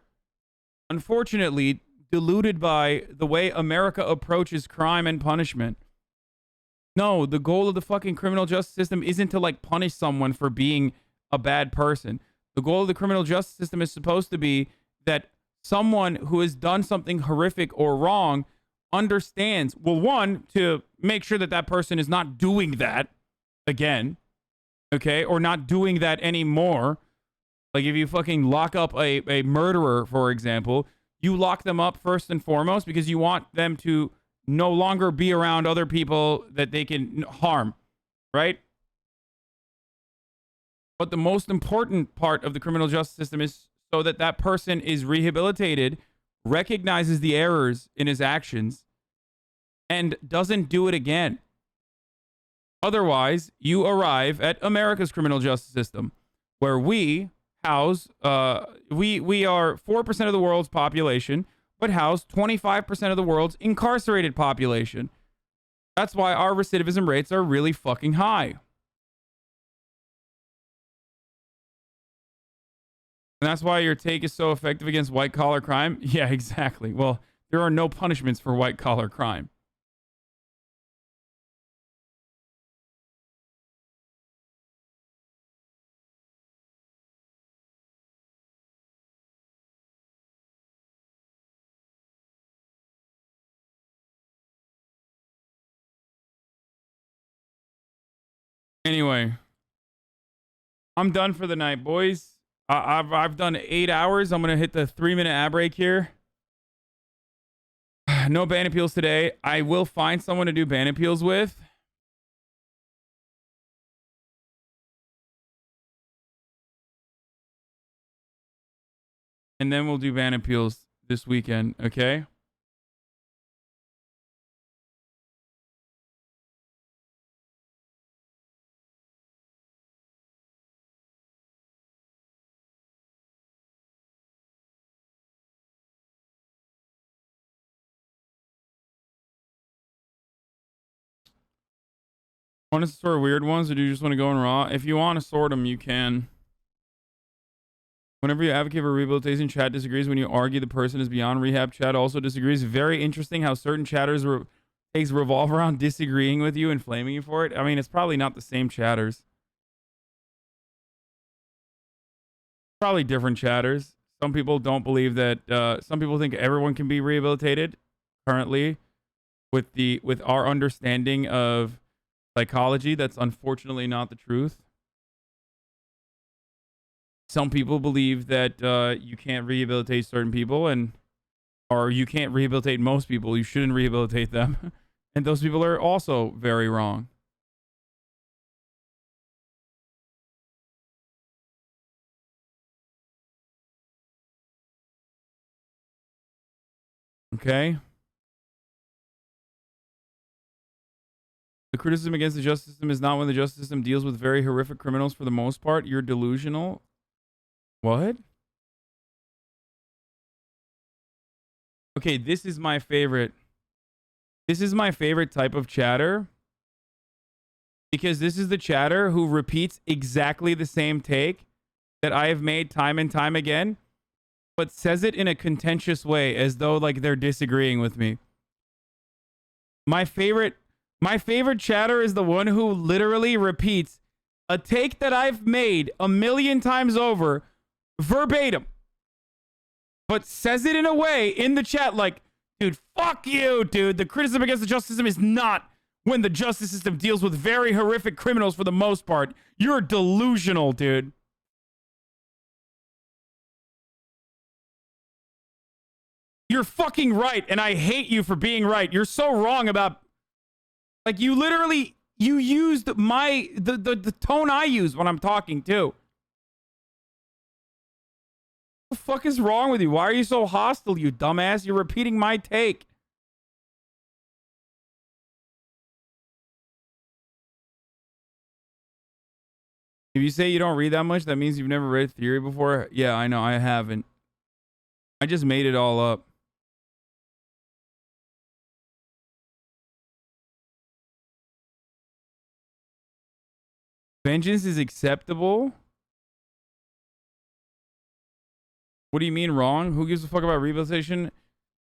unfortunately, deluded by the way America approaches crime and punishment. No, the goal of the fucking criminal justice system isn't to, like, punish someone for being a bad person. The goal of the criminal justice system is supposed to be that someone who has done something horrific or wrong understands, well, one, to make sure that that person is not doing that again, okay, or not doing that anymore. Like, if you fucking lock up a murderer, for example, you lock them up first and foremost because you want them to no longer be around other people that they can harm, right? But the most important part of the criminal justice system is so that that person is rehabilitated, recognizes the errors in his actions, and doesn't do it again. Otherwise, you arrive at America's criminal justice system, where we house, we are 4% of the world's population, but house 25% of the world's incarcerated population. That's why our recidivism rates are really fucking high. And that's why your take is so effective against white-collar crime? Yeah, exactly. Well, there are no punishments for white-collar crime. Anyway, I'm done for the night, boys. I've done 8 hours. I'm going to hit the 3-minute ad break here. No ban appeals today. I will find someone to do ban appeals with. And then we'll do ban appeals this weekend, okay? Want to sort weird ones, or do you just want to go in raw? If you want to sort them, you can. Whenever you advocate for rehabilitation, chat disagrees. When you argue the person is beyond rehab, chat also disagrees. Very interesting how certain chatters revolve around disagreeing with you and flaming you for it. I mean, it's probably not the same chatters. Probably different chatters. Some people don't believe that. Some people think everyone can be rehabilitated. Currently, with our understanding of psychology, that's unfortunately not the truth. Some people believe that you can't rehabilitate certain people, or you can't rehabilitate most people. You shouldn't rehabilitate them, and those people are also very wrong. Okay. The criticism against the justice system is not when the justice system deals with very horrific criminals for the most part. You're delusional. What? Okay, this is my favorite. This is my favorite type of chatter. Because this is the chatter who repeats exactly the same take that I have made time and time again, but says it in a contentious way as though like they're disagreeing with me. My favorite chatter is the one who literally repeats a take that I've made 1,000,000 times over, verbatim, but says it in a way in the chat like, dude, fuck you, dude. The criticism against the justice system is not when the justice system deals with very horrific criminals for the most part. You're delusional, dude. You're fucking right, and I hate you for being right. You're so wrong about... Like, you literally... You used the tone I use when I'm talking, too. What the fuck is wrong with you? Why are you so hostile, you dumbass? You're repeating my take. If you say you don't read that much, that means you've never read theory before. Yeah, I know. I haven't. I just made it all up. Vengeance is acceptable? What do you mean wrong? Who gives a fuck about rehabilitation?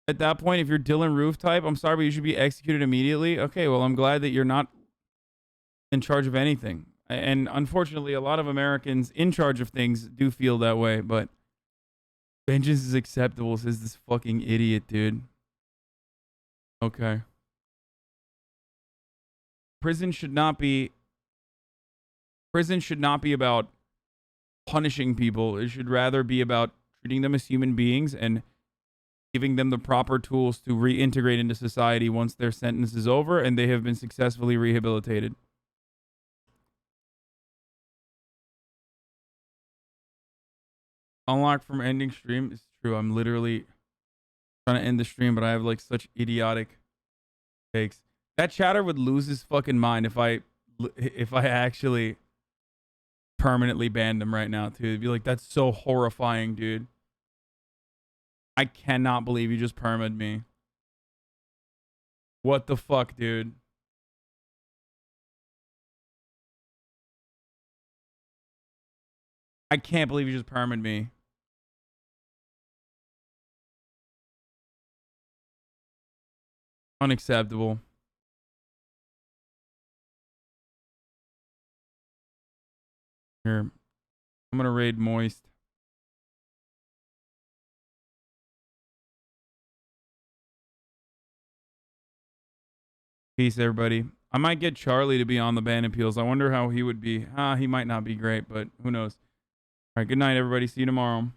At that point, if you're Dylan Roof type, I'm sorry, but you should be executed immediately. Okay, well, I'm glad that you're not in charge of anything. And unfortunately, a lot of Americans in charge of things do feel that way, but vengeance is acceptable, says this fucking idiot, dude. Okay. Prison should not be about punishing people. It should rather be about treating them as human beings and giving them the proper tools to reintegrate into society once their sentence is over and they have been successfully rehabilitated. Unlocked from ending stream. It's true. I'm literally trying to end the stream, but I have like such idiotic takes. That chatter would lose his fucking mind if I actually permanently banned him right now, too. It'd be like, that's so horrifying, dude. I cannot believe you just perma'd me. What the fuck, dude? I can't believe you just perma'd me. Unacceptable. Here. I'm gonna raid Moist. Peace, everybody. I might get Charlie to be on the ban appeals. I wonder how he would be. He might not be great, but who knows. All right, good night, everybody. See you tomorrow.